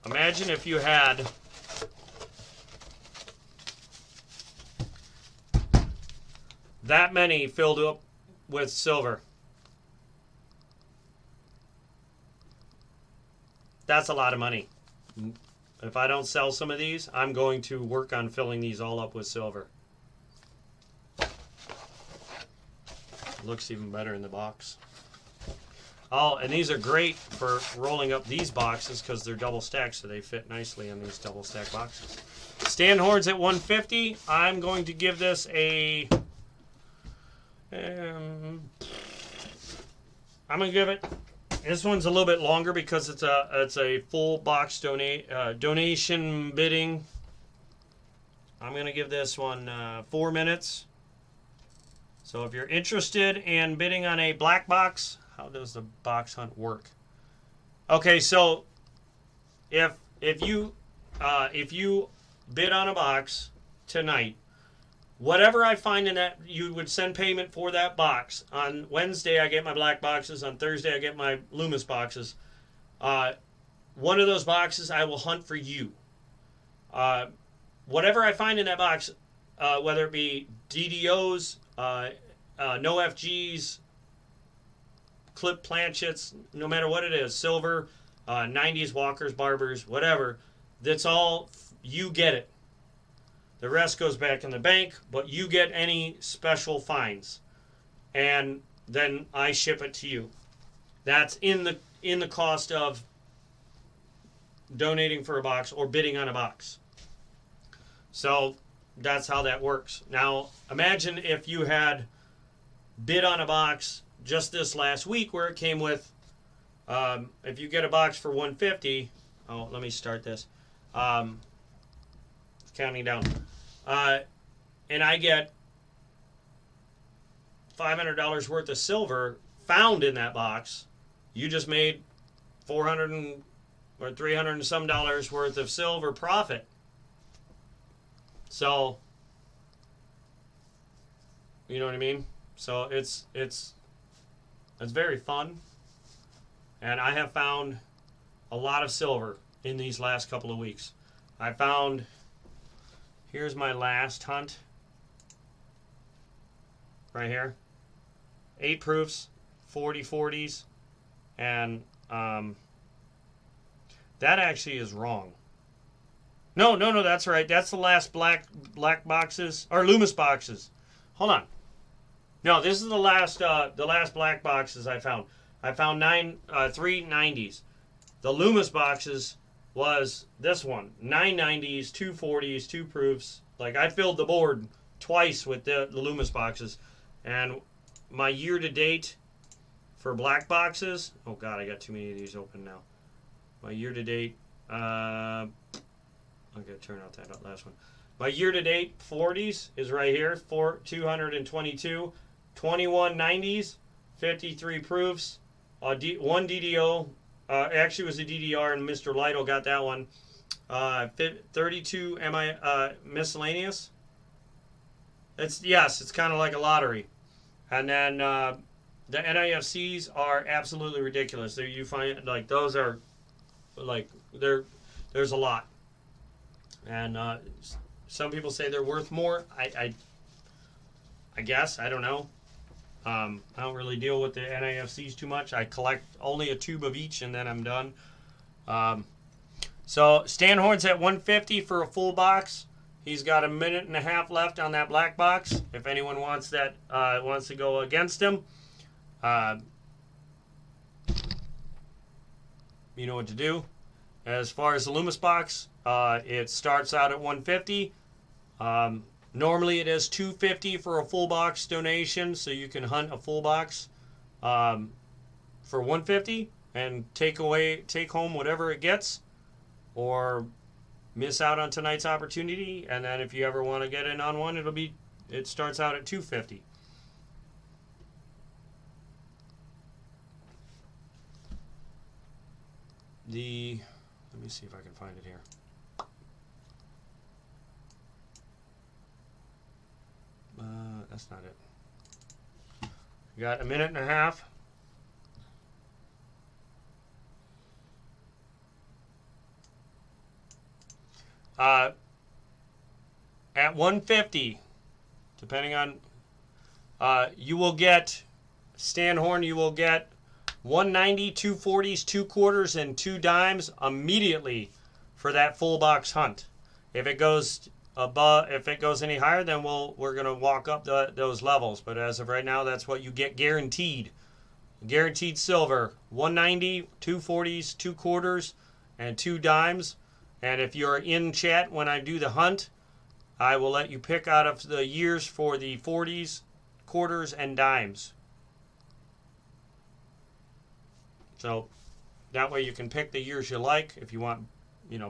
imagine if you had that many filled up with silver. That's a lot of money. If I don't sell some of these, I'm going to work on filling these all up with silver. Looks even better in the box. Oh, and these are great for rolling up these boxes because they're double stacked, so they fit nicely in these double stacked boxes. Stand horns at 150. I'm going to give this a... I'm going to give it... This one's a little bit longer because it's a full box donation bidding. I'm going to give this one 4 minutes. So if you're interested in bidding on a black box, how does the box hunt work? Okay, so if you bid on a box tonight, whatever I find in that, you would send payment for that box. On Wednesday, I get my black boxes. On Thursday, I get my Loomis boxes. One of those boxes, I will hunt for you. Whatever I find in that box, whether it be DDOs, no FGs, clip planchets, no matter what it is, silver, 90s walkers, barbers, whatever, that's all, you get it. The rest goes back in the bank, but you get any special finds. And then I ship it to you. That's in the cost of donating for a box or bidding on a box. So that's how that works. Now, imagine if you had bid on a box just this last week where it came with, if you get a box for $150, oh, let me start this. Counting down. And I get $500 worth of silver found in that box. You just made $400 or $300 and some dollars worth of silver profit. So, you know what I mean? So it's very fun. And I have found a lot of silver in these last couple of weeks. I found, here's my last hunt. Right here. 8 proofs, 40 40s, and that actually is wrong. No, that's right. That's the last black boxes, or Loomis boxes. Hold on. No, this is the last black boxes I found. I found three 90s. The Loomis boxes was this one. 9 90s, 2 40s, 2 proofs. Like, I filled the board twice with the Loomis boxes. And my year-to-date for black boxes... Oh, God, I got too many of these open now. My year-to-date... I'm going to turn out that last one. My year-to-date 40s is right here. 222. 21 90s. 53 proofs. One DDO. Actually, it was a DDR, and Mr. Lytle got that one. 32 miscellaneous. It's kind of like a lottery. And then the NIFCs are absolutely ridiculous. There you find like those are like there's a lot, and some people say they're worth more. I guess I don't know. I don't really deal with the NIFCs too much. I collect only a tube of each, and then I'm done. So Stan Horn's at 150 for a full box. He's got a minute and a half left on that black box. If anyone wants that, wants to go against him, you know what to do. As far as the Loomis box, it starts out at 150. Normally it is 250 for a full box donation, so you can hunt a full box for 150 and take home whatever it gets, or miss out on tonight's opportunity. And then if you ever want to get in on one, it starts out at 250. Let me see if I can find it here. That's not it. You got a minute and a half. At 150, depending on, you will get, Stan Horn, you will get 190, 2 40s, 2 quarters, and 2 dimes immediately for that full box hunt. If it goes above, if it goes any higher, then we're gonna walk up those levels. But as of right now, that's what you get guaranteed. Guaranteed silver: 190, 2 40s, 2 quarters, and 2 dimes. And if you're in chat when I do the hunt, I will let you pick out of the years for the 40s, quarters, and dimes. So that way you can pick the years you like. If you want,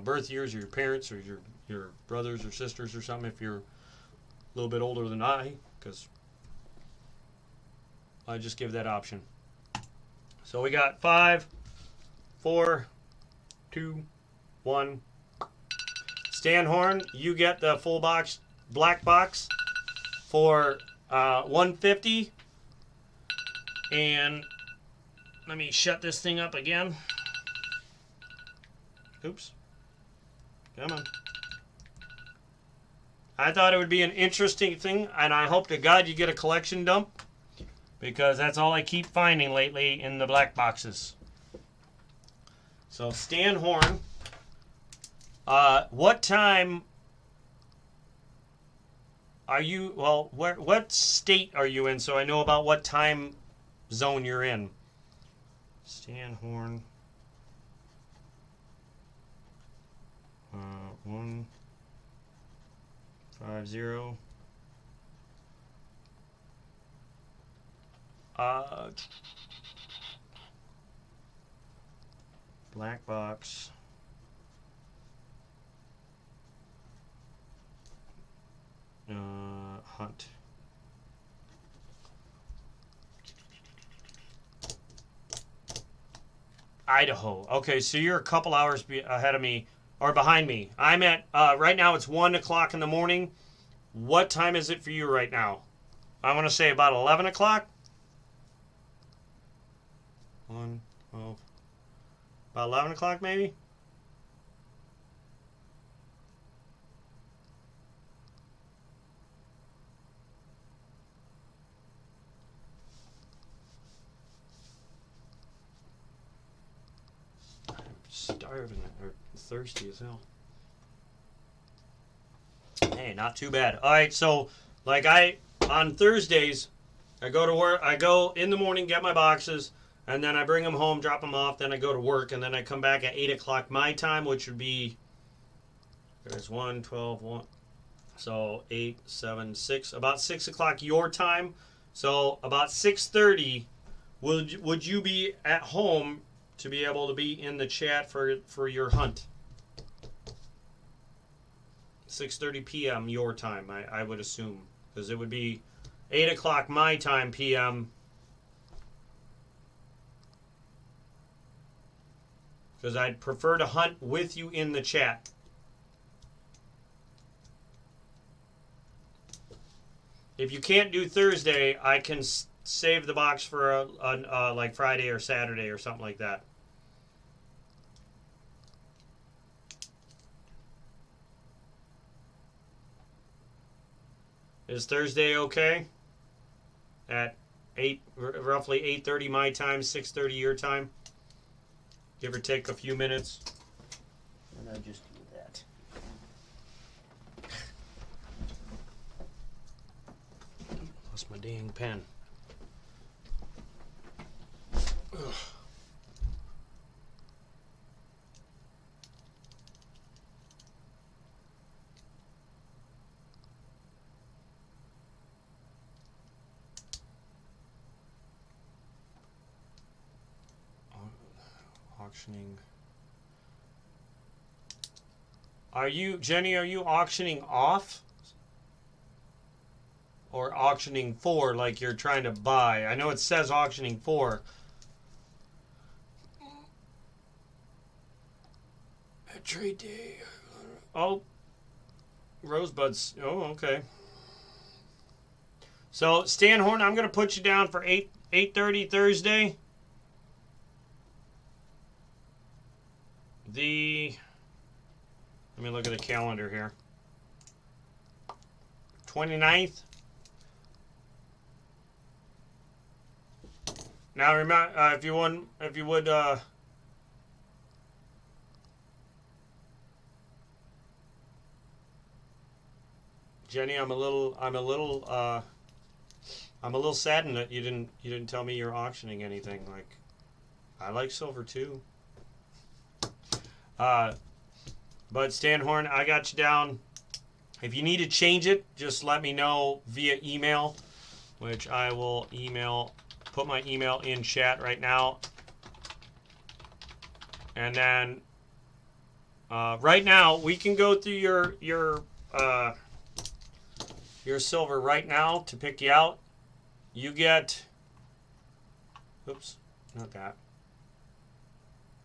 birth years of your parents or your brothers or sisters or something, if you're a little bit older than I, because I just give that option. So we got 5, 4, 2, 1. Stan Horn, you get the full box, black box for 150. And let me shut this thing up again. Oops. Come on. I thought it would be an interesting thing, and I hope to God you get a collection dump, because that's all I keep finding lately in the black boxes. So Stan Horn, what time are you, well, what state are you in, so I know about what time zone you're in? Stan Horn. 150. Black box. Hunt. Idaho. Okay, so you're a couple hours ahead of me, or behind me. I'm at, right now it's 1 o'clock in the morning. What time is it for you right now? I want to say about 11 o'clock. 1, 12. About 11 o'clock maybe? Starving or thirsty as hell. Hey, not too bad. All right, so like on Thursdays, I go to work. I go in the morning, get my boxes, And then I bring them home, drop them off, then I go to work, and then I come back at 8 o'clock my time, which would be, there's 1, 12, 1. So 8, 7, 6, about 6 o'clock your time. So about 6:30, would you be at home to be able to be in the chat for your hunt? 6:30 p.m. your time, I would assume, because it would be 8 o'clock my time p.m. Because I'd prefer to hunt with you in the chat. If you can't do Thursday, I can save the box for like Friday or Saturday or something like that. Is Thursday okay? At roughly 8:30 my time, 6:30 your time. Give or take a few minutes. And I just do that. Lost my dang pen. Ugh. Auctioning. Are you, Jenny, are you auctioning off? Or auctioning for, like you're trying to buy? I know it says auctioning for. At trade day. Oh. Rosebuds. Oh, okay. So, Stan Horn, I'm going to put you down for 8:30 Thursday. Let me look at the calendar here. 29th. Now remember, if you would, Jenny, I'm a little saddened that you didn't tell me you're auctioning anything. Like, I like silver too. But Stan Horn, I got you down. If you need to change it, just let me know via email, which I will put my email in chat right now. And then right now we can go through your silver right now to pick you out. You get, oops, not that.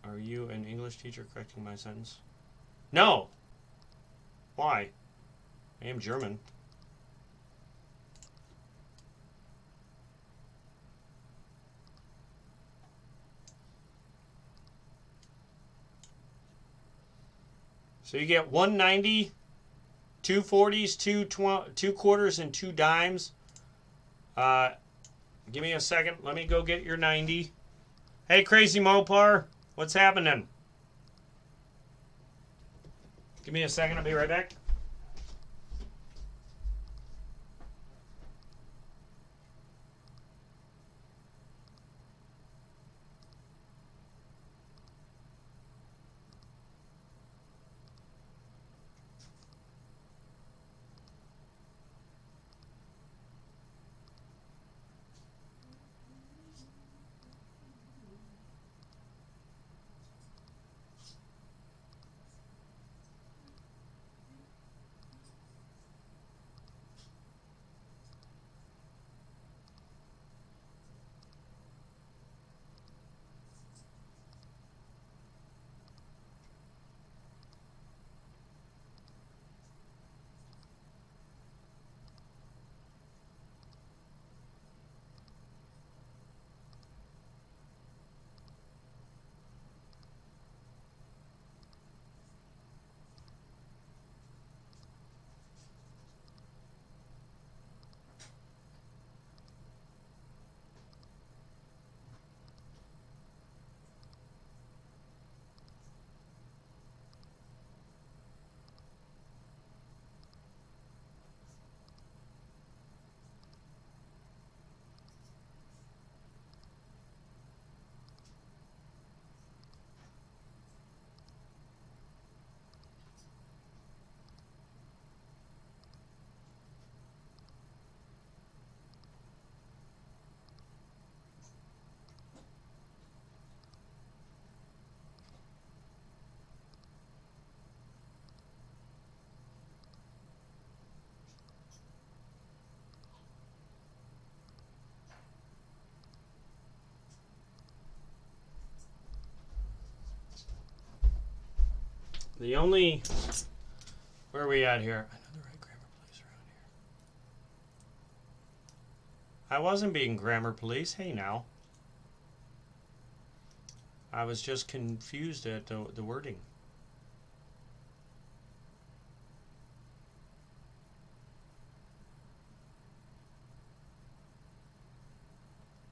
Are you an English teacher correcting my sentence? No. Why? I am German. So you get 190, 2 40s, 2 quarters, and 2 dimes. Give me a second. Let me go get your 90. Hey, Crazy Mopar. What's happening? Give me a second. I'll be right back. The only... Where are we at here? I know the right grammar police around here. I wasn't being grammar police. Hey, now. I was just confused at the wording.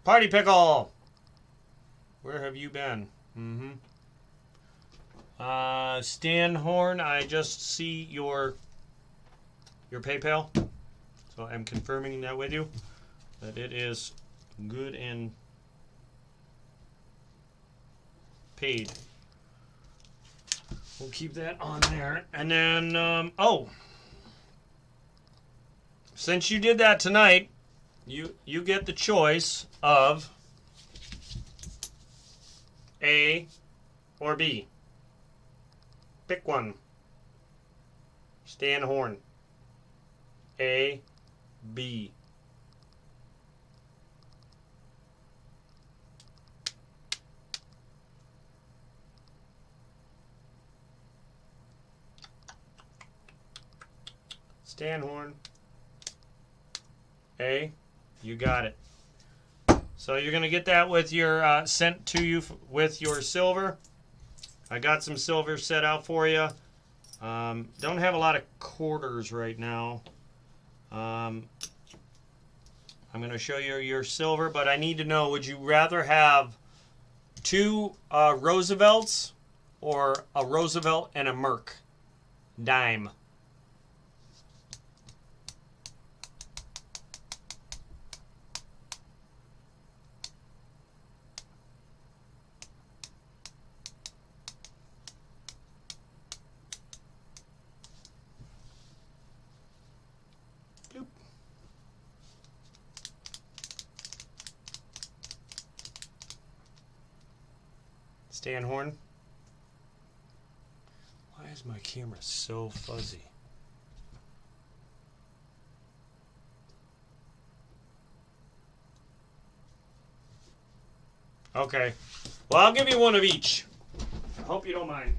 Party Pickle! Where have you been? Stan Horn, I just see your PayPal. So I'm confirming that with you. That it is good and paid. We'll keep that on there. And then, since you did that tonight, you get the choice of A or B. Pick one. Stan Horn. A, B. Stan Horn. A. You got it. So you're going to get that with your sent to you with your silver. I got some silver set out for you. Don't have a lot of quarters right now. I'm going to show you your silver, but I need to know, would you rather have two Roosevelts or a Roosevelt and a Merc dime? Stan Horn. Why is my camera so fuzzy? Okay. Well, I'll give you one of each. I hope you don't mind.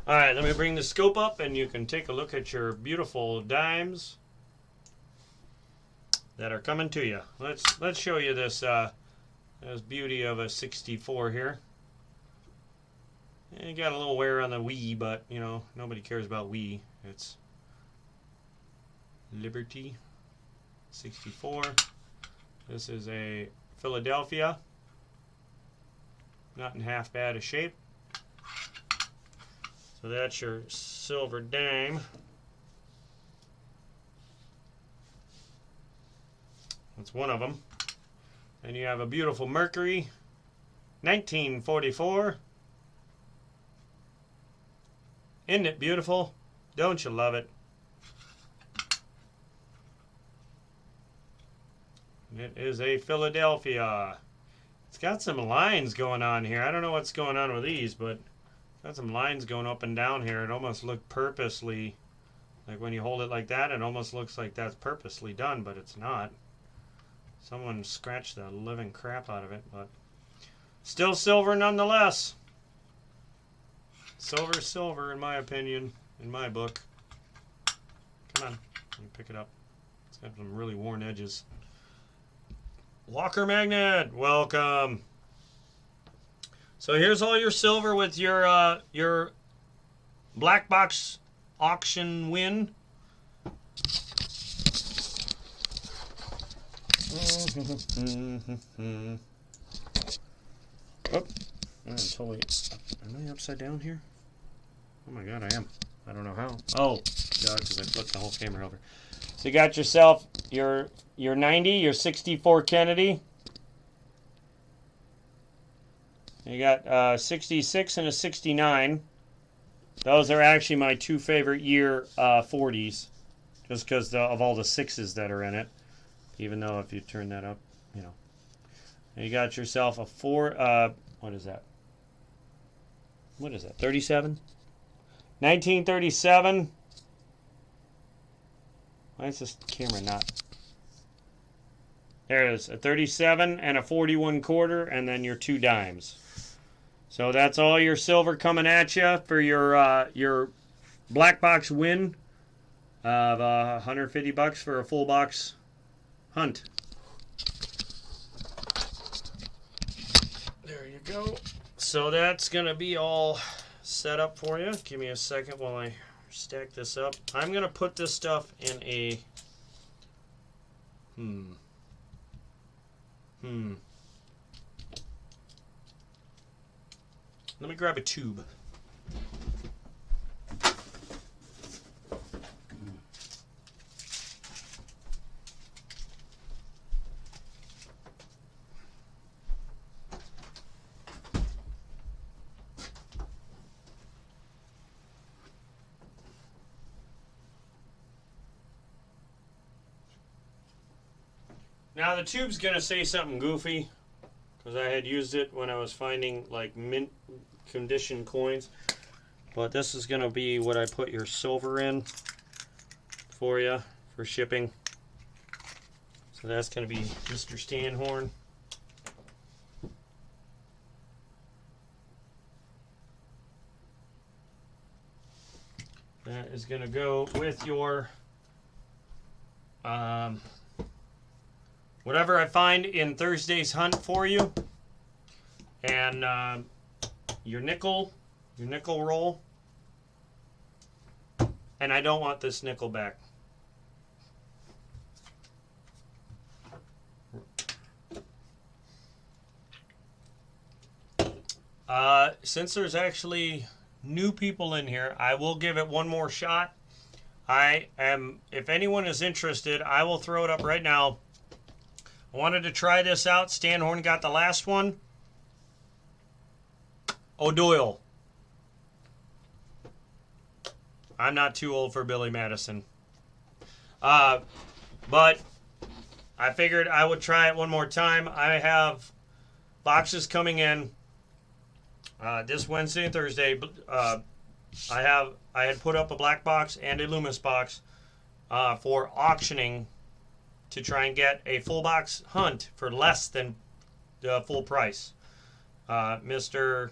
All right, let me bring the scope up and you can take a look at your beautiful dimes that are coming to you. Let's show you this beauty of a 64 here. And you got a little wear on the Wii, but you know, nobody cares about Wii. It's Liberty 64. This is a Philadelphia. Not in half bad a shape. So that's your silver dime. That's one of them. And you have a beautiful Mercury, 1944. Isn't it beautiful? Don't you love it? It is a Philadelphia. It's got some lines going on here. I don't know what's going on with these, but got some lines going up and down here. It almost looked purposely, like when you hold it like that, it almost looks like that's purposely done, but it's not. Someone scratched the living crap out of it, but still silver nonetheless. Silver's silver in my opinion, in my book. Come on, let me pick it up. It's got some really worn edges. Walker Magnet, welcome. So here's all your silver with your black box auction win. Oh, I'm totally. Am I upside down here? Oh my God, I am. I don't know how. Oh, God, because I flipped the whole camera over. So you got yourself your 90, your 64 Kennedy. You got 66 and a 69. Those are actually my 2 favorite year 40s, just because of all the 6s that are in it. Even though if you turn that up, you know. And you got yourself a 4, what is that? What is that, 37? 1937. Why is this camera not? There it is, a 37 and a 41 quarter, and then your 2 dimes. So that's all your silver coming at you for your black box win of $150 for a full box hunt. There you go. So that's gonna be all set up for you. Give me a second while I stack this up. I'm gonna put this stuff in a Let me grab a tube. Now the tube's gonna say something goofy because I had used it when I was finding like mint condition coins, but this is gonna be what I put your silver in for you for shipping. So that's gonna be Mr. Stanhorn. That is gonna go with your whatever I find in Thursday's hunt for you, and your nickel roll. And I don't want this nickel back. Since there's actually new people in here, I will give it one more shot. If anyone is interested, I will throw it up right now. I wanted to try this out. Stanhorn got the last one. O'Doyle. I'm not too old for Billy Madison. But I figured I would try it one more time. I have boxes coming in this Wednesday and Thursday. I had put up a black box and a Loomis box for auctioning to try and get a full box hunt for less than the full price. Mr.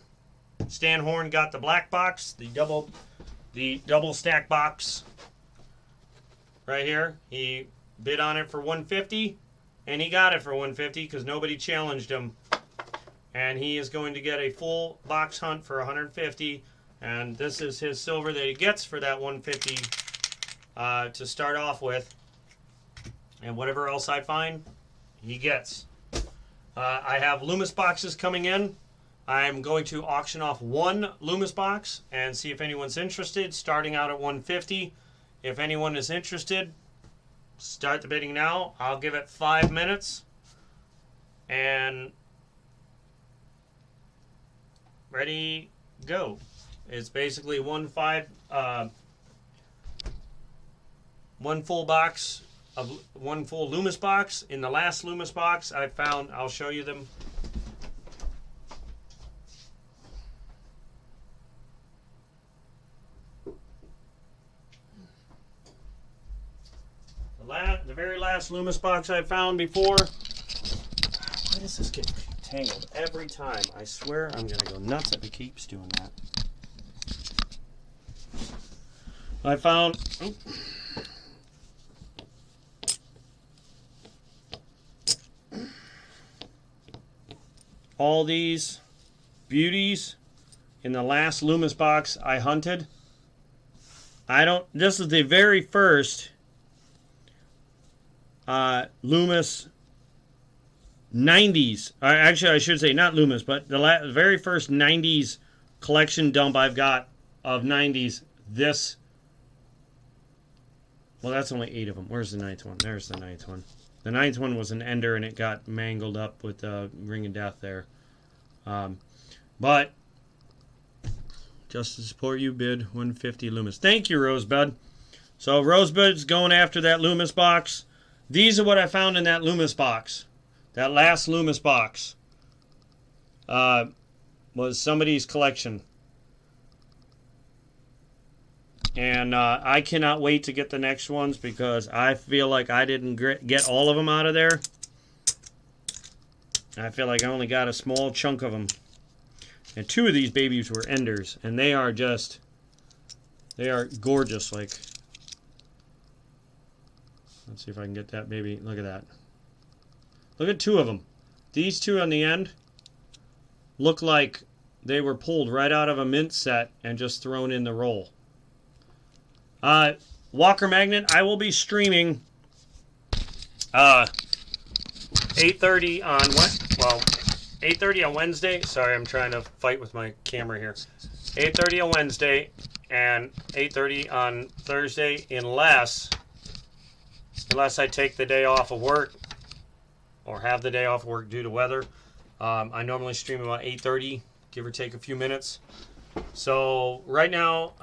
Stanhorn got the black box, the double stack box right here. He bid on it for $150, and he got it for $150 because nobody challenged him. And he is going to get a full box hunt for $150, and this is his silver that he gets for that $150 to start off with. And whatever else I find, he gets. I have Loomis boxes coming in. I'm going to auction off one Loomis box and see if anyone's interested, starting out at $150. If anyone is interested, start the bidding now. I'll give it 5 minutes. And ready, go. It's basically one full box of one full Loomis box. In the last Loomis box I found, I'll show you them. The very last Loomis box I found before. Why does this get tangled every time? I swear I'm gonna go nuts if it keeps doing that. I found all these beauties in the last Loomis box I hunted. This is the very first Loomis 90s. Actually, I should say not Loomis, but the very first 90s collection dump I've got of 90s. Well, that's only 8 of them. Where's the 9th one? There's the 9th one. The 9th one was an ender, and it got mangled up with Ring of Death there. But Just to support you, bid 150 Loomis. Thank you, Rosebud. So Rosebud's going after that Loomis box. These are what I found in that Loomis box. That last Loomis box was somebody's collection. And I cannot wait to get the next ones because I feel like I didn't get all of them out of there. I feel like I only got a small chunk of them. And two of these babies were enders. And they are just, they are gorgeous. Like, let's see if I can get that baby. Look at that. Look at two of them. These two on the end look like they were pulled right out of a mint set and just thrown in the roll. Walker Magnet, I will be streaming 8:30 on what? Well, 8:30 on Wednesday. Sorry, I'm trying to fight with my camera here. 8:30 on Wednesday and 8:30 on Thursday, unless I take the day off of work or have the day off of work due to weather. I normally stream about 8:30, give or take a few minutes. So right now,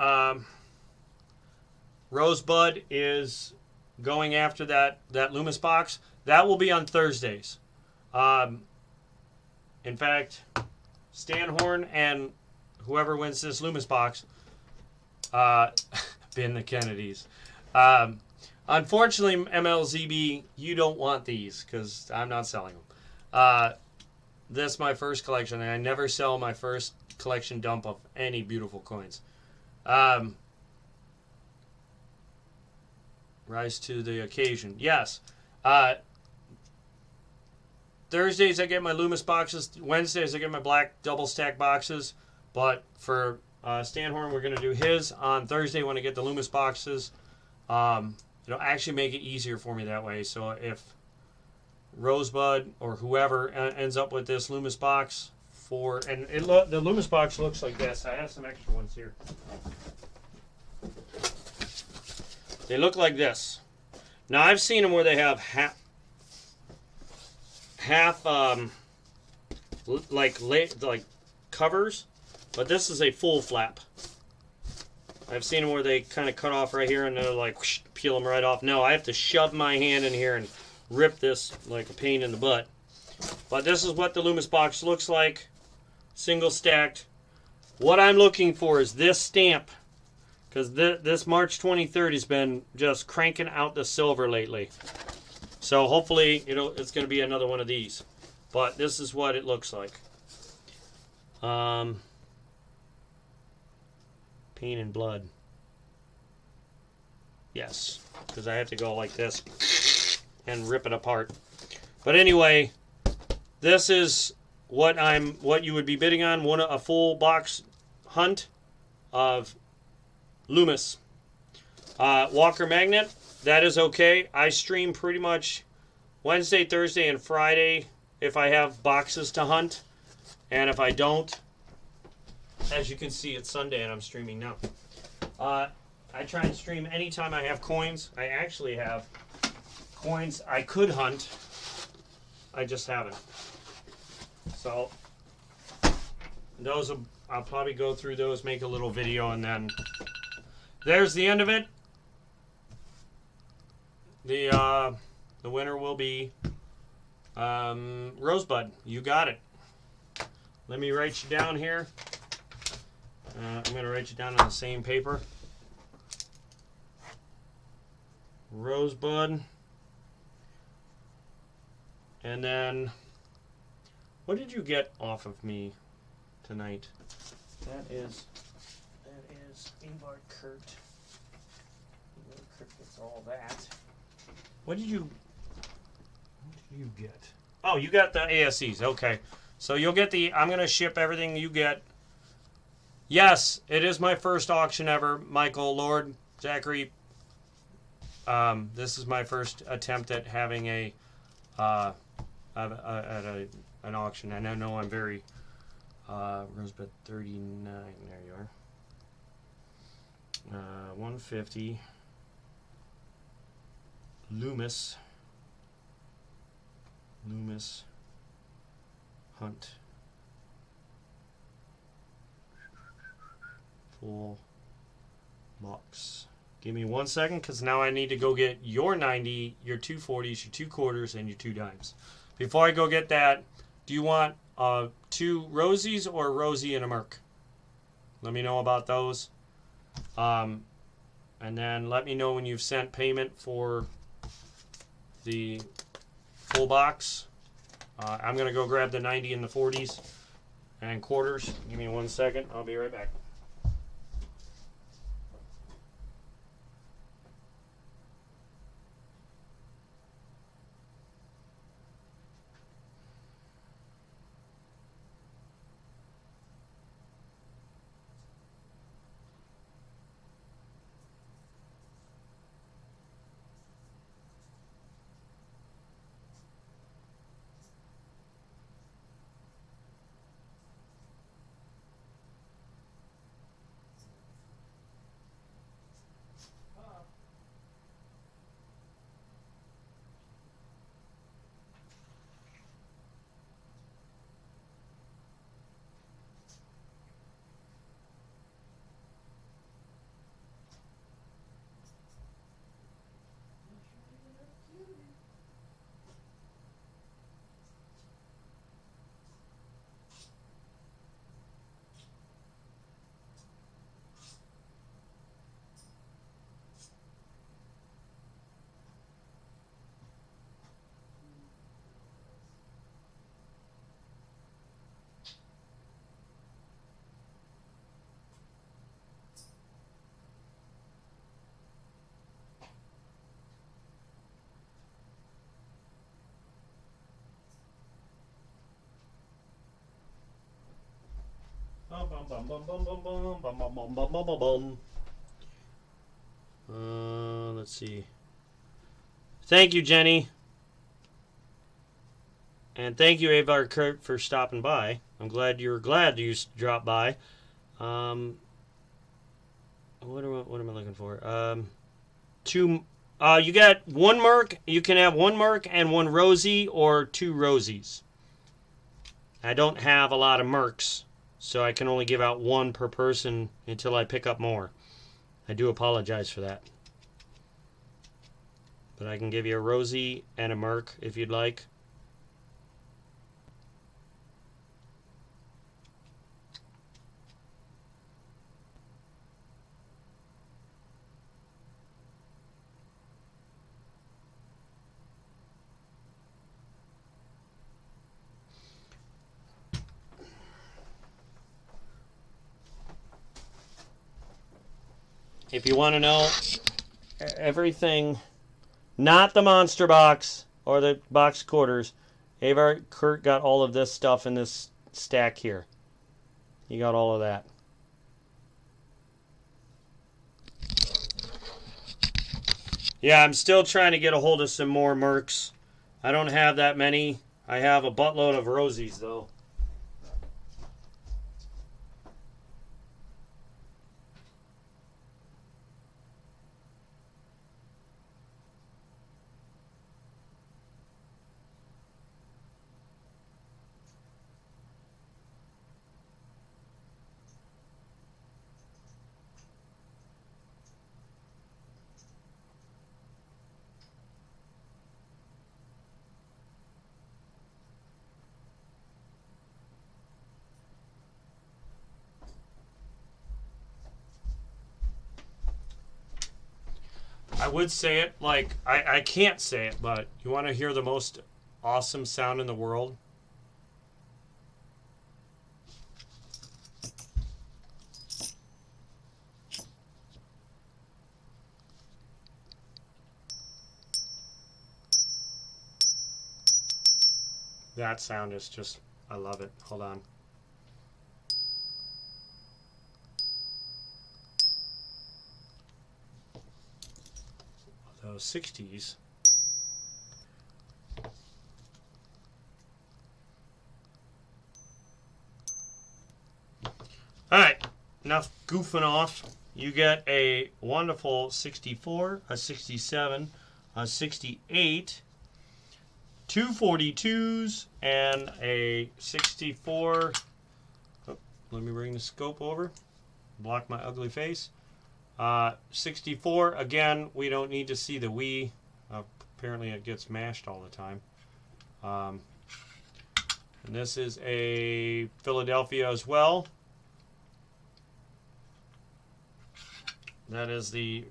Rosebud is going after that Loomis box. That will be on Thursdays. In fact, Stan Horn and whoever wins this Loomis box, bin the Kennedys. Unfortunately, MLZB, you don't want these because I'm not selling them. This is my first collection, and I never sell my first collection dump of any beautiful coins. Rise to the occasion. Yes. Thursdays I get my Loomis boxes. Wednesdays I get my black double stack boxes. But for Stan Horn, we're going to do his on Thursday when I get the Loomis boxes. It'll actually make it easier for me that way. So if Rosebud or whoever ends up with this Loomis box the Loomis box looks like this. I have some extra ones here. They look like this. Now I've seen them where they have half like covers, but this is a full flap. I've seen them where they kind of cut off right here and they're like whoosh, peel them right off. No, I have to shove my hand in here and rip this like a pain in the butt. But this is what the Loomis box looks like, single stacked. What I'm looking for is this stamp. Because this March 23rd has been just cranking out the silver lately. So hopefully it's going to be another one of these. But this is what it looks like. Pain and blood. Yes. Because I have to go like this and rip it apart. But anyway, this is what you would be bidding on. A full box hunt of Loomis. Walker Magnet, that is okay. I stream pretty much Wednesday, Thursday, and Friday if I have boxes to hunt. And if I don't, as you can see, it's Sunday and I'm streaming now. I try and stream anytime I have coins. I actually have coins I could hunt. I just haven't. So, I'll probably go through those, make a little video, and then there's the end of it. The winner will be Rosebud. You got it. Let me write you down here. I'm going to write you down on the same paper. Rosebud. And then, what did you get off of me tonight? That is Ingvar Kurt. Ingvar Kurt gets all that. What did you get? Oh, you got the ASCs. Okay. So you'll get I'm going to ship everything you get. Yes, it is my first auction ever, Michael, Lord, Zachary. This is my first attempt at having an auction, and I know I'm very Rosebud 39. There you are. 150. Loomis Hunt. full box. Give me 1 second, because now I need to go get your 90, your 240s, your 2 quarters, and your 2 dimes. Before I go get that, do you want 2 Rosies or a Rosie and a Merc? Let me know about those. And then let me know when you've sent payment for the full box. I'm going to go grab the 90 and the 40s and quarters. Give me 1 second. I'll be right back. Let's see. Thank you, Jenny. And thank you, Avar Kurt, for stopping by. I'm glad you dropped by. What am I looking for? Two. You got 1 Merc. You can have 1 Merc and 1 Rosie, or 2 Rosies. I don't have a lot of Mercs, so I can only give out 1 per person until I pick up more. I do apologize for that. But I can give you a Rosie and a Merc if you'd like. If you want to know everything, not the monster box or the box quarters, Avar Kurt got all of this stuff in this stack here. He got all of that. Yeah, I'm still trying to get a hold of some more Mercs. I don't have that many. I have a buttload of Rosies, though. I would say it like, I can't say it, but you want to hear the most awesome sound in the world? That sound is just, I love it. Hold on. Those 60s. Alright, enough goofing off. You get a wonderful 64, a 67, a 68, 2 42s, and a 64. Oh, let me bring the scope over. block my ugly face. 64, again, we don't need to see the we. Apparently it gets mashed all the time. And this is a Philadelphia as well. That is the,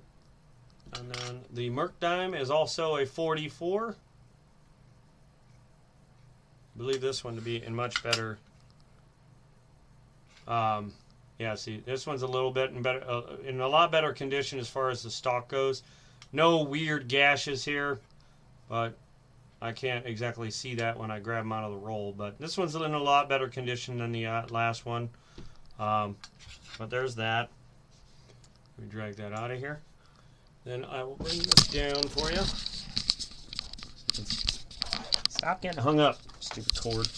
and then the Merc dime is also a 44. I believe this one to be in much better. Yeah, see, this one's a little bit in a lot better condition as far as the stock goes. No weird gashes here, but I can't exactly see that when I grab them out of the roll. But this one's in a lot better condition than the last one. But there's that. Let me drag that out of here. Then I will bring this down for you. Stop getting hung up, stupid cord.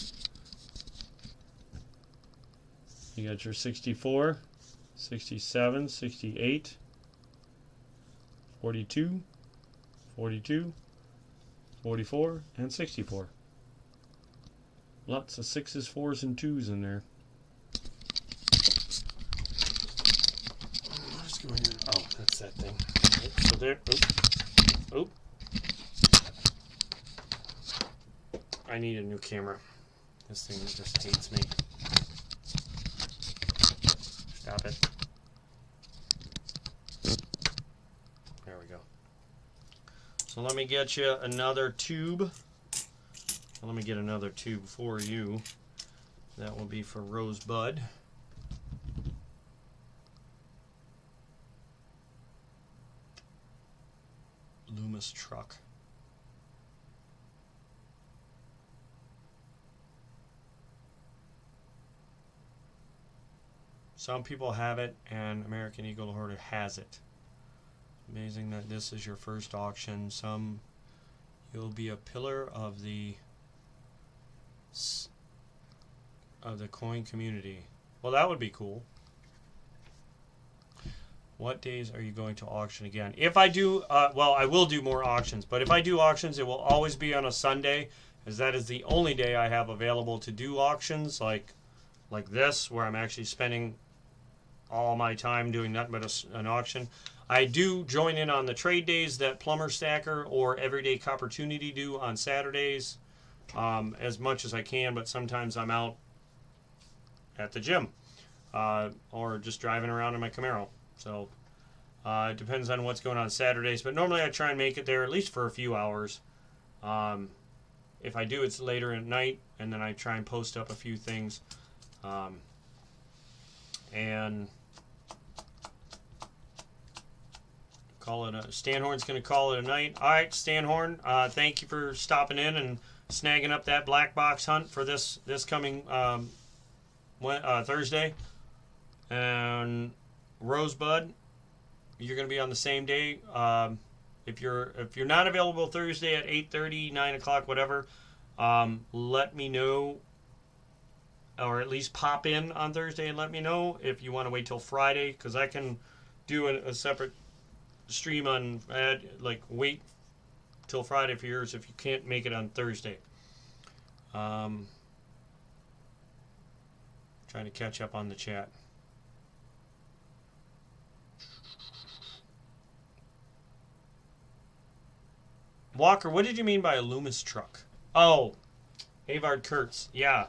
You got your 64, 67, 68, 42, 42, 44, and 64. Lots of 6s, 4s, and 2s in there. Let's go here. Oh, that's that thing. Right, so there. Oop. I need a new camera. This thing just hates me. Stop it. There we go. So let me get you another tube. Let me get another tube for you. That will be for Rosebud. Loomis truck. Some people have it, and American Eagle Hoarder has it. Amazing that this is your first auction. You'll be a pillar of the coin community. Well, that would be cool. What days are you going to auction again? If I do, well, I will do more auctions, but if I do auctions, it will always be on a Sunday, as that is the only day I have available to do auctions, like this, where I'm actually spending all my time doing nothing but an auction. I do join in on the trade days that Plumber Stacker or Everyday Copportunity do on Saturdays, as much as I can, but sometimes I'm out at the gym or just driving around in my Camaro. So it depends on what's going on Saturdays, but normally I try and make it there at least for a few hours. If I do, it's later at night, and then I try and post up a few things. And call it Stanhorn's going to call it a night. All right, Stanhorn, thank you for stopping in and snagging up that black box hunt for this coming Thursday. And Rosebud, you're going to be on the same day. If you're not available Thursday at 8:30, 9 o'clock, whatever, let me know. Or at least pop in on Thursday and let me know if you want to wait till Friday, because I can do a separate stream on wait till Friday for yours if you can't make it on Thursday. Trying to catch up on the chat. Walker, what did you mean by a Loomis truck? Oh, Avard Kurtz. Yeah.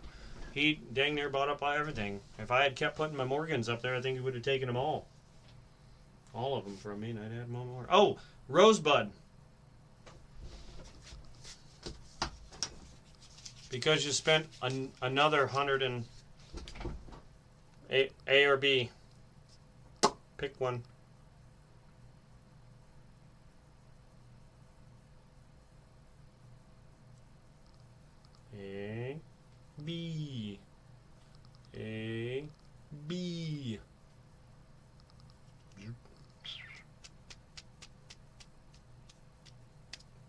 He dang near bought up everything. If I had kept putting my Morgans up there, I think he would have taken them all. All of them from me, and I'd had one more. Oh, Rosebud. Because you spent another 100 and A or B. Pick one. A, B. A, B.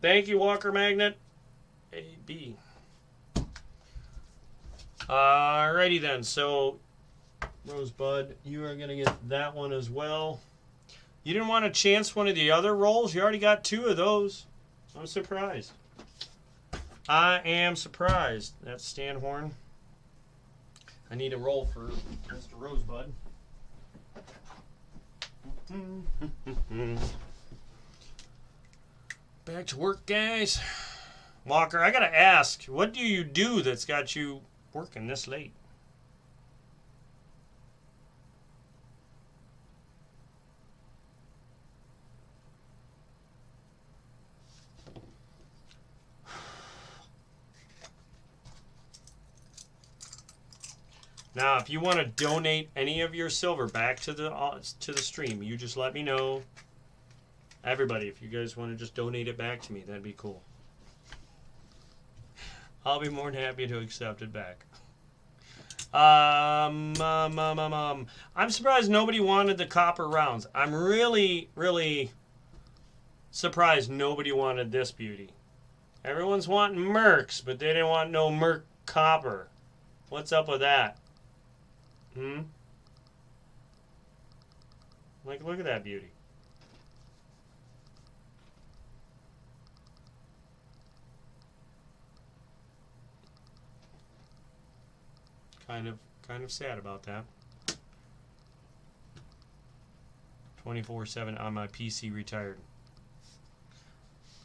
Thank you, Walker Magnet. A, B. Alrighty then, so Rosebud, you are going to get that one as well. You didn't want to chance one of the other rolls? You already got two of those. I'm surprised. I am surprised. That's Stan Horn. I need a roll for Mr. Rosebud. Back to work, guys. Walker, I gotta ask, what do you do that's got you working this late? Now, if you want to donate any of your silver back to the stream, you just let me know. Everybody, if you guys want to just donate it back to me, that'd be cool. I'll be more than happy to accept it back. I'm surprised nobody wanted the copper rounds. I'm really, really surprised nobody wanted this beauty. Everyone's wanting Mercs, but they didn't want no Merc copper. What's up with that? Like, look at that beauty. Kind of sad about that. 24/7 on my PC retired.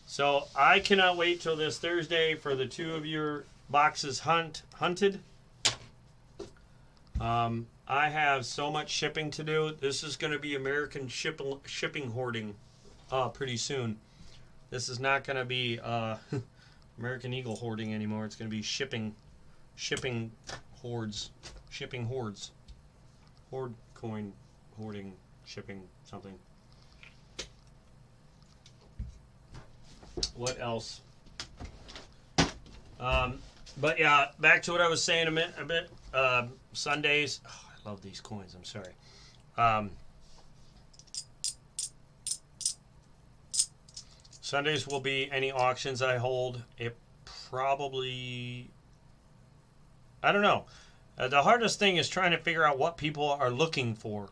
So I cannot wait till this Thursday for the 2 of your boxes hunted. I have so much shipping to do. This is going to be American shipping hoarding pretty soon. This is not going to be American Eagle hoarding anymore. It's going to be shipping hordes. Shipping hordes. Horde coin hoarding shipping something. What else? But yeah, back to what I was saying a bit. Sundays. Oh, I love these coins. I'm sorry. Sundays will be any auctions I hold. It probably... I don't know. The hardest thing is trying to figure out what people are looking for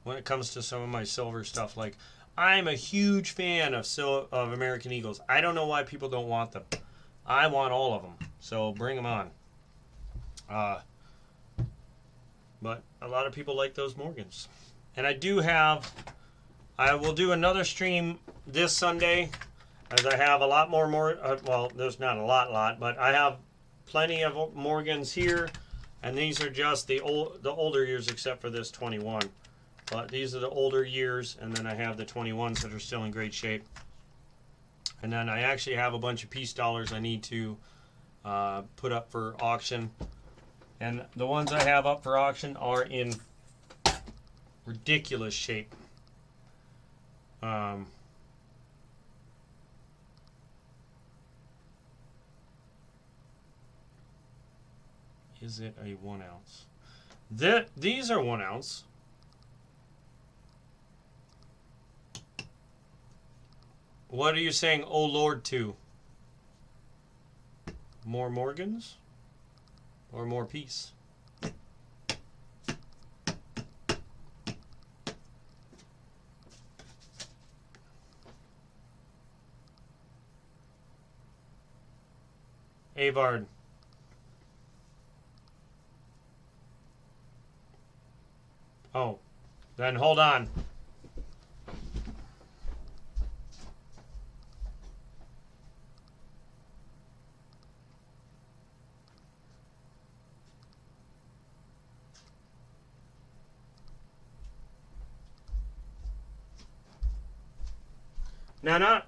when it comes to some of my silver stuff. Like, I'm a huge fan of American Eagles. I don't know why people don't want them. I want all of them. So bring them on. But a lot of people like those Morgans. And I will do another stream this Sunday, as I have a lot more, well, there's not a lot, but I have plenty of Morgans here, and these are just the older years except for this 21. But these are the older years, and then I have the 21s that are still in great shape. And then I actually have a bunch of peace dollars I need to put up for auction. And the ones I have up for auction are in ridiculous shape. Is it a 1 ounce? These are 1 ounce. What are you saying, oh Lord, to? More Morgans? Or more peace? Avard. Oh, then hold on.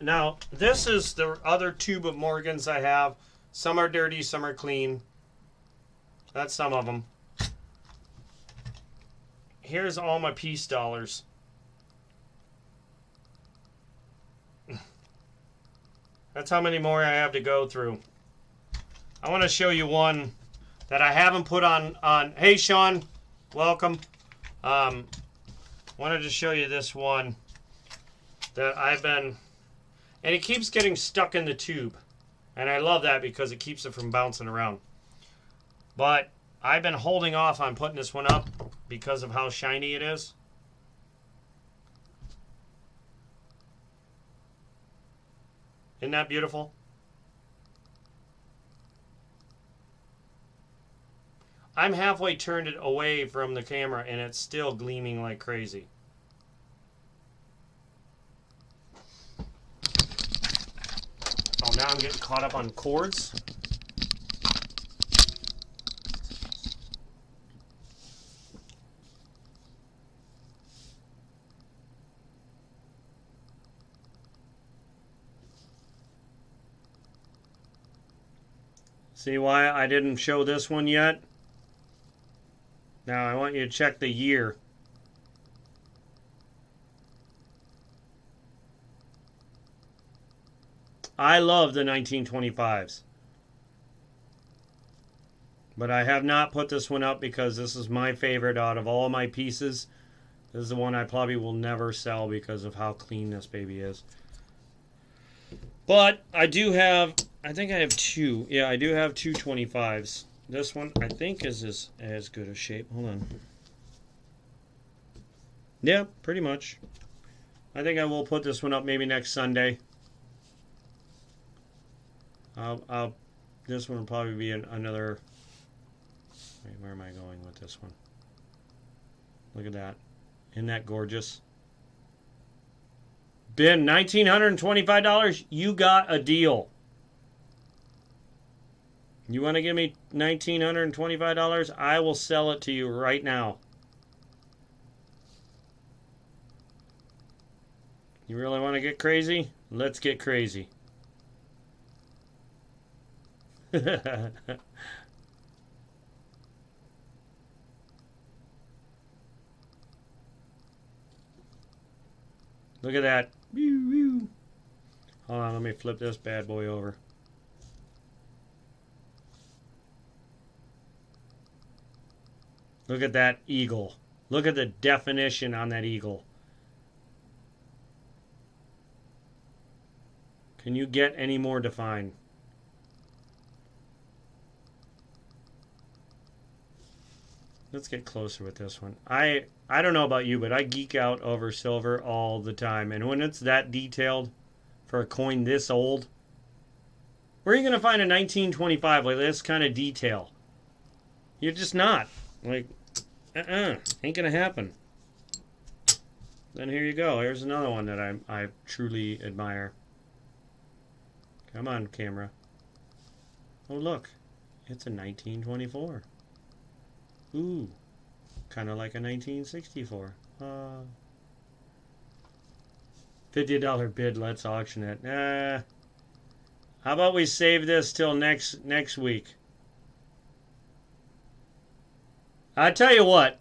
Now, this is the other tube of Morgans I have. Some are dirty, some are clean. That's some of them. Here's all my peace dollars. That's how many more I have to go through. I want to show you one that I haven't put on. Hey, Sean, welcome. Wanted to show you this one that I've been... And it keeps getting stuck in the tube. And I love that because it keeps it from bouncing around. But I've been holding off on putting this one up because of how shiny it is. Isn't that beautiful? I'm halfway turned it away from the camera and it's still gleaming like crazy. Now I'm getting caught up on cords. See why I didn't show this one yet? Now I want you to check the year. I love the 1925s. But I have not put this one up because this is my favorite out of all my pieces. This is the one I probably will never sell because of how clean this baby is. But I do have, I think I have two. Yeah, I do have two 25s. This one I think is as good a shape. Hold on. Yeah, pretty much. I think I will put this one up maybe next Sunday. This one will probably be another. Wait, where am I going with this one? Look at that. Isn't that gorgeous? Ben, $1,925. You got a deal. You want to give me $1,925? I will sell it to you right now. You really want to get crazy? Let's get crazy. Look at that. Hold on, let me flip this bad boy over. Look at that eagle. Look at the definition on that eagle. Can you get any more defined? Let's get closer with this one. I don't know about you, but I geek out over silver all the time. And when it's that detailed for a coin this old, where are you going to find a 1925 like this kind of detail? You're just not. Like, ain't going to happen. Then here you go. Here's another one that I truly admire. Come on, camera. Oh, look. It's a 1924. Ooh. Kind of like a 1964. $50 bid. Let's auction it. How about we save this till next week? I tell you what.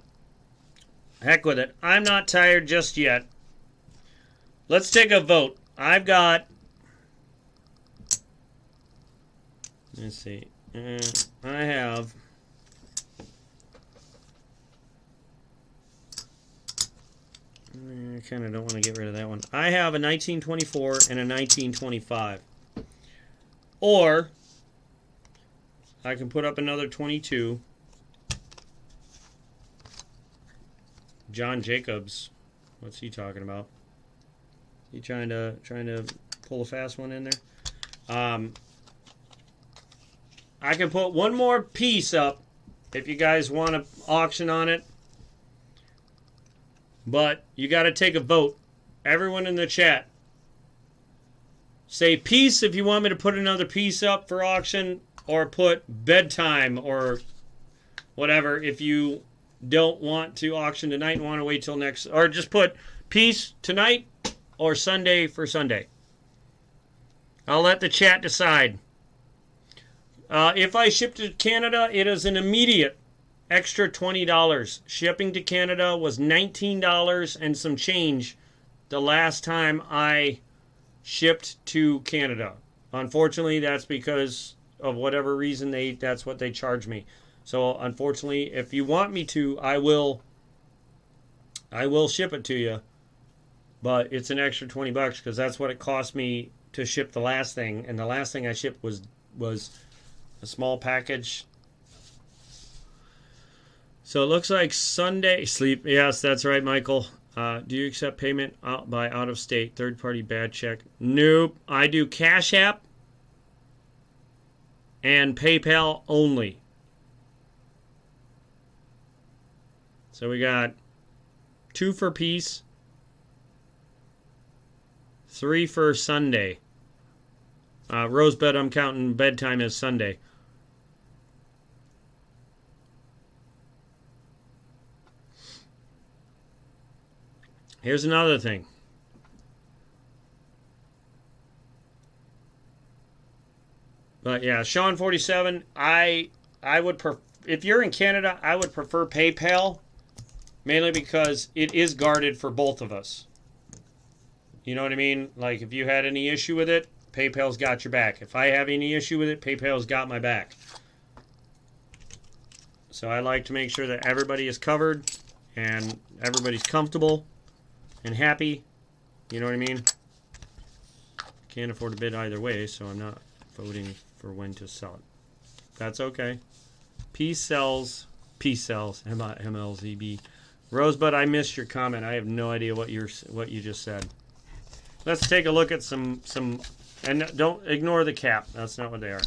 Heck with it. I'm not tired just yet. Let's take a vote. I've got... Let's see. I have... I kind of don't want to get rid of that one. I have a 1924 and a 1925. Or I can put up another 22. John Jacobs. What's he talking about? He trying to pull a fast one in there? I can put one more piece up if you guys want to auction on it. But you got to take a vote. Everyone in the chat, say piece if you want me to put another piece up for auction, or put bedtime or whatever if you don't want to auction tonight and want to wait till next, or just put piece tonight or Sunday for Sunday. I'll let the chat decide. If I ship to Canada, it is an immediate extra $20. Shipping to Canada was $19 and some change the last time I shipped to Canada. Unfortunately, that's because of whatever reason that's what they charge me. So unfortunately, if you want me to, I will ship it to you. But it's an extra $20 because that's what it cost me to ship the last thing, and the last thing I shipped was a small package. So it looks like Sunday sleep. Yes, that's right, Michael. Do you accept payment by out of state third party bad check? Nope. I do Cash App and PayPal only. So we got 2 for piece, 3 for Sunday. Rosebud, I'm counting bedtime as Sunday. Here's another thing. But yeah, Sean 47, I would if you're in Canada, I would prefer PayPal, mainly because it is guarded for both of us. You know what I mean? Like if you had any issue with it, PayPal's got your back. If I have any issue with it, PayPal's got my back. So I like to make sure that everybody is covered and everybody's comfortable and happy. You know what I mean? Can't afford to bid either way, so I'm not voting for when to sell it. That's okay. P sells, MLZB. Rosebud, I missed your comment. I have no idea what you just said. Let's take a look at some, and don't ignore the cap. That's not what they are.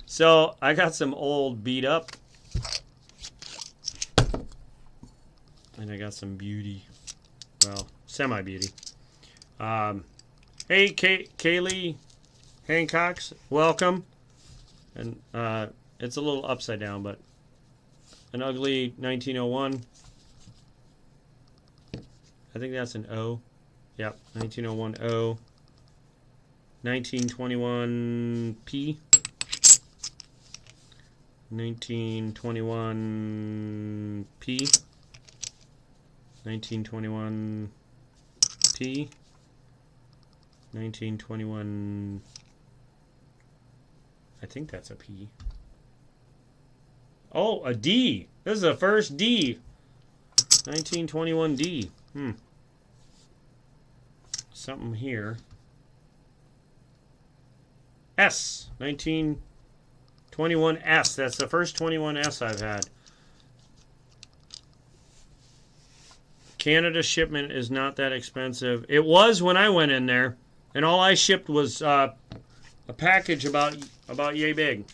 So I got some old beat up, and I got some beauty. Well, semi-beauty. Hey, Kaylee Hancocks, welcome. And it's a little upside down, but an ugly 1901. I think that's an O. Yep, 1901 O. 1921 P. 1921 P. 1921 P. 1921. I think that's a P. Oh, a D. This is the first D. 1921 D. Something here. S. 1921 S. That's the first 21 S I've had. Canada shipment is not that expensive. It was when I went in there, and all I shipped was a package about yay big.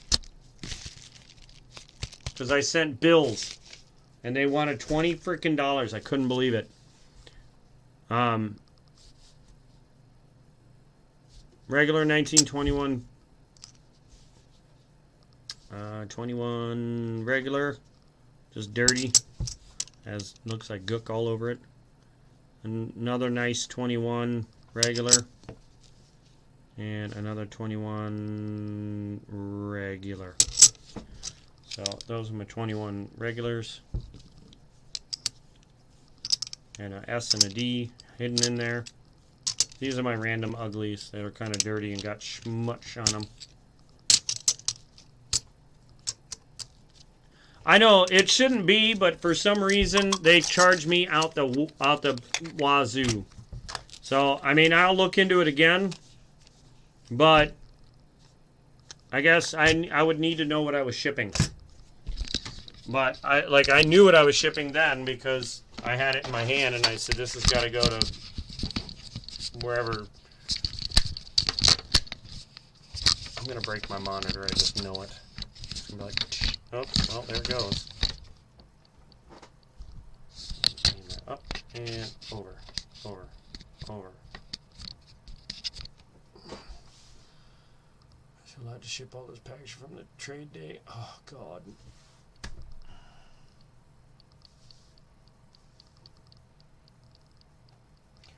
Because I sent bills, and they wanted $20 freaking. I couldn't believe it. Regular 1921. 21 regular, just dirty, as looks like gook all over it. Another nice 21 regular, and another 21 regular. So those are my 21 regulars, and a S and a D hidden in there. These are my random uglies that are kind of dirty and got schmutz on them. I know it shouldn't be, but for some reason they charge me out the wazoo. So I mean, I'll look into it again, but I guess I would need to know what I was shipping. But I knew what I was shipping then because I had it in my hand and I said this has got to go to wherever. I'm gonna break my monitor. I just know it. It's gonna be like. Oh, well, there it goes. Up and over, over, over. I should like to ship all this package from the trade day. Oh, God.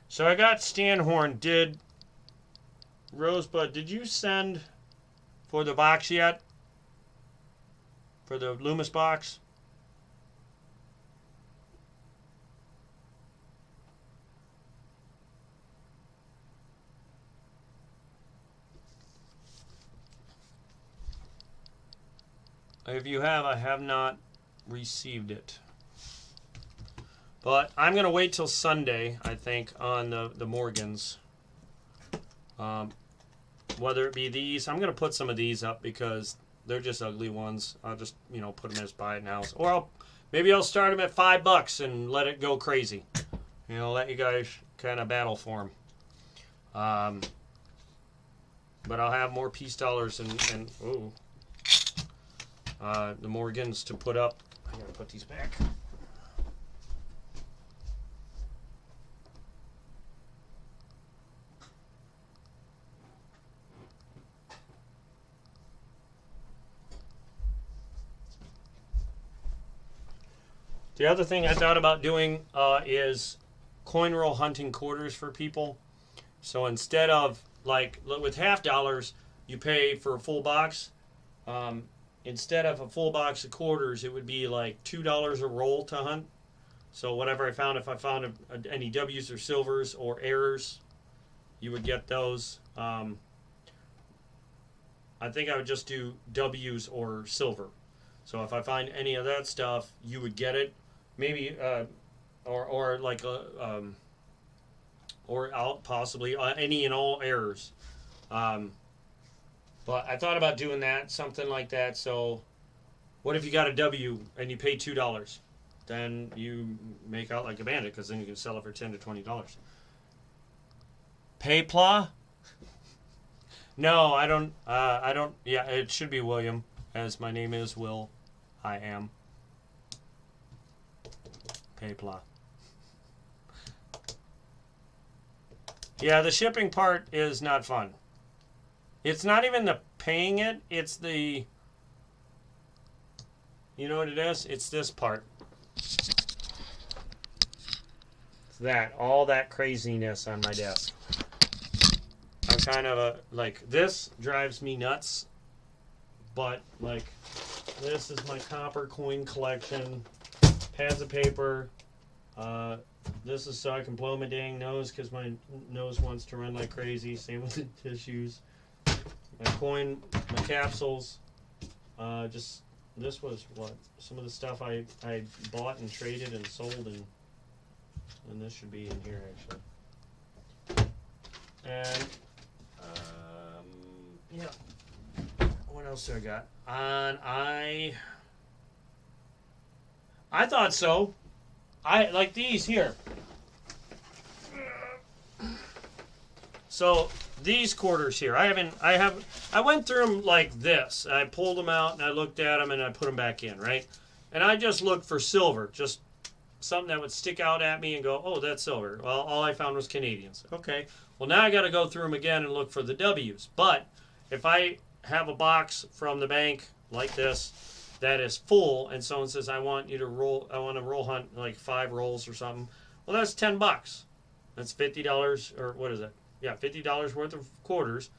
So I got Stanhorn. Rosebud, did you send for the box yet? For the Loomis box? If you have, I have not received it. But I'm going to wait till Sunday, I think, on the Morgans. Whether it be these, I'm going to put some of these up because they're just ugly ones. I'll just, put them as buy it now. Or maybe I'll start them at $5 and let it go crazy. Let you guys kind of battle for them. But I'll have more peace dollars and the Morgans to put up. I gotta put these back. The other thing I thought about doing is coin roll hunting quarters for people. So instead of, like, with half dollars, you pay for a full box. Instead of a full box of quarters, it would be like $2 a roll to hunt. So whatever I found, if I found any W's or silvers or errors, you would get those. I think I would just do W's or silver. So if I find any of that stuff, you would get it. Maybe, or like or out possibly any and all errors. But I thought about doing that, something like that. So, what if you got a W and you pay $2? Then you make out like a bandit because then you can sell it for $10 to $20. Paypla? No, I don't. I don't. Yeah, it should be William, as my name is Will. I am. Paypla. Yeah, the shipping part is not fun. It's not even the paying it, it's the... You know what it is? It's this part. It's that. All that craziness on my desk. I'm kind of a... Like, this drives me nuts. But, like, this is my copper coin collection. Pads of paper. This is so I can blow my dang nose because my nose wants to run like crazy. Same with the tissues. My coin, my capsules. Just this was what some of the stuff I bought and traded and sold, and this should be in here actually. And yeah, what else do I got? I thought so. I like these here. So these quarters here, I went through them like this. I pulled them out and I looked at them and I put them back in, right? And I just looked for silver, just something that would stick out at me and go, oh, that's silver. Well, all I found was Canadians. Okay, well now I got to go through them again and look for the W's. But if I have a box from the bank like this that is full and someone says, I want to roll hunt like 5 rolls or something, well, that's $10. That's $50, or what is it? Yeah, $50 worth of quarters.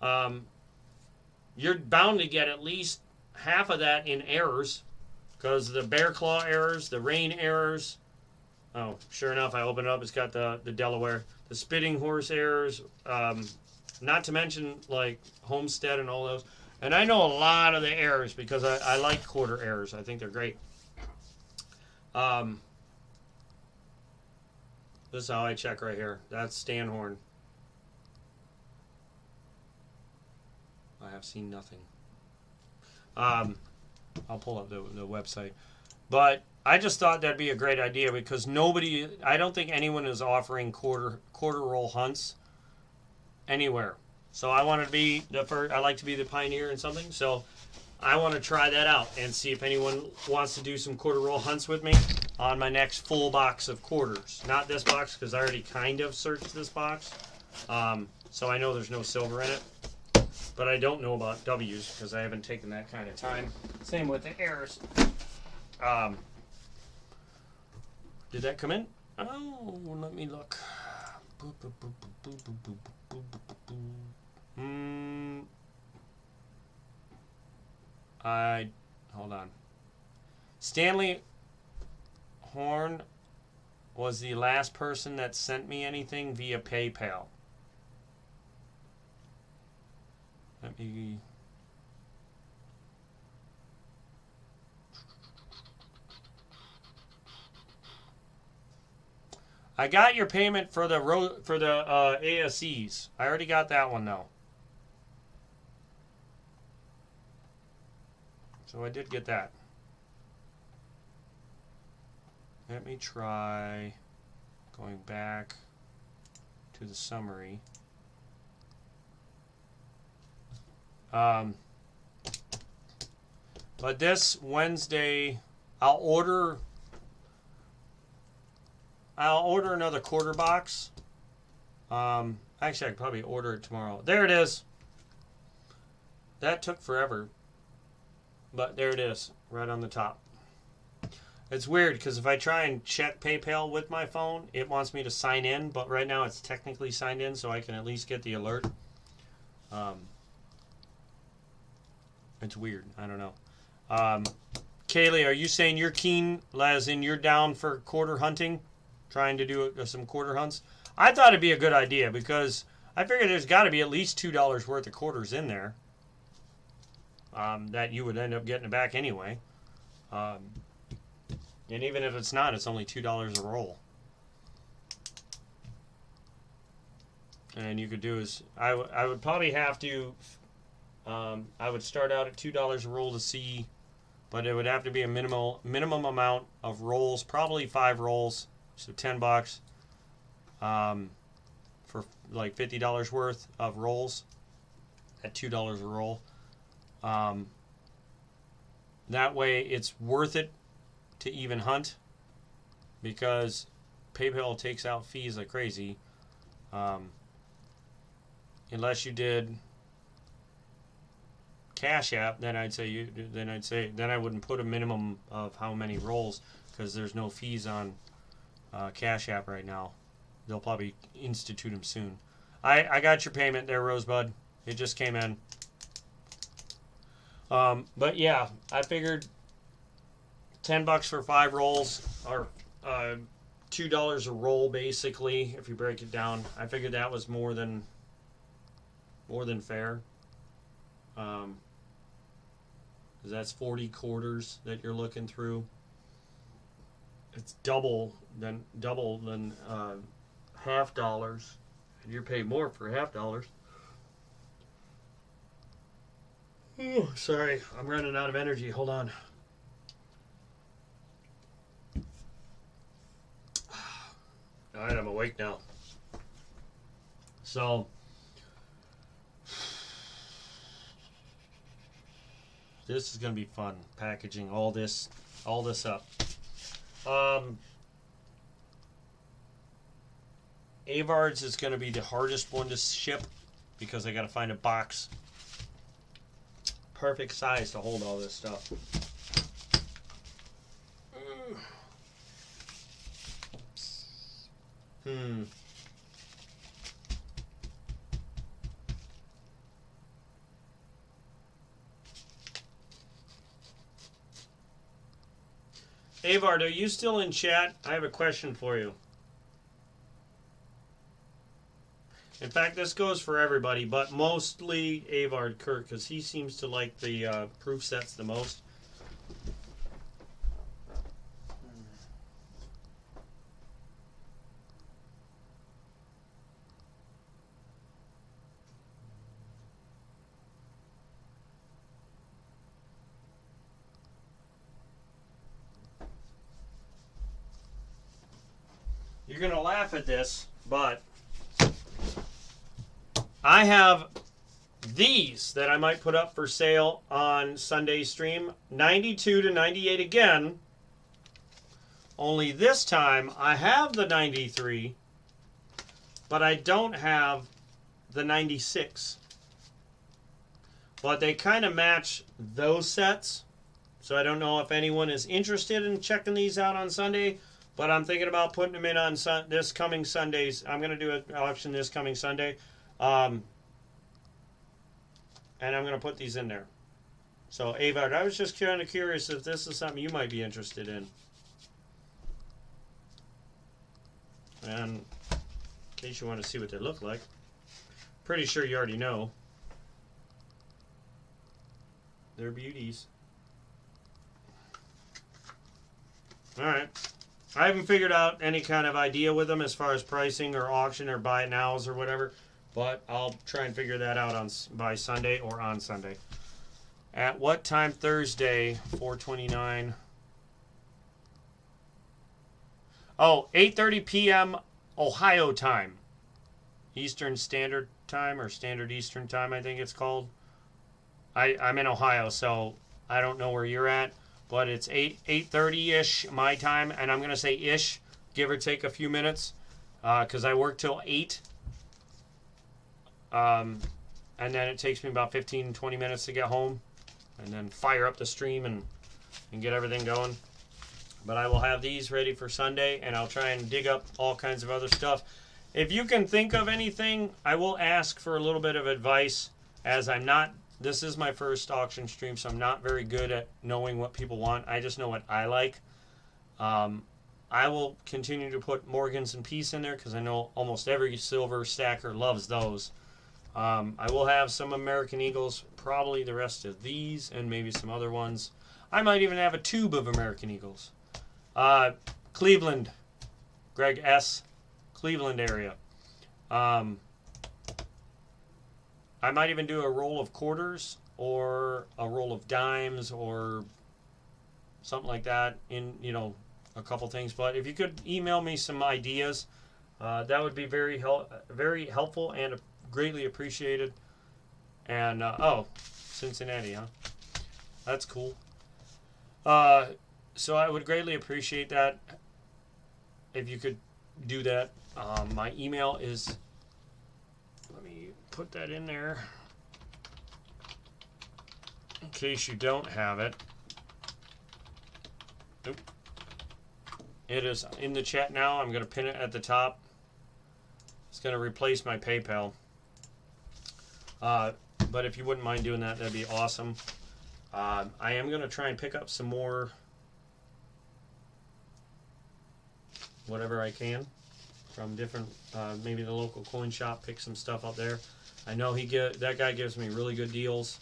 You're bound to get at least half of that in errors, because the bear claw errors, the rain errors. Oh, sure enough, I open it up. It's got the Delaware, the spitting horse errors. Not to mention like Homestead and all those. And I know a lot of the errors because I like quarter errors. I think they're great. This is how I check right here. That's Stanhorn. I have seen nothing. I'll pull up the website. But I just thought that'd be a great idea because I don't think anyone is offering quarter roll hunts anywhere. So I want to be the first. I like to be the pioneer in something. So I want to try that out and see if anyone wants to do some quarter roll hunts with me on my next full box of quarters. Not this box because I already kind of searched this box. So I know there's no silver in it. But I don't know about W's because I haven't taken that kind of time. Same with the errors. Did that come in? Oh, let me look. Hold on. Stanley Horn was the last person that sent me anything via PayPal. Let me... I got your payment for the ASEs. I already got that one though. So I did get that. Let me try going back to the summary. But this Wednesday, I'll order another quarter box. Actually, I could probably order it tomorrow. There it is. That took forever. But there it is, right on the top. It's weird because if I try and check PayPal with my phone, it wants me to sign in, but right now it's technically signed in, so I can at least get the alert. It's weird. I don't know. Kaylee, are you saying you're keen, as in you're down for quarter hunting? Trying to do some quarter hunts? I thought it'd be a good idea because I figured there's got to be at least $2 worth of quarters in there that you would end up getting back anyway. And even if it's not, it's only $2 a roll. And you could do is, I would probably have to, I would start out at $2 a roll to see, but it would have to be a minimum amount of rolls, probably 5 rolls, so $10 for like $50 worth of rolls at $2 a roll. That way it's worth it to even hunt because PayPal takes out fees like crazy. Unless you did Cash App, then I wouldn't put a minimum of how many rolls because there's no fees on Cash App right now. They'll probably institute them soon. I got your payment there, Rosebud. It just came in. But yeah, I figured $10 for 5 rolls, or $2 a roll basically. If you break it down, I figured that was more than fair. Because that's 40 quarters that you're looking through. It's double than $half. And you're paid more for $half. Oh, sorry, I'm running out of energy. Hold on. All right, I'm awake now. So this is going to be fun, packaging all this up. Avard's is going to be the hardest one to ship because I got to find a box perfect size to hold all this stuff. Avard, are you still in chat? I have a question for you. In fact, this goes for everybody, but mostly Avard Kurt, because he seems to like the proof sets the most. You're going to laugh at this, but I have these that I might put up for sale on Sunday's stream. 92 to 98 again. Only this time I have the 93, but I don't have the 96. But they kind of match those sets. So I don't know if anyone is interested in checking these out on Sunday. But I'm thinking about putting them in on this coming Sundays. I'm going to do an auction this coming Sunday. And I'm going to put these in there. So, Avard, I was just kind of curious if this is something you might be interested in. And in case you want to see what they look like. Pretty sure you already know. They're beauties. Alright. I haven't figured out any kind of idea with them as far as pricing or auction or buy it nows or whatever, but I'll try and figure that out by Sunday or on Sunday. At what time Thursday? 4:29. Oh, 8:30 p.m. Ohio time. Eastern Standard Time or Standard Eastern Time, I think it's called. I'm in Ohio, so I don't know where you're at. But it's 8:30-ish my time, and I'm going to say ish, give or take a few minutes, because I work till 8. And then it takes me about 15, 20 minutes to get home, and then fire up the stream and get everything going. But I will have these ready for Sunday, and I'll try and dig up all kinds of other stuff. If you can think of anything, I will ask for a little bit of advice, as this is my first auction stream, so I'm not very good at knowing what people want. I just know what I like. I will continue to put Morgans and Peace in there, because I know almost every silver stacker loves those. I will have some American Eagles, probably the rest of these, and maybe some other ones. I might even have a tube of American Eagles. Cleveland, Greg S., Cleveland area. I might even do a roll of quarters or a roll of dimes or something like that in, a couple things. But if you could email me some ideas, that would be very helpful and greatly appreciated. And, Cincinnati, huh? That's cool. So I would greatly appreciate that if you could do that. My email is, let me put that in there in case you don't have it. Nope. It is in the chat now. I'm going to pin it at the top. It's going to replace my PayPal. But if you wouldn't mind doing that, that'd be awesome. I am going to try and pick up some more whatever I can from different, maybe the local coin shop, pick some stuff up there. I know that guy gives me really good deals.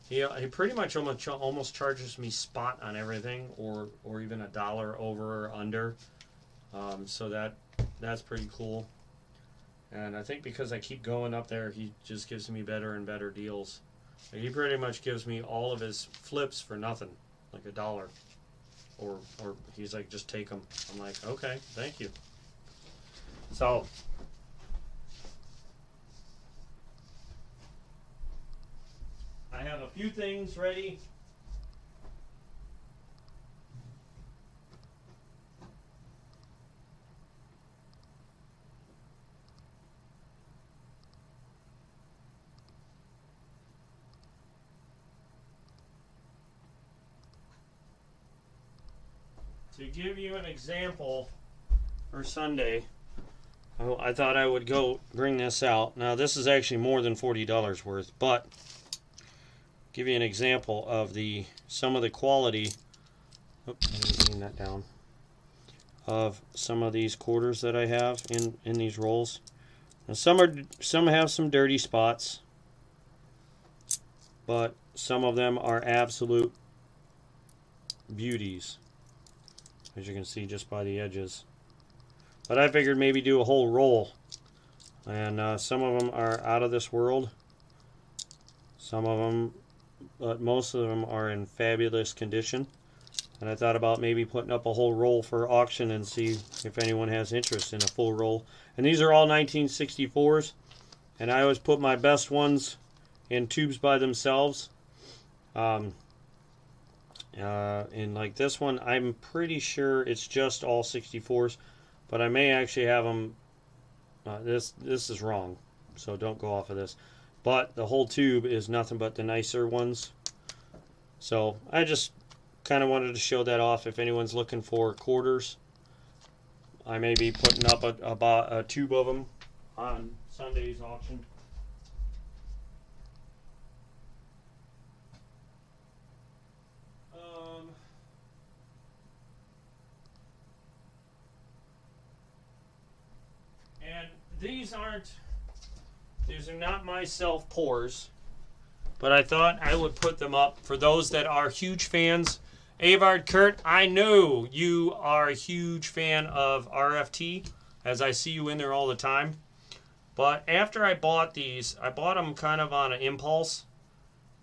He pretty much almost charges me spot on everything, or even $1 over or under. So that's pretty cool. And I think because I keep going up there, he just gives me better and better deals. And he pretty much gives me all of his flips for nothing, like $1. Or he's like, just take them. I'm like, okay, thank you. So, I have a few things ready. To give you an example for Sunday, I thought I would go bring this out. Now this is actually more than $40 worth, but give you an example of some of the quality. Oops, let me clean that down. Of some of these quarters that I have in these rolls. Now some have some dirty spots, but some of them are absolute beauties, as you can see just by the edges. But I figured maybe do a whole roll. And some of them are out of this world. Some of them, but most of them are in fabulous condition. And I thought about maybe putting up a whole roll for auction and see if anyone has interest in a full roll. And these are all 1964s. And I always put my best ones in tubes by themselves. And like this one, I'm pretty sure it's just all 64s. But I may actually have them, this is wrong, so don't go off of this. But the whole tube is nothing but the nicer ones. So I just kind of wanted to show that off. If anyone's looking for quarters, I may be putting up a tube of them on Sunday's auction. And these are not my self pours, but I thought I would put them up for those that are huge fans. Avard Kurt, I know you are a huge fan of RFT, as I see you in there all the time. But after I bought these, I bought them kind of on an impulse.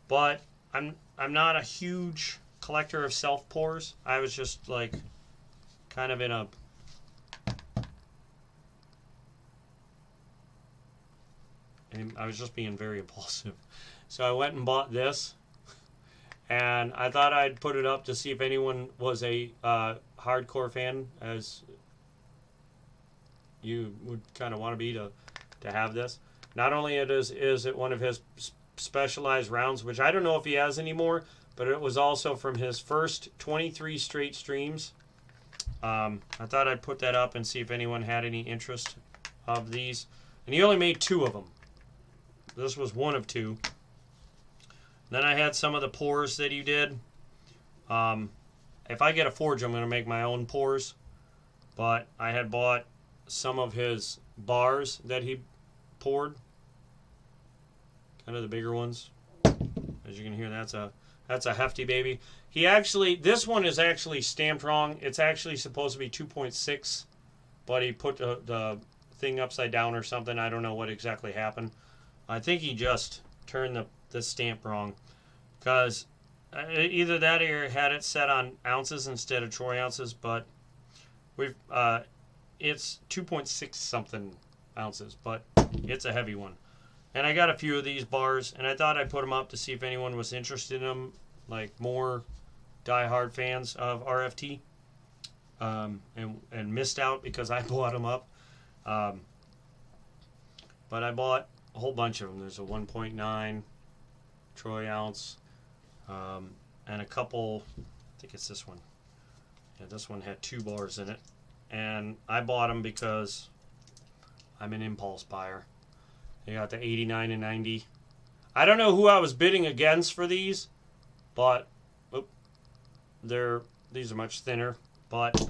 But I'm not a huge collector of self pours. I was just like kind of in a I was just being very impulsive. So I went and bought this, and I thought I'd put it up to see if anyone was a hardcore fan, as you would kind of want to be to have this. Not only is it one of his specialized rounds, which I don't know if he has anymore, but it was also from his first 23 straight streams. I thought I'd put that up and see if anyone had any interest of these. And he only made 2 of them. This was one of 2. Then I had some of the pours that he did. If I get a forge, I'm going to make my own pours. But I had bought some of his bars that he poured. Kind of the bigger ones. As you can hear, that's a hefty baby. He actually, this one is actually stamped wrong. It's actually supposed to be 2.6, but he put the thing upside down or something. I don't know what exactly happened. I think he just turned the stamp wrong, because either that or had it set on ounces instead of troy ounces. But we've it's 2.6 something ounces, but it's a heavy one. And I got a few of these bars, and I thought I'd put them up to see if anyone was interested in them, like more die-hard fans of RFT, and missed out because I bought them up. But I bought a whole bunch of them. There's a 1.9 troy ounce, and a couple, I think it's this one. Yeah, this one had 2 bars in it. And I bought them because I'm an impulse buyer. They got the 89 and 90. I don't know who I was bidding against for these, but these are much thinner. But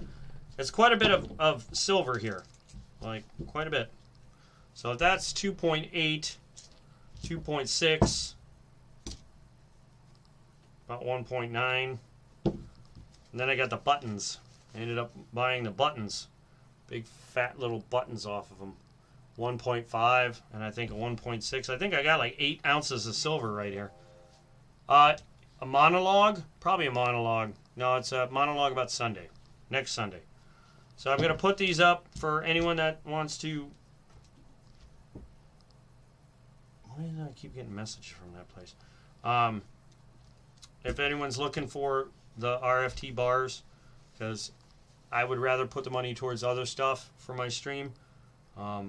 it's quite a bit of silver here, like quite a bit. So if that's 2.8, 2.6, about 1.9. And then I got the buttons. I ended up buying the buttons, big fat little buttons off of them. 1.5 and I think a 1.6. I think I got like 8 ounces of silver right here. A monologue? Probably a monologue. No, it's a monologue about Sunday. Next Sunday. So I'm going to put these up for anyone that wants to... Why do I keep getting messages from that place? If anyone's looking for the RFT bars, because I would rather put the money towards other stuff for my stream. I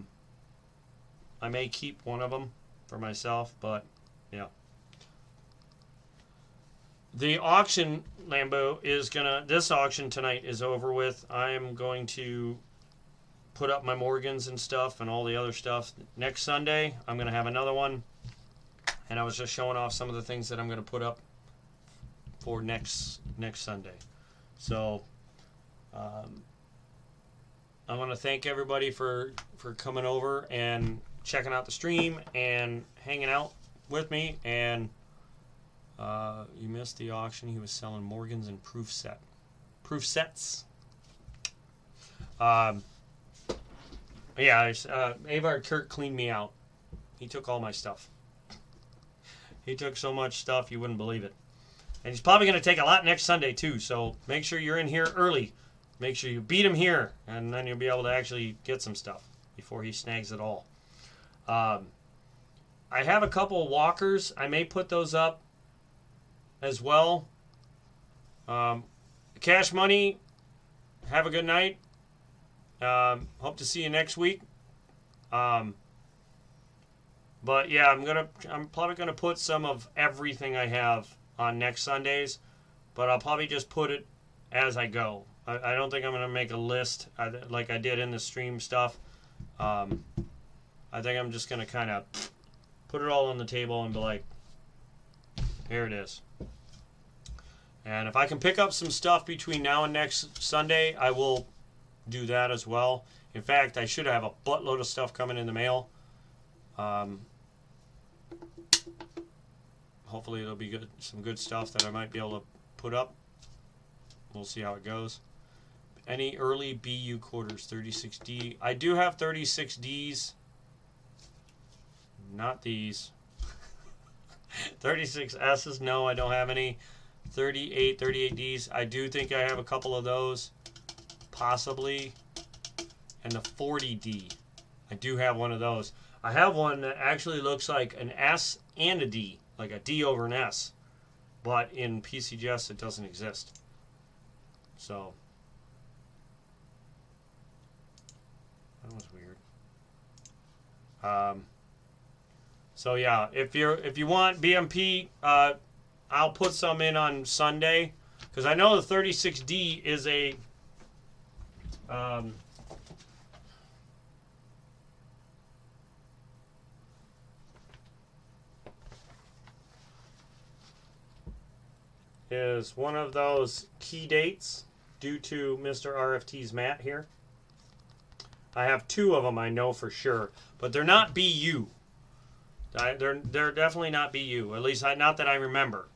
may keep one of them for myself, but yeah. The auction, Lambo, is gonna, this auction tonight is over with. I'm going to put up my Morgans and stuff and all the other stuff. Next Sunday, I'm gonna have another one. And I was just showing off some of the things that I'm gonna put up for next Sunday. So, I want to thank everybody for coming over and checking out the stream and hanging out with me. And you missed the auction. He was selling Morgans and proof sets. Yeah, Avar Kirk cleaned me out. He took all my stuff. He took so much stuff you wouldn't believe it. And he's probably going to take a lot next Sunday too. So make sure you're in here early. Make sure you beat him here, and then you'll be able to actually get some stuff before he snags it all. I have a couple of walkers. I may put those up as well. Cash Money, have a good night. Hope to see you next week. But yeah, I'm probably gonna put some of everything I have on next Sundays, but I'll probably just put it as I go. I don't think I'm going to make a list like I did in the stream stuff. I think I'm just going to kind of put it all on the table and be like, here it is. And if I can pick up some stuff between now and next Sunday, I will do that as well. In fact, I should have a buttload of stuff coming in the mail. Hopefully it'll be good, some good stuff that I might be able to put up. We'll see how it goes. Any early BU quarters, 36D. I do have 36Ds. Not these. 36S's, no, I don't have any. 38Ds. I do think I have a couple of those. Possibly. And the 40D. I do have one of those. I have one that actually looks like an S and a D. Like a D over an S. But in PCGS it doesn't exist. So that was weird. So yeah, if you want BMP, I'll put some in on Sunday, because I know the 36D is a is one of those key dates due to Mr. RFT's mat here. I have 2 of them I know for sure, but they're not BU. They're definitely not BU, at least not that I remember,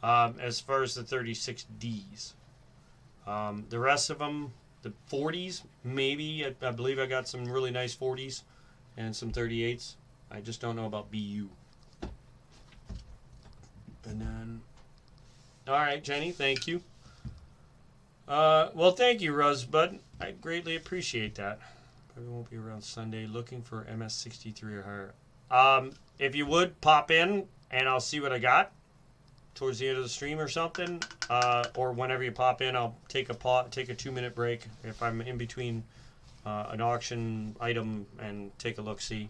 as far as the 36Ds. The rest of them, the 40s, maybe. I believe I got some really nice 40s and some 38s. I just don't know about BU. And then, all right, Jenny, thank you. Well, thank you, Rosebud. I greatly appreciate that. Probably won't be around Sunday. Looking for MS63 or higher. If you would, pop in, and I'll see what I got towards the end of the stream or something. Or whenever you pop in, I'll take a 2-minute break if I'm in between an auction item and take a look-see.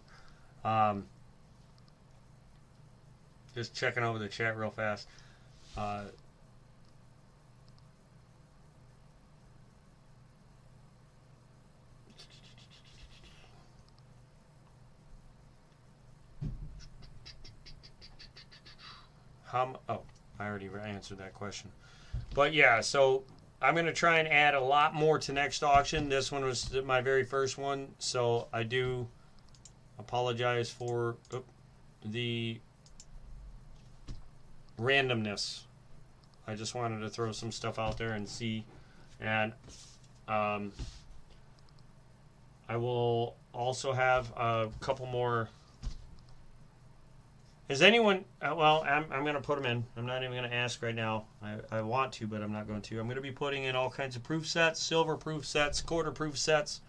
Just checking over the chat real fast. Oh, I already answered that question. But yeah, so I'm going to try and add a lot more to next auction. This one was my very first one, so I do apologize for the randomness. I just wanted to throw some stuff out there and see. And I will also have a couple more. Is anyone, well, I'm going to put them in. I'm not even going to ask right now. I want to, but I'm not going to. I'm going to be putting in all kinds of proof sets, silver proof sets, quarter proof sets.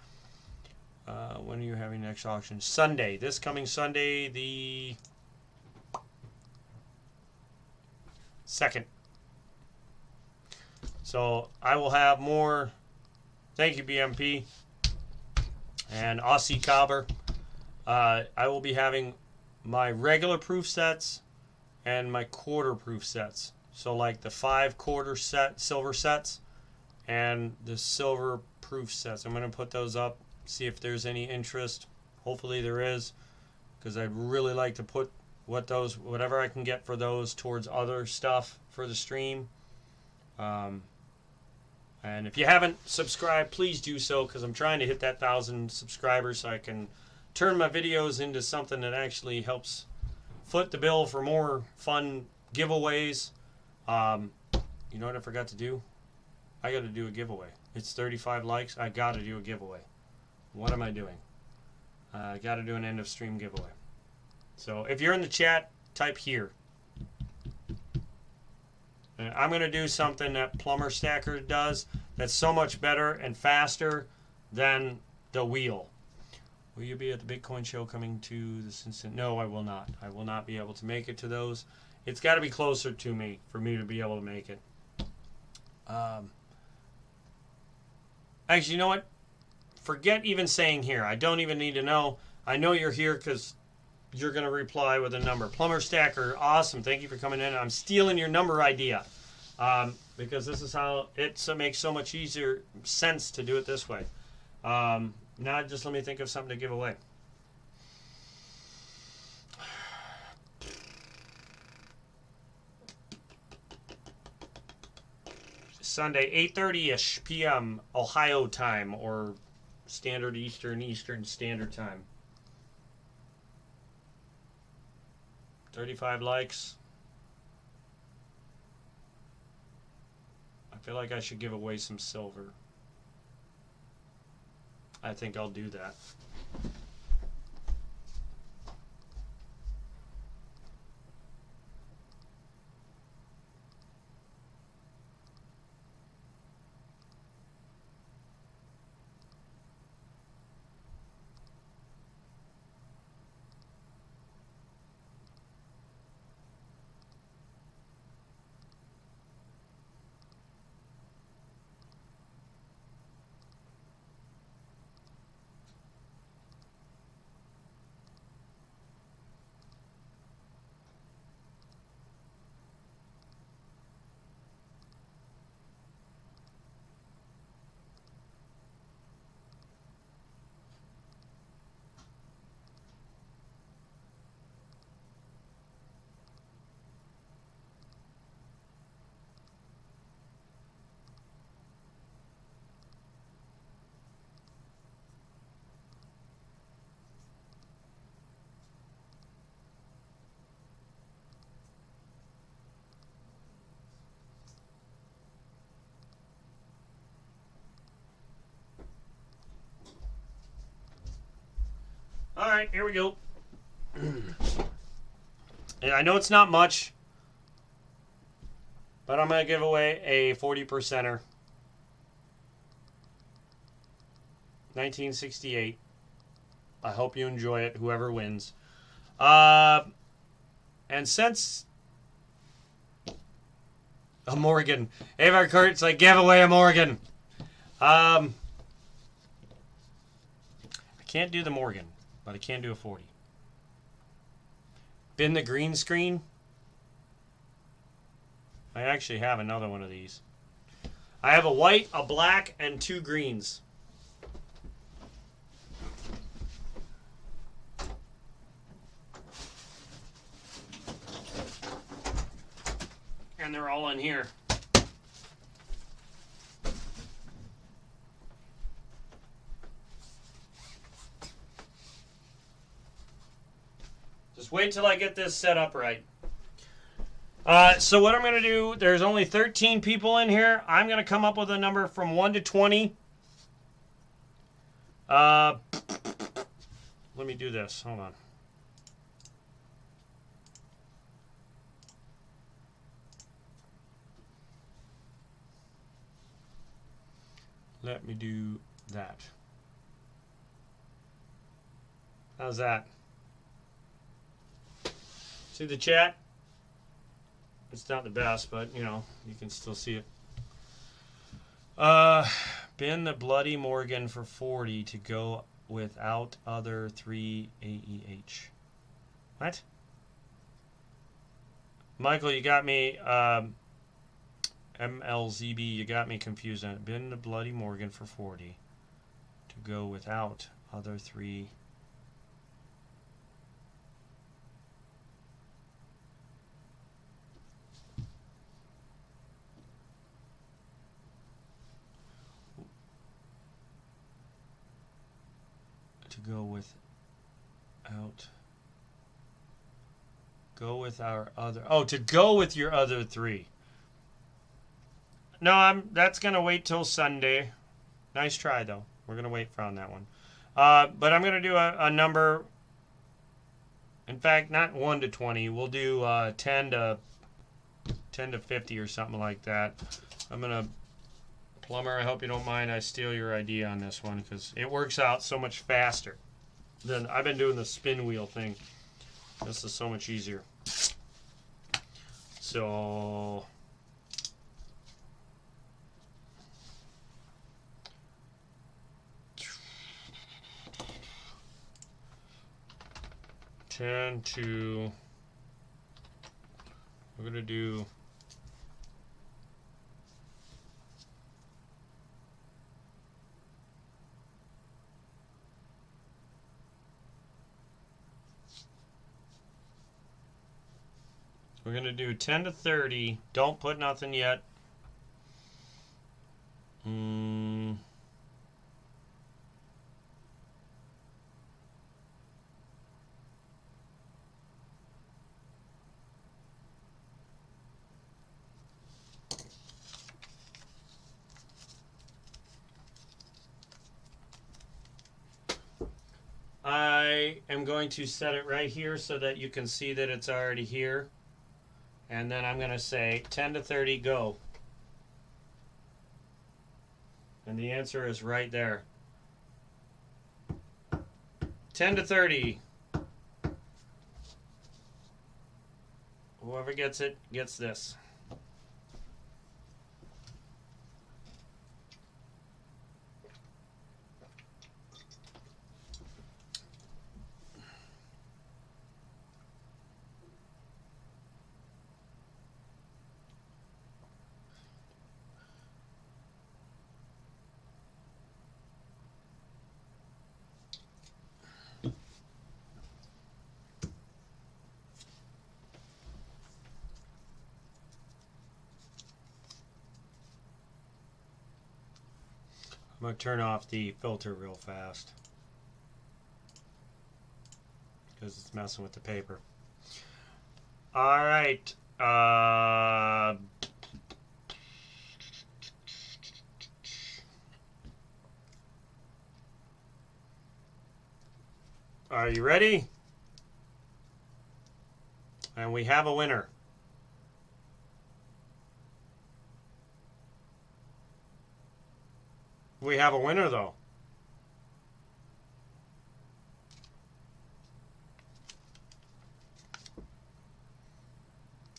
When are you having next auction? Sunday. This coming Sunday, the 2nd. So I will have more. Thank you, BMP. And Aussie Cobber. I will be having my regular proof sets and my quarter proof sets. So like the 5-quarter set silver sets and the silver proof sets. I'm going to put those up, see if there's any interest. Hopefully there is, because I'd really like to put whatever I can get for those towards other stuff for the stream. And if you haven't subscribed, please do so, because I'm trying to hit that 1,000 subscribers so I can turn my videos into something that actually helps foot the bill for more fun giveaways. You know what I forgot to do? I got to do a giveaway. It's 35 likes. I got to do a giveaway. What am I doing? I got to do an end of stream giveaway. So if you're in the chat, type here. And I'm going to do something that Plumber Stacker does that's so much better and faster than the wheel. Will you be at the Bitcoin show coming to this instant? No, I will not. I will not be able to make it to those. It's got to be closer to me for me to be able to make it. Actually, you know what? Forget even saying here. I don't even need to know. I know you're here because you're going to reply with a number. Plumber Stacker, awesome. Thank you for coming in. I'm stealing your number idea because this is how it makes so much easier sense to do it this way. Now just let me think of something to give away. Sunday, 8:30-ish p.m. Ohio time, or Standard Eastern Standard Time. 35 likes. I feel like I should give away some silver. I think I'll do that. right, here we go. And I know it's not much, but I'm going to give away a 40%er. 1968. I hope you enjoy it, whoever wins. And since a Morgan, Avar Kurtz, I gave away a Morgan. I can't do the Morgan, but I can do a 40. Bin the green screen. I actually have another one of these. I have a white, a black, and 2 greens. And they're all in here. Just wait till I get this set up right. So what I'm going to do, there's only 13 people in here. I'm going to come up with a number from 1 to 20. Let me do this. Hold on. Let me do that. How's that? See the chat? It's not the best, but you know, you can still see it. Bin the Bloody Morgan for 40 to go without other 3 AEH. What? Michael, you got me, MLZB, you got me confused on it. Bin the Bloody Morgan for 40 to go without other 3. To go without. Go with our other. Oh, to go with your other 3. No, that's gonna wait till Sunday. Nice try though. We're gonna wait for on that one. But I'm gonna do a number. In fact, not 1 to 20. We'll do 10 to 50 or something like that. I'm gonna. Plumber, I hope you don't mind I steal your idea on this one because it works out so much faster than I've been doing the spin wheel thing. This is so much easier. So 10 to, we're going to do we're going to do 10 to 30. Don't put nothing yet. I am going to set it right here so that you can see that it's already here. And then I'm going to say 10 to 30, go. And the answer is right there. 10 to 30. Whoever gets it gets this. I'm going to turn off the filter real fast because it's messing with the paper. All right. Are you ready? And we have a winner. We have a winner, though.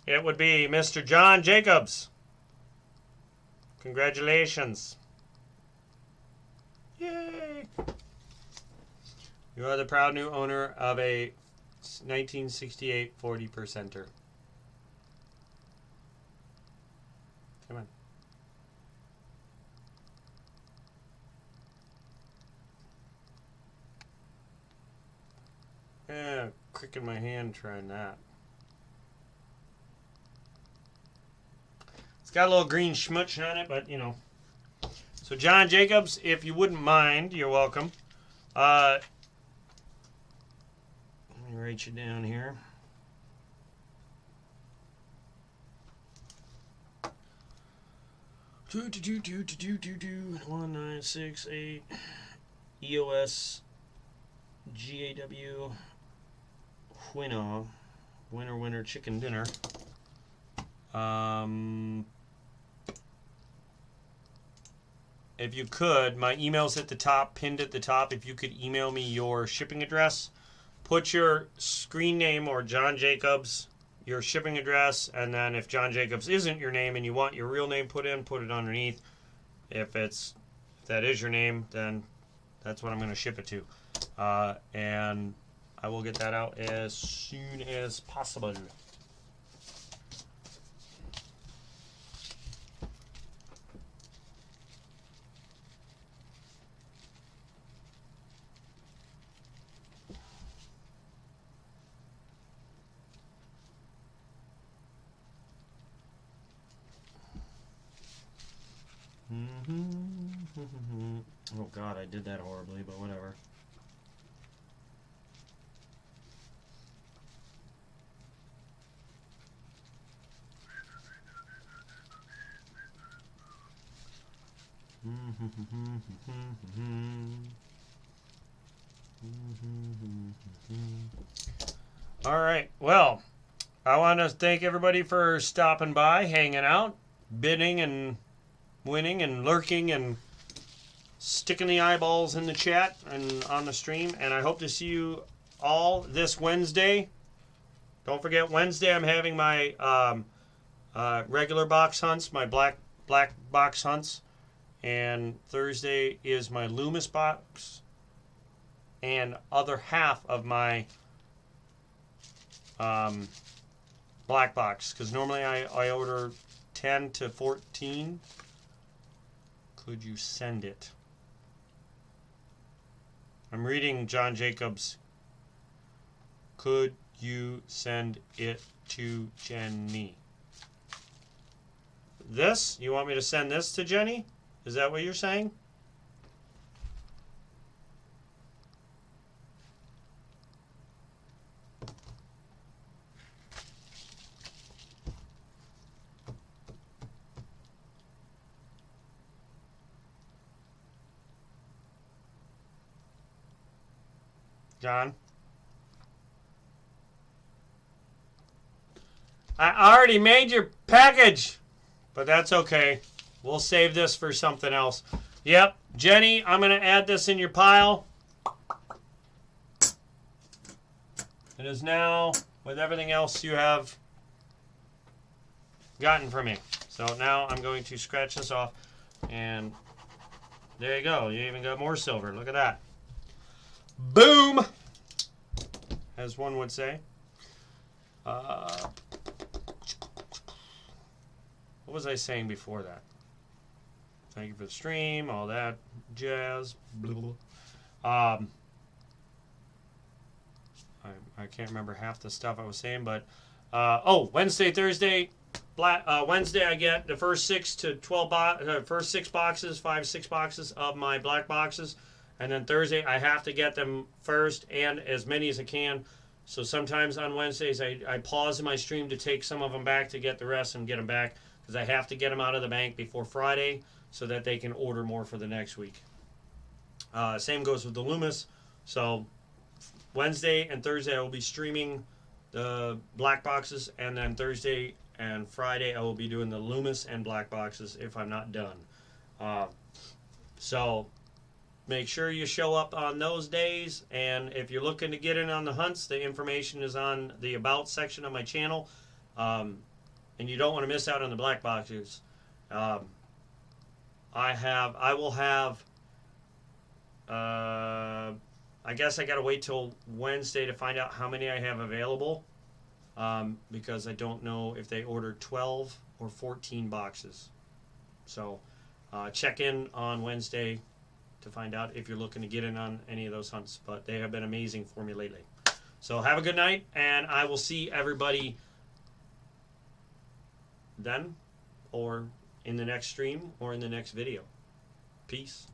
It would be Mr. John Jacobs. Congratulations. Yay! You are the proud new owner of a 1968 40%er. Come on. Yeah, cricking my hand trying that. It's got a little green schmutz on it, but you know. So John Jacobs, if you wouldn't mind, you're welcome. Let me write you down here. Do 1968 EOS GAW winner chicken dinner. If you could, my email's at the top, pinned at the top. If you could email me your shipping address, put your screen name or John Jacobs, your shipping address, and then if John Jacobs isn't your name and you want your real name put in, put it underneath. If that is your name, then that's what I'm going to ship it to. And I will get that out as soon as possible. Oh God, I did that horribly, but whatever. All right, well, I want to thank everybody for stopping by, hanging out, bidding and winning and lurking and sticking the eyeballs in the chat and on the stream. And I hope to see you all this Wednesday. Don't forget, Wednesday I'm having my regular box hunts, my black box hunts. And Thursday is my Loomis box and other half of my black box. Because normally I order 10 to 14. Could you send it? I'm reading John Jacobs. Could you send it to Jenny? This? You want me to send this to Jenny? Is that what you're saying? John? I already made your package, but that's okay. We'll save this for something else. Yep, Jenny, I'm going to add this in your pile. It is now with everything else you have gotten from me. So now I'm going to scratch this off, and there you go. You even got more silver. Look at that. Boom! As one would say. What was I saying before that? Thank you for the stream, all that jazz. Blah, blah, blah. I can't remember half the stuff I was saying, but Wednesday, Thursday, Wednesday I get the first 6 to 12 first 6 boxes, 6 boxes of my black boxes. And then Thursday, I have to get them first and as many as I can. So sometimes on Wednesdays, I pause in my stream to take some of them back to get the rest and get them back. Because I have to get them out of the bank before Friday so that they can order more for the next week. Same goes with the Loomis. So Wednesday and Thursday I will be streaming the black boxes, and then Thursday and Friday I will be doing the Loomis and black boxes if I'm not done. So make sure you show up on those days, and if you're looking to get in on the hunts, the information is on the About section of my channel, and you don't want to miss out on the black boxes. I will have I guess I gotta wait till Wednesday to find out how many I have available, because I don't know if they ordered 12 or 14 boxes. So check in on Wednesday to find out if you're looking to get in on any of those hunts. But they have been amazing for me lately. So have a good night, and I will see everybody then, or in the next stream, or in the next video. Peace.